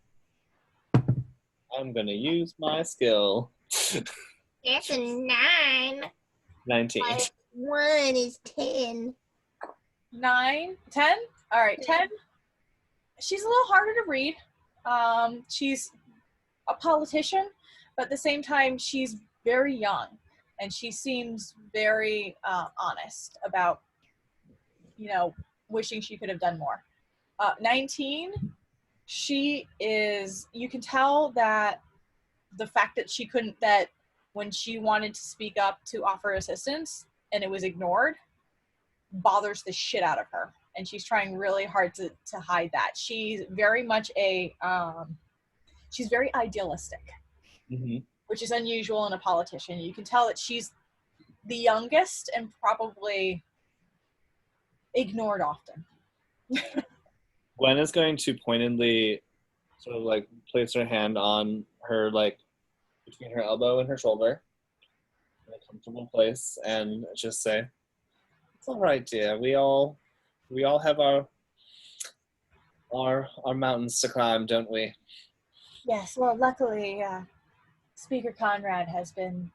I'm gonna use my skill. It's a 9. 19. 1 is 10. 9, 10? All right, 10. She's a little harder to read. She's a politician, but at the same time, she's very young, and she seems very honest about, wishing she could have done more. 19, she is, you can tell that the fact that she couldn't, that when she wanted to speak up to offer assistance and it was ignored, bothers the shit out of her. And she's trying really hard to hide that. She's very much she's very idealistic, which is unusual in a politician. You can tell that she's the youngest and probably ignored often. Gwen is going to pointedly sort of like place her hand on her, like between her elbow and her shoulder in a comfortable place and just say, "It's all right, dear. We all have our mountains to climb, don't we?" Yes, well, luckily, Speaker Conrad has been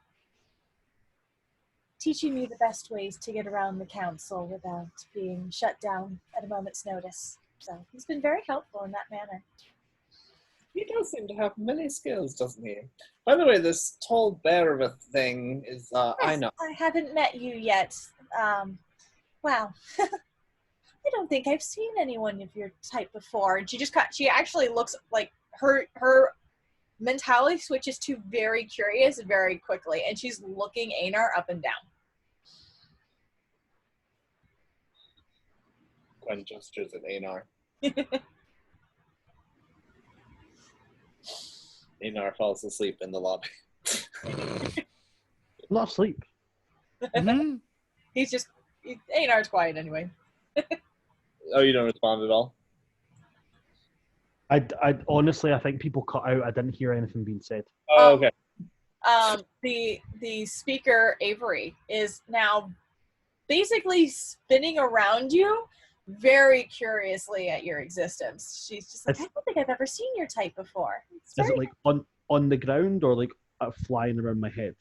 teaching me the best ways to get around the council without being shut down at a moment's notice. So he's been very helpful in that manner. He does seem to have many skills, doesn't he? By the way, this tall bear of a thing is, I know. I haven't met you yet. Wow. I don't think I've seen anyone of your type before. And she actually looks like her mentality switches to very curious very quickly, and she's looking Einar up and down. Gwen gestures at Einar. Einar falls asleep in the lobby. Not asleep. He's just, Einar's quiet anyway. Oh, you don't respond at all? I honestly, I think people cut out. I didn't hear anything being said. Oh, okay. The speaker, Avery, is now basically spinning around you very curiously at your existence. She's just like, I don't think I've ever seen your type before. Is it like on the ground or like flying around my head?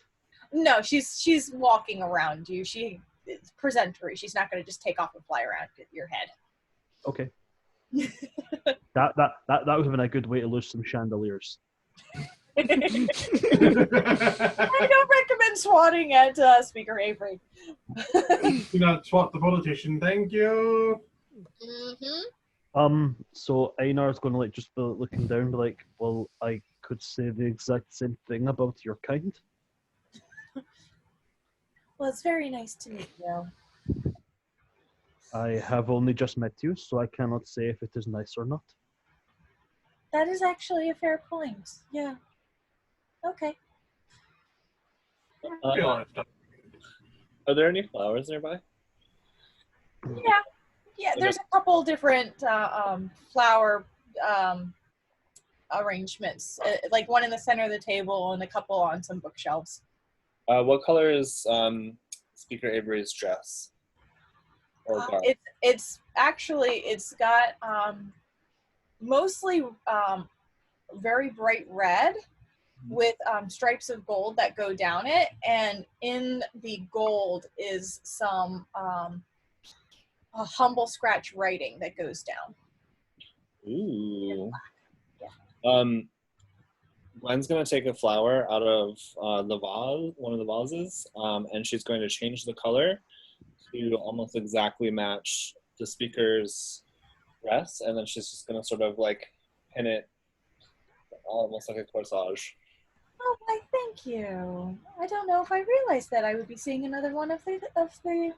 No, she's walking around you. She is presentary. She's not going to just take off and fly around your head. Okay. that would have been a good way to lose some chandeliers. I don't recommend swatting at Speaker Avery. Do not swat the politician, thank you. So Einar's going to like just be looking down, be like, well, I could say the exact same thing about your kind. Well, it's very nice to meet you. I have only just met you, so I cannot say if it is nice or not. That is actually a fair point. Yeah. Okay. Are there any flowers nearby? Yeah. There's a couple different flower arrangements, like one in the center of the table and a couple on some bookshelves. What color is Speaker Avery's dress? Or garb? It's got mostly very bright red with stripes of gold that go down it, and in the gold is some a humble scratch writing that goes down. Ooh. Yeah. Gwen's gonna take a flower out of the vase, one of the vases, and she's going to change the color to almost exactly match the speaker's dress, and then she's just gonna sort of like pin it almost like a corsage. Oh, why, thank you. I don't know if I realized that I would be seeing another one of the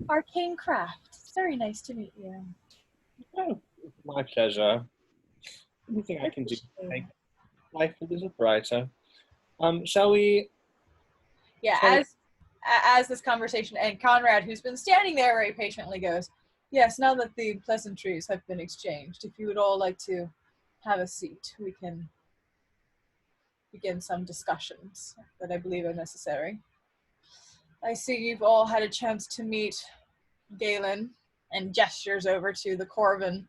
arcane craft. It's very nice to meet you. Oh, my pleasure. Anything I can do to make life a little brighter. Shall we? Yeah, as this conversation, and Conrad, who's been standing there very patiently, goes, yes, now that the pleasantries have been exchanged, if you would all like to have a seat, we can begin some discussions that I believe are necessary. I see you've all had a chance to meet Galen, and gestures over to the Corvin,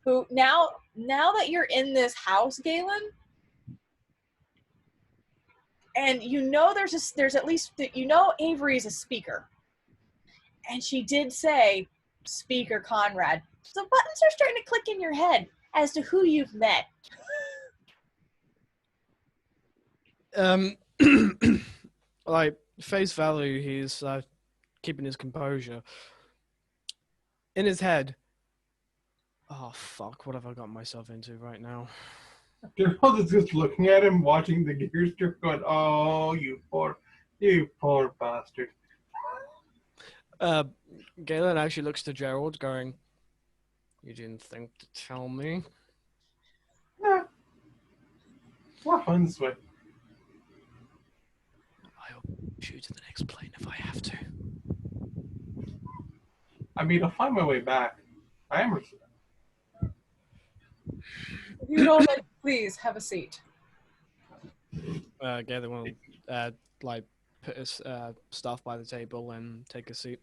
who now that you're in this house, Galen, and you know there's at least, you know Avery is a speaker, and she did say Speaker Conrad, so buttons are starting to click in your head as to who you've met. Like face value, he's keeping his composure. In his head, oh fuck, what have I got myself into right now? Gerald is just looking at him, watching the gears turn, going, "Oh, you poor bastard." Galen actually looks to Gerald, going, "You didn't think to tell me?" Nah, we're fun this way. I'll shoot to the next plane if I have to. I mean, I'll find my way back. I am. If you would all like, please have a seat. Galen will like put his stuff by the table and take a seat.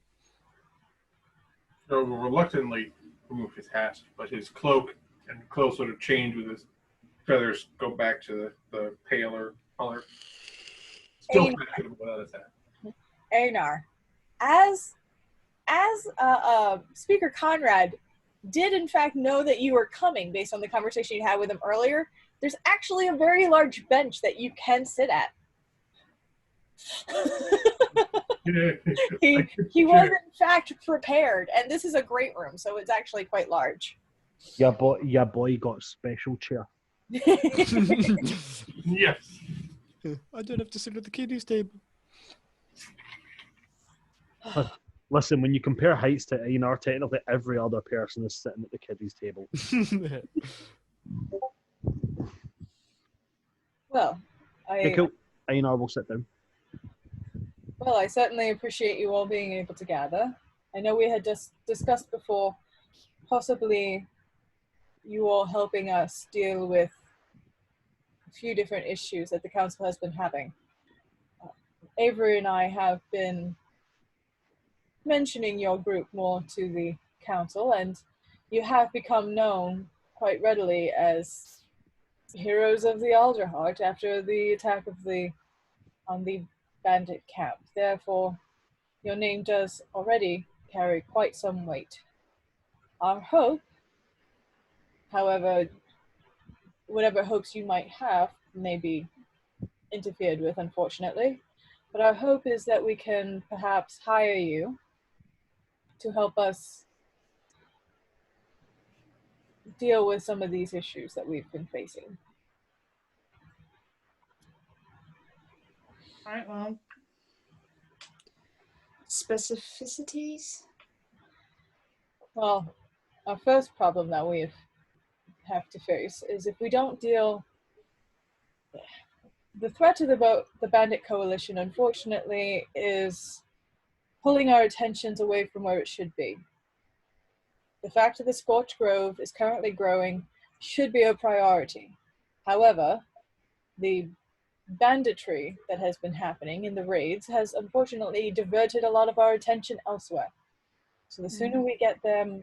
So reluctantly remove his hat, but his cloak and clothes sort of change with his feathers go back to the paler color. Still fashionable without his hat. Einar, as Speaker Conrad did in fact know that you were coming based on the conversation you had with him earlier, there's actually a very large bench that you can sit at. He was in fact prepared, and this is a great room, so it's actually quite large. Your boy got a special chair. Yes. I don't have to sit at the kiddies table. Listen, when you compare heights to Einar, technically every other person is sitting at the kiddies table. Well, Okay, cool. Einar will sit down. Well, I certainly appreciate you all being able to gather. I know we had just discussed before possibly you all helping us deal with a few different issues that the council has been having. Avery and I have been mentioning your group more to the council, and you have become known quite readily as heroes of the Alderheart after the attack on the bandit camp. Therefore, your name does already carry quite some weight. Our hope, however, whatever hopes you might have may be interfered with, unfortunately, but our hope is that we can perhaps hire you to help us deal with some of these issues that we've been facing. All right, well, specificities? Well, our first problem that we have to face is if we don't deal... The threat of the bandit coalition, unfortunately, is pulling our attentions away from where it should be. The fact that the Scorched Grove is currently growing should be a priority. However, the banditry that has been happening in the raids has unfortunately diverted a lot of our attention elsewhere. So the sooner we get them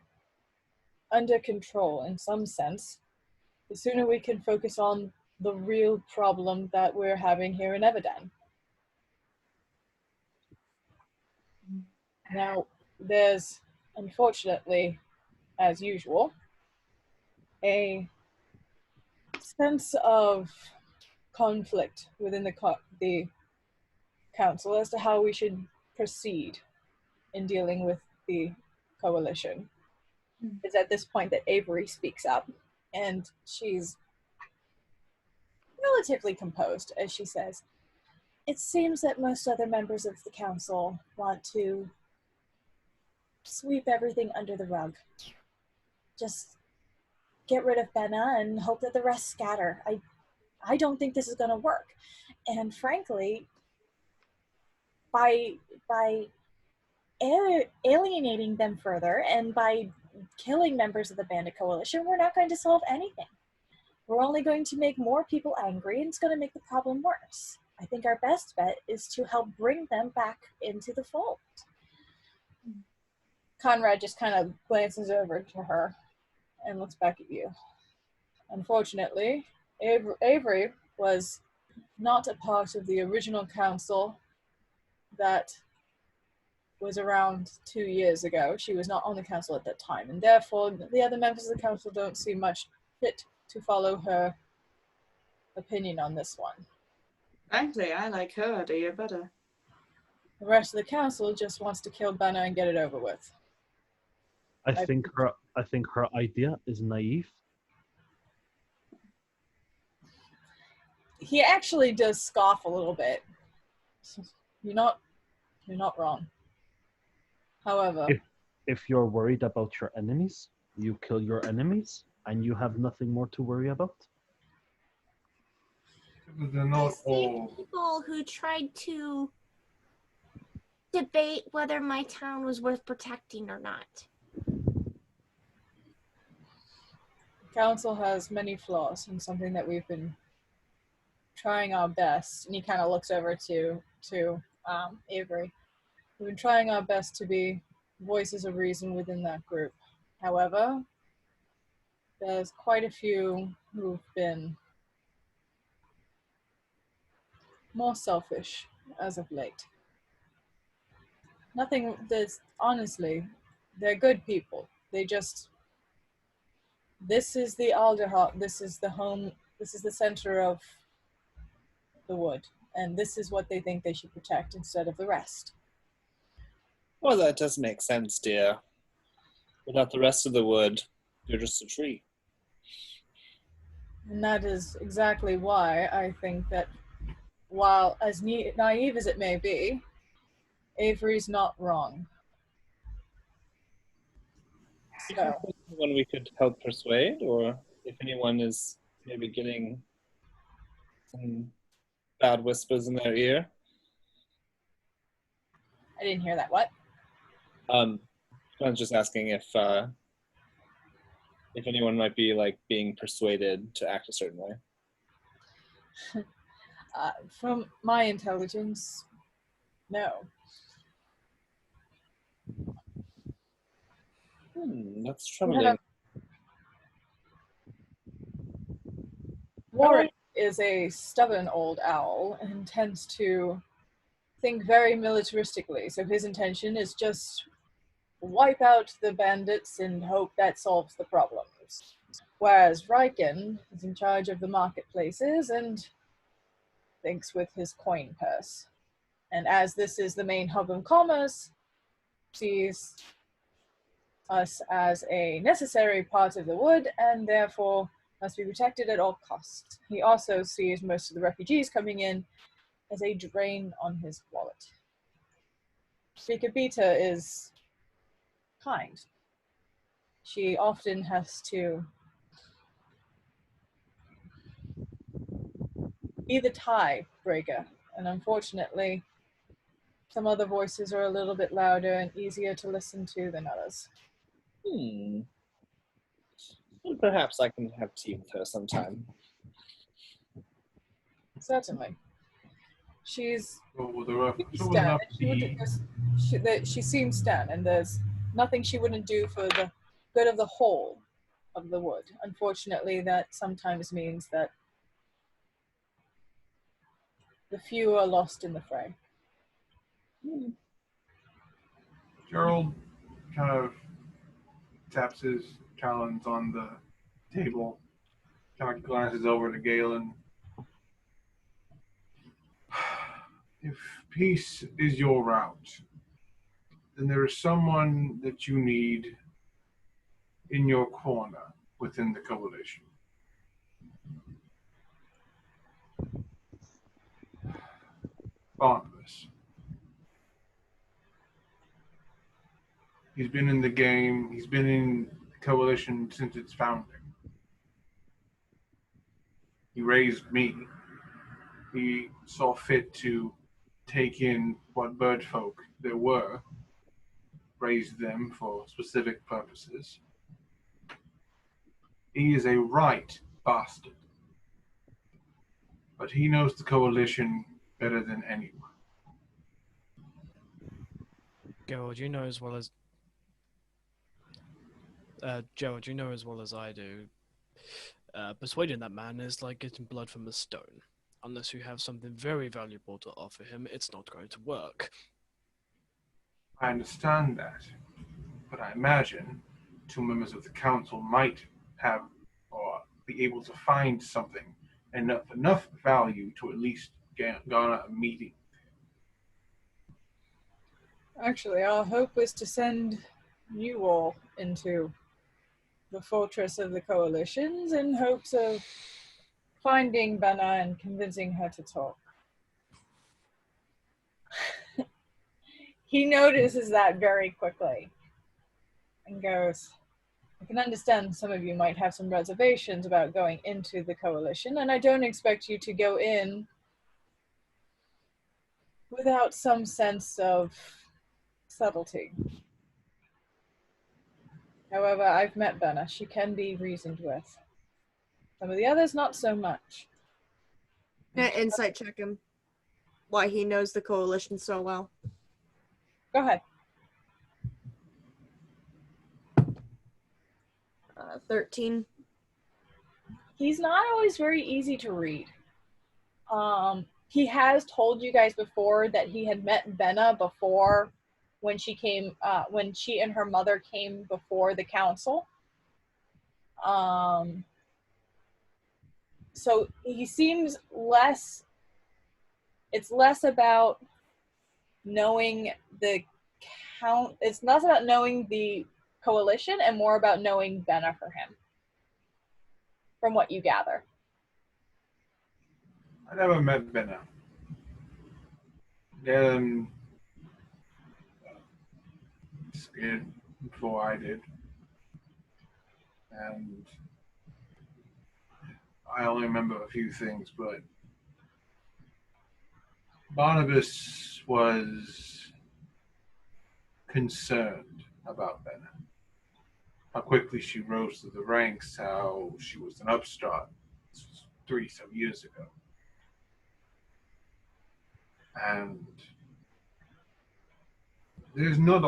under control in some sense, the sooner we can focus on the real problem that we're having here in Everdan. Now, there's, unfortunately, as usual, a sense of conflict within the council as to how we should proceed in dealing with the coalition. It's at this point that Avery speaks up, and she's relatively composed as she says, "It seems that most other members of the council want to sweep everything under the rug. Just get rid of Benna and hope that the rest scatter. I don't think this is going to work. And frankly, by alienating them further and by killing members of the Bandit Coalition, we're not going to solve anything. We're only going to make more people angry, and it's going to make the problem worse. I think our best bet is to help bring them back into the fold." Conrad just kind of glances over to her and looks back at you. Unfortunately, Avery was not a part of the original council that was around 2 years ago. She was not on the council at that time, and therefore the other members of the council don't see much fit to follow her opinion on this one. Frankly, I like her idea better. The rest of the council just wants to kill Benna and get it over with. I think her idea is naive. He actually does scoff a little bit. You're not wrong. However, If you're worried about your enemies, you kill your enemies, and you have nothing more to worry about. They're not I've seen people who tried to debate whether my town was worth protecting or not. council has many flaws and something that we've been trying our best, and he kind of looks over to Avery. We've been trying our best to be voices of reason within that group. However, there's quite a few who've been more selfish as of late. Honestly, they're good people. This is the Alderhot, this is the home, this is the center of the wood, and this is what they think they should protect instead of the rest. Well, that does make sense, dear. Without the rest of the wood, you're just a tree. And that is exactly why I think that while as naive as it may be, Avery's not wrong. So, Anyone we could help persuade, or if anyone is maybe getting some bad whispers in their ear. I didn't hear that. What? I was just asking if anyone might be like being persuaded to act a certain way. From my intelligence, no. That's troubling. Warren is a stubborn old owl and tends to think very militaristically, so his intention is just wipe out the bandits and hope that solves the problems. Whereas Riken is in charge of the marketplaces and thinks with his coin purse. And as this is the main hub of commerce, sees us as a necessary part of the wood and therefore must be protected at all costs. He also sees most of the refugees coming in as a drain on his wallet. Speaker Beta is kind. She often has to be the tie breaker, and unfortunately, some other voices are a little bit louder and easier to listen to than others. Well, perhaps I can have tea with her sometime. Certainly. She's stern. She seems stern, and there's nothing she wouldn't do for the good of the whole of the wood. Unfortunately, that sometimes means that the few are lost in the fray. Gerald, kind of taps his talons on the table, kind of glances over to Galen. If peace is your route, then there is someone that you need in your corner within the coalition. Barnabas. He's been in the game. He's been in the coalition since its founding. He raised me. He saw fit to take in what bird folk there were, raise them for specific purposes. He is a right bastard. But he knows the coalition better than anyone. Gerald, you know as well as Gerald, you know as well as I do. Persuading that man is like getting blood from a stone. Unless you have something very valuable to offer him, it's not going to work. I understand that, but I imagine 2 members of the council might have or be able to find something enough value to at least garner a meeting. Actually, our hope was to send you all into the fortress of the coalitions in hopes of finding Benna and convincing her to talk. He notices that very quickly and goes, I can understand some of you might have some reservations about going into the coalition, and I don't expect you to go in without some sense of subtlety. However, I've met Benna. She can be reasoned with. Some of the others, not so much. Insight check him. Why he knows the coalition so well. Go ahead. 13. He's not always very easy to read. He has told you guys before that he had met Benna before when she and her mother came before the council. So he seems it's less about knowing it's less about knowing the coalition and more about knowing Benna for him, from what you gather. I never met Benna. Galen disappeared before I did. And I only remember a few things, but Barnabas was concerned about Benna. How quickly she rose through the ranks, how she was an upstart. This was 3 some years ago. And there's not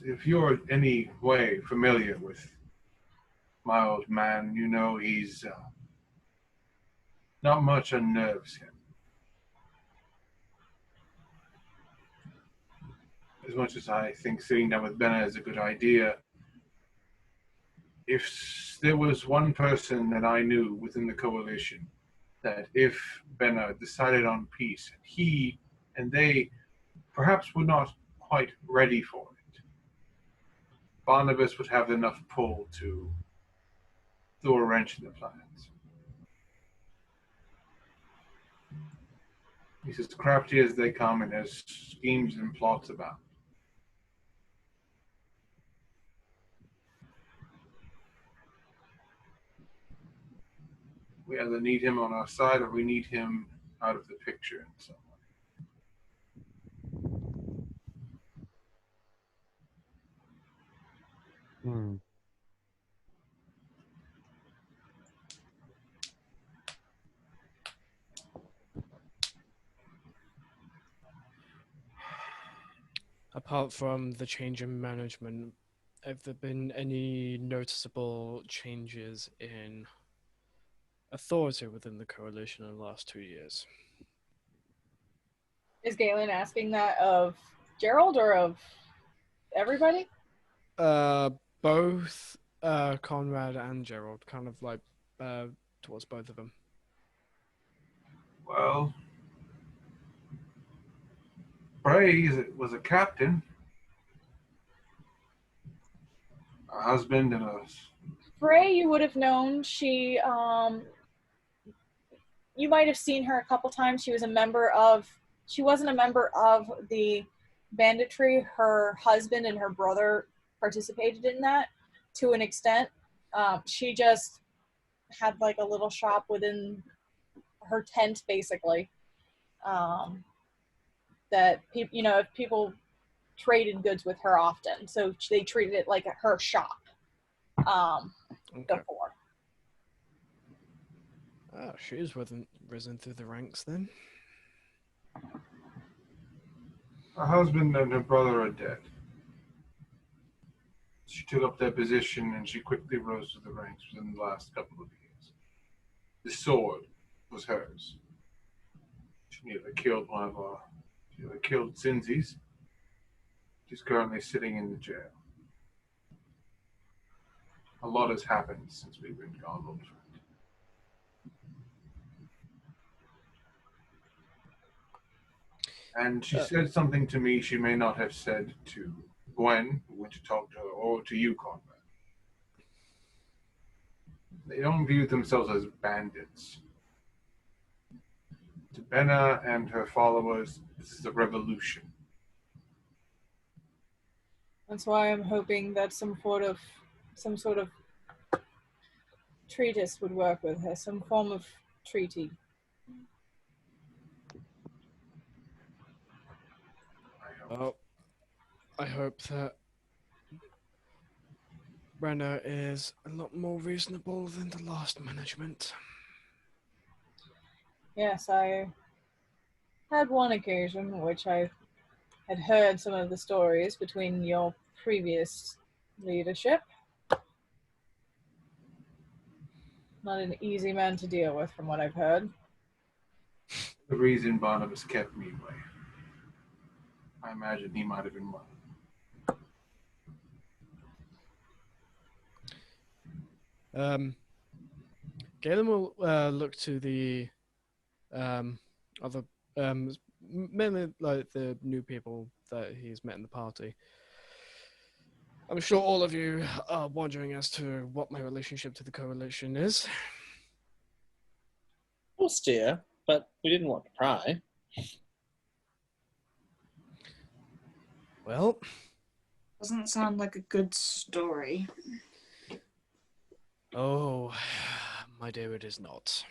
if you're any way familiar with my old man, you know he's not much unnerves him. As much as I think sitting down with Benna is a good idea, if there was one person that I knew within the coalition that if Benna decided on peace, he and they perhaps were not quite ready for it, Barnabas would have enough pull to throw a wrench in the plans. He's as crafty as they come and has schemes and plots about. We either need him on our side or we need him out of the picture in some way. Hmm. Apart from the change in management, have there been any noticeable changes in authority within the coalition in the last 2 years? Is Galen asking that of Gerald or of everybody? Both Conrad and Gerald, kind of like towards both of them. Well, Bray was a captain, a husband, and a. Frey, you would have known. You might have seen her a couple times. She wasn't a member of the banditry. Her husband and her brother participated in that to an extent. She just had like a little shop within her tent, basically. That people traded goods with her often, so they treated it like her shop. Before. Oh, she's risen through the ranks then. Her husband and her brother are dead. She took up that position and she quickly rose to the ranks within the last couple of years. The sword was hers. She nearly killed Cinzy's. She's currently sitting in the jail. A lot has happened since we've been gone, old friend. And she said something to me she may not have said to Gwen, who went to talk to her, or to you, Conrad. They don't view themselves as bandits. To Benna and her followers, this is a revolution. That's why I'm hoping that some sort of treatise would work with her, some form of treaty. I hope that Brenna is a lot more reasonable than the last management. Yes, I had one occasion in which I had heard some of the stories between your previous leadership. Not an easy man to deal with, from what I've heard. The reason Barnabas kept me away. I imagine he might have been one. Galen will look to the other, mainly like the new people that he's met in the party. I'm sure all of you are wondering as to what my relationship to the coalition is. Of course, dear, but we didn't want to pry. Well, Doesn't sound like a good story. Oh, my dear, it is not.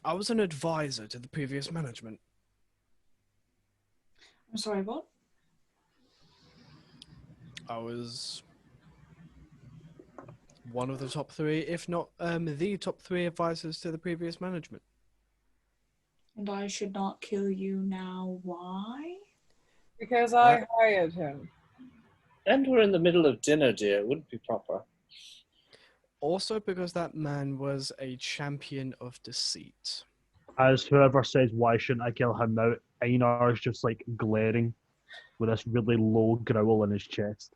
I was an advisor to the previous management. I'm sorry, what? I was one of the top three, if not the top three advisors to the previous management. And I should not kill you now. Why? Because I hired him. And we're in the middle of dinner, dear. It wouldn't be proper. Also because that man was a champion of deceit. As whoever says, why shouldn't I kill him now, Einar is just like glaring with this really low growl in his chest.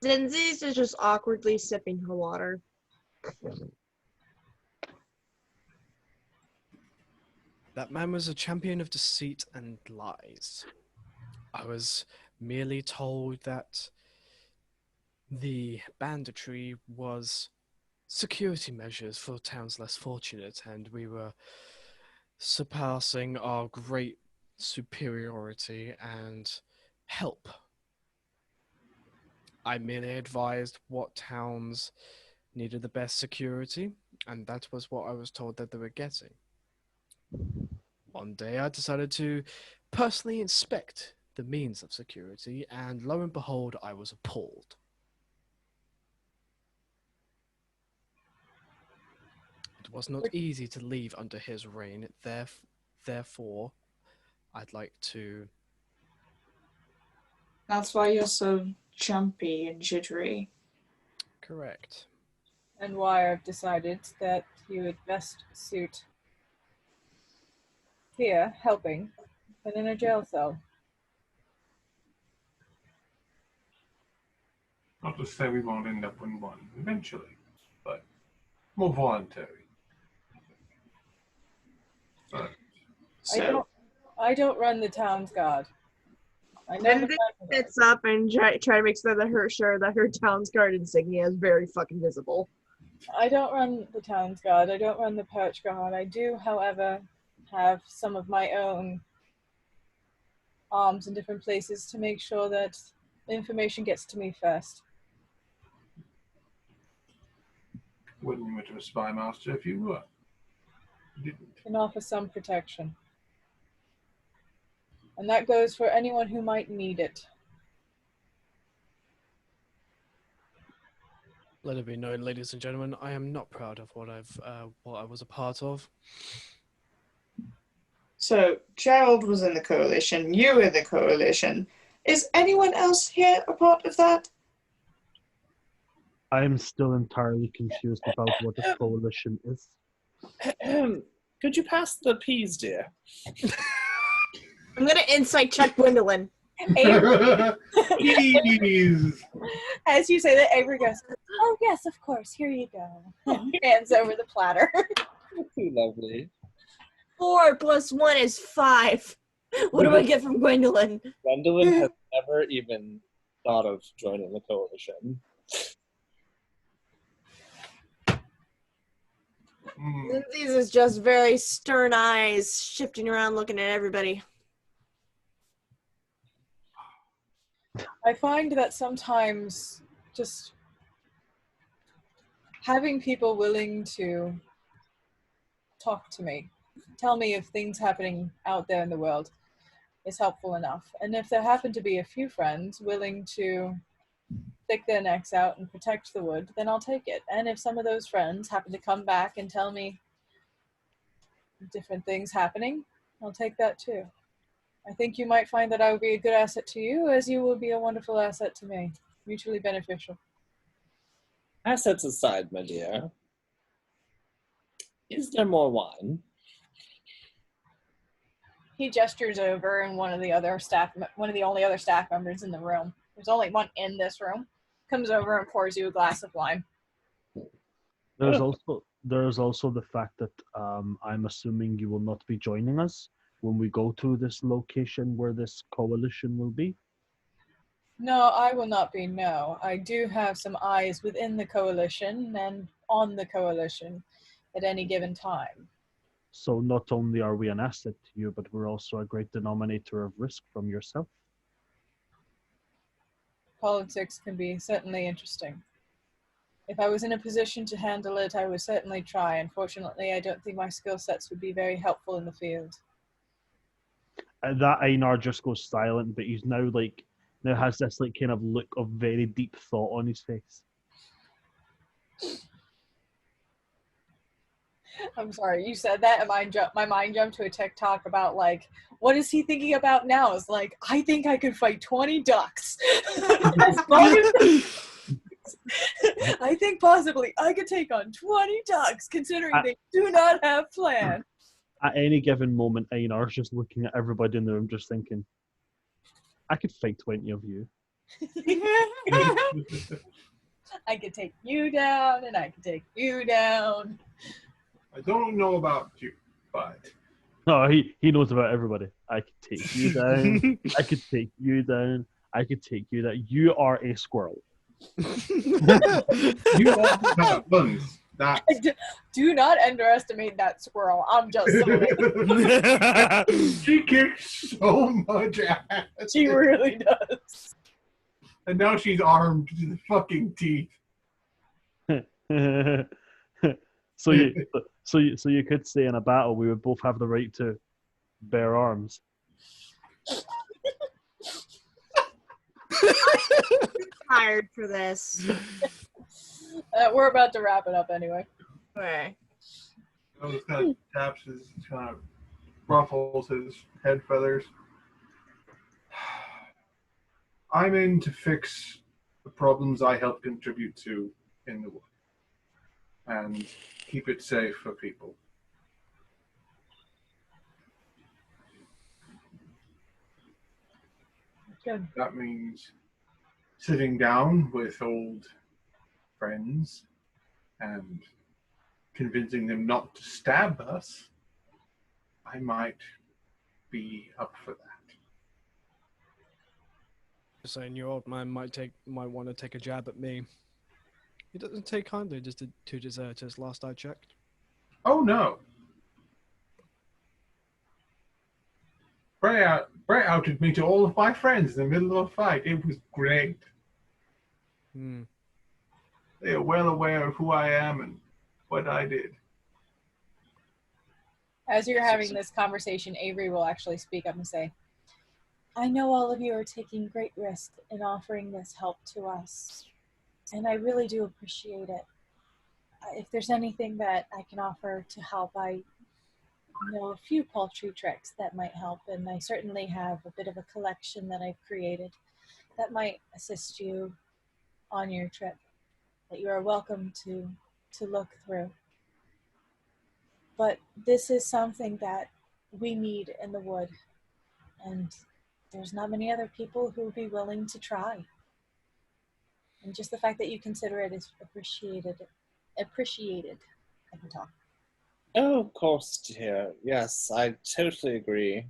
Zinzi's is just awkwardly sipping her water. That man was a champion of deceit and lies. I was merely told that the banditry was security measures for towns less fortunate, and we were surpassing our great superiority and help. I merely advised what towns needed the best security, and that was what I was told that they were getting. One day I decided to personally inspect the means of security, and lo and behold, I was appalled. It was not easy to leave under his reign, therefore, I'd like to... That's why you're so jumpy and jittery. Correct. And why I've decided that you would best suit here helping than in a jail cell. Not to say we won't end up in one eventually, but more voluntary. But So, I don't run the town's guard. I never Lindsay ran the guard. sits up and try to make sure that her town's guard insignia is very fucking visible. I don't run the town's guard. I don't run the perch guard. I do, however, have some of my own arms in different places to make sure that information gets to me first. wouldn't you much of a spy master if you didn't? Can offer some protection. And that goes for anyone who might need it. Let it be known, ladies and gentlemen, I am not proud of what I was a part of. so Gerald was in the coalition. You were in the coalition. Is anyone else here a part of that? I'm still entirely confused about what a coalition is. Could you pass the peas, dear? I'm gonna insight check Gwendolyn. Please. As you say that, Avery goes, "Oh yes, of course. Here you go." Hands over the platter. Lovely. 4 + 1 is 5. What do I get from Gwendolyn? Gwendolyn has never even thought of joining the coalition. Lindsay's is just very stern eyes, shifting around, looking at everybody. I find that sometimes just having people willing to talk to me, tell me of things happening out there in the world is helpful enough. And if there happen to be a few friends willing to stick their necks out and protect the wood, then I'll take it. And if some of those friends happen to come back and tell me different things happening, I'll take that too. I think you might find that I would be a good asset to you, as you will be a wonderful asset to me. Mutually beneficial. Assets aside, my dear, is there more wine? He gestures over, and one of the only other staff members in the room, there's only one in this room, comes over and pours you a glass of wine. There's also the fact that I'm assuming you will not be joining us when we go to this location where this coalition will be. No, I will not be, no. I do have some eyes within the coalition and on the coalition at any given time. So not only are we an asset to you, but we're also a great denominator of risk from yourself. Politics can be certainly interesting. If I was in a position to handle it, I would certainly try. Unfortunately, I don't think my skill sets would be very helpful in the field. That Einar just goes silent, but he's now has this kind of look of very deep thought on his face. I'm sorry, you said that and my mind jumped to a TikTok about what is he thinking about now? It's like, I think I could fight 20 ducks. As long as I think possibly I could take on 20 ducks, considering they do not have plans. At any given moment, Einar's just looking at everybody in the room, just thinking, I could fight 20 of you. I could take you down, and I could take you down. I don't know about you, but... No, he knows about everybody. I could take you down. I could take you down. I could take you down. You are a squirrel. You also have guns. Do not underestimate that squirrel. I'm just saying. She kicks so much ass. She really does. And now she's armed to the fucking teeth. So you could say in a battle we would both have the right to bear arms. Tired for this. We're about to wrap it up anyway. Okay. Just kind of taps his, kind of ruffles his head feathers. I'm in to fix the problems I help contribute to in the wood and keep it safe for people. Good. That means sitting down with old friends and convincing them not to stab us. I might be up for that. Just saying, your old man might want to take a jab at me. He doesn't take kindly just to deserters. Last I checked. Oh no! Brett outed me to all of my friends in the middle of a fight. It was great. Hmm. They are well aware of who I am and what I did. As you're having this conversation, Avery will actually speak up and say, I know all of you are taking great risk in offering this help to us, and I really do appreciate it. If there's anything that I can offer to help, I know a few paltry tricks that might help, and I certainly have a bit of a collection that I've created that might assist you on your trip, that you are welcome to look through. But this is something that we need in the wood, and there's not many other people who would be willing to try. And just the fact that you consider it is appreciated. I can talk. Oh, of course, dear. Yes, I totally agree.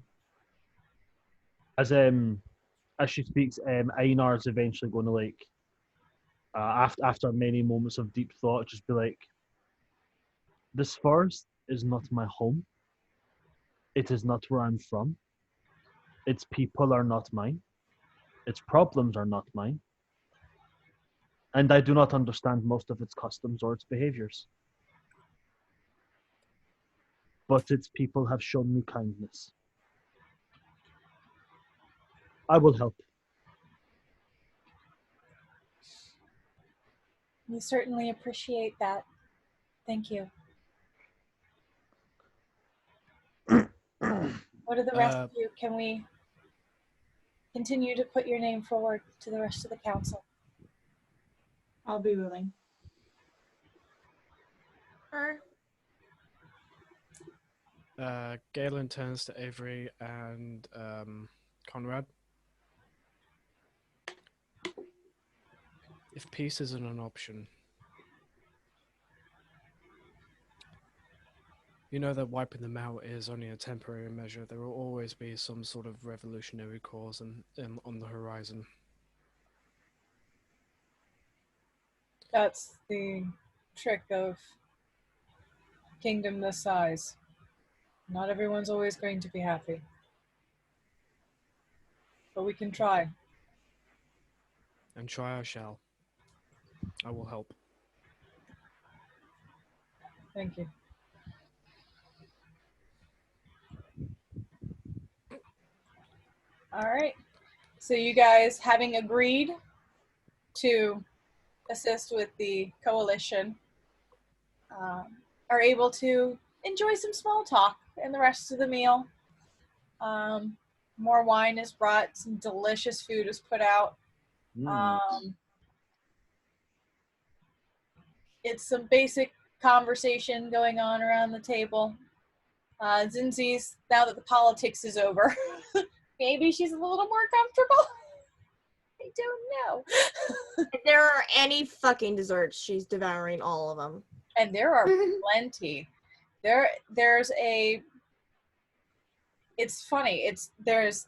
As she speaks, Einar's eventually going to like, after many moments of deep thought, just be like, "This forest is not my home. It is not where I'm from. Its people are not mine. Its problems are not mine. And I do not understand most of its customs or its behaviors. But its people have shown me kindness. I will help." We certainly appreciate that. Thank you. What are the rest of you? Can we continue to put your name forward to the rest of the council? I'll be willing. Galen turns to Avery and Conrad. If peace isn't an option, you know that wiping them out is only a temporary measure. There will always be some sort of revolutionary cause on the horizon. That's the trick of a kingdom this size. Not everyone's always going to be happy. But we can try. And try I shall. I will help. Thank you. All right. So you guys, having agreed to assist with the coalition, are able to enjoy some small talk in the rest of the meal. More wine is brought, some delicious food is put out. It's some basic conversation going on around the table. Zinzi's, now that the politics is over, maybe she's a little more comfortable. I don't know. If there are any fucking desserts, she's devouring all of them. And there are plenty. There's a. It's funny. There's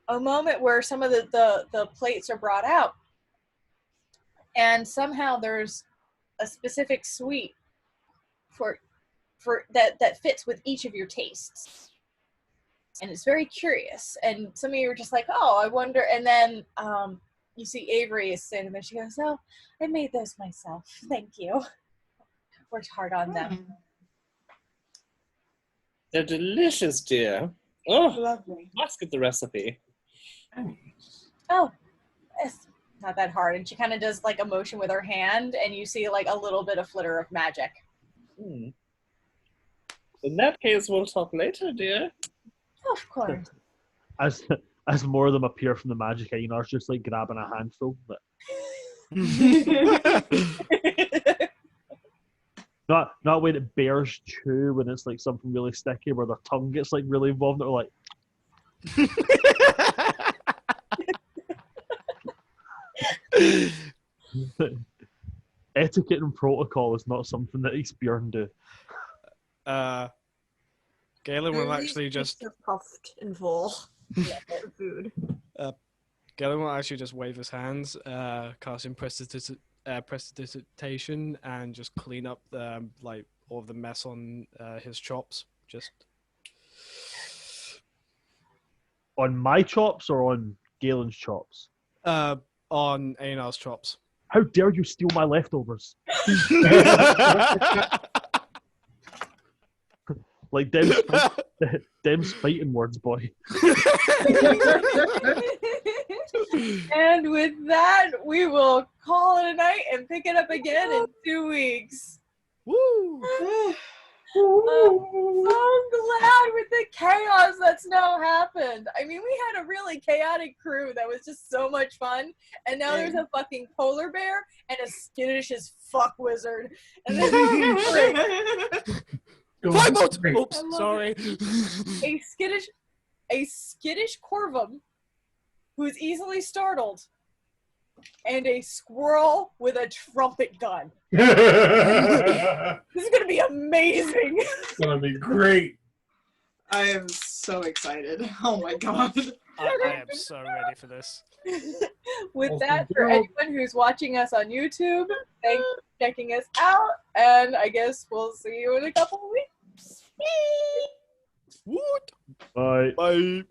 a moment where some of the plates are brought out, and somehow there's a specific sweet for that fits with each of your tastes, and it's very curious. And some of you are just like, oh, I wonder. And then you see Avery is sitting there. She goes, oh, I made those myself. Thank you. Worked hard on them. They're delicious, dear. Oh, Lovely. let's get the recipe. Oh, it's not that hard. And she kind of does like a motion with her hand, and you see like a little bit of flitter of magic. In that case, we'll talk later, dear. Of course. As more of them appear from the magic, Einar's just like grabbing a handful. But not when it bears chew, when it's like something really sticky, where their tongue gets like really involved. They're like, Etiquette and protocol is not something that Eastbjorn do. Galen will Really actually just pizza puffed and full. of food. Galen will actually just wave his hands, casting prestidigitation, and just clean up the like all of the mess on his chops. Just On my chops or on Galen's chops? on Einar's chops. How dare you steal my leftovers? Like Dem's fighting words, boy. And with that, we will call it a night and pick it up again in 2 weeks. Woo! I'm glad with the chaos that's now happened. I mean, we had a really chaotic crew that was just so much fun, and now there's a fucking polar bear and a skittish as fuck wizard. And this is great. Fly boat! Oops, sorry. A skittish corvum who's easily startled, and a squirrel with a trumpet gun. This is gonna be amazing. It's gonna be great. I am so excited. Oh my god. I am so ready for this. With that, for anyone who's watching us on YouTube, thanks for checking us out, and I guess we'll see you in a couple of weeks. Woot! Bye. Bye.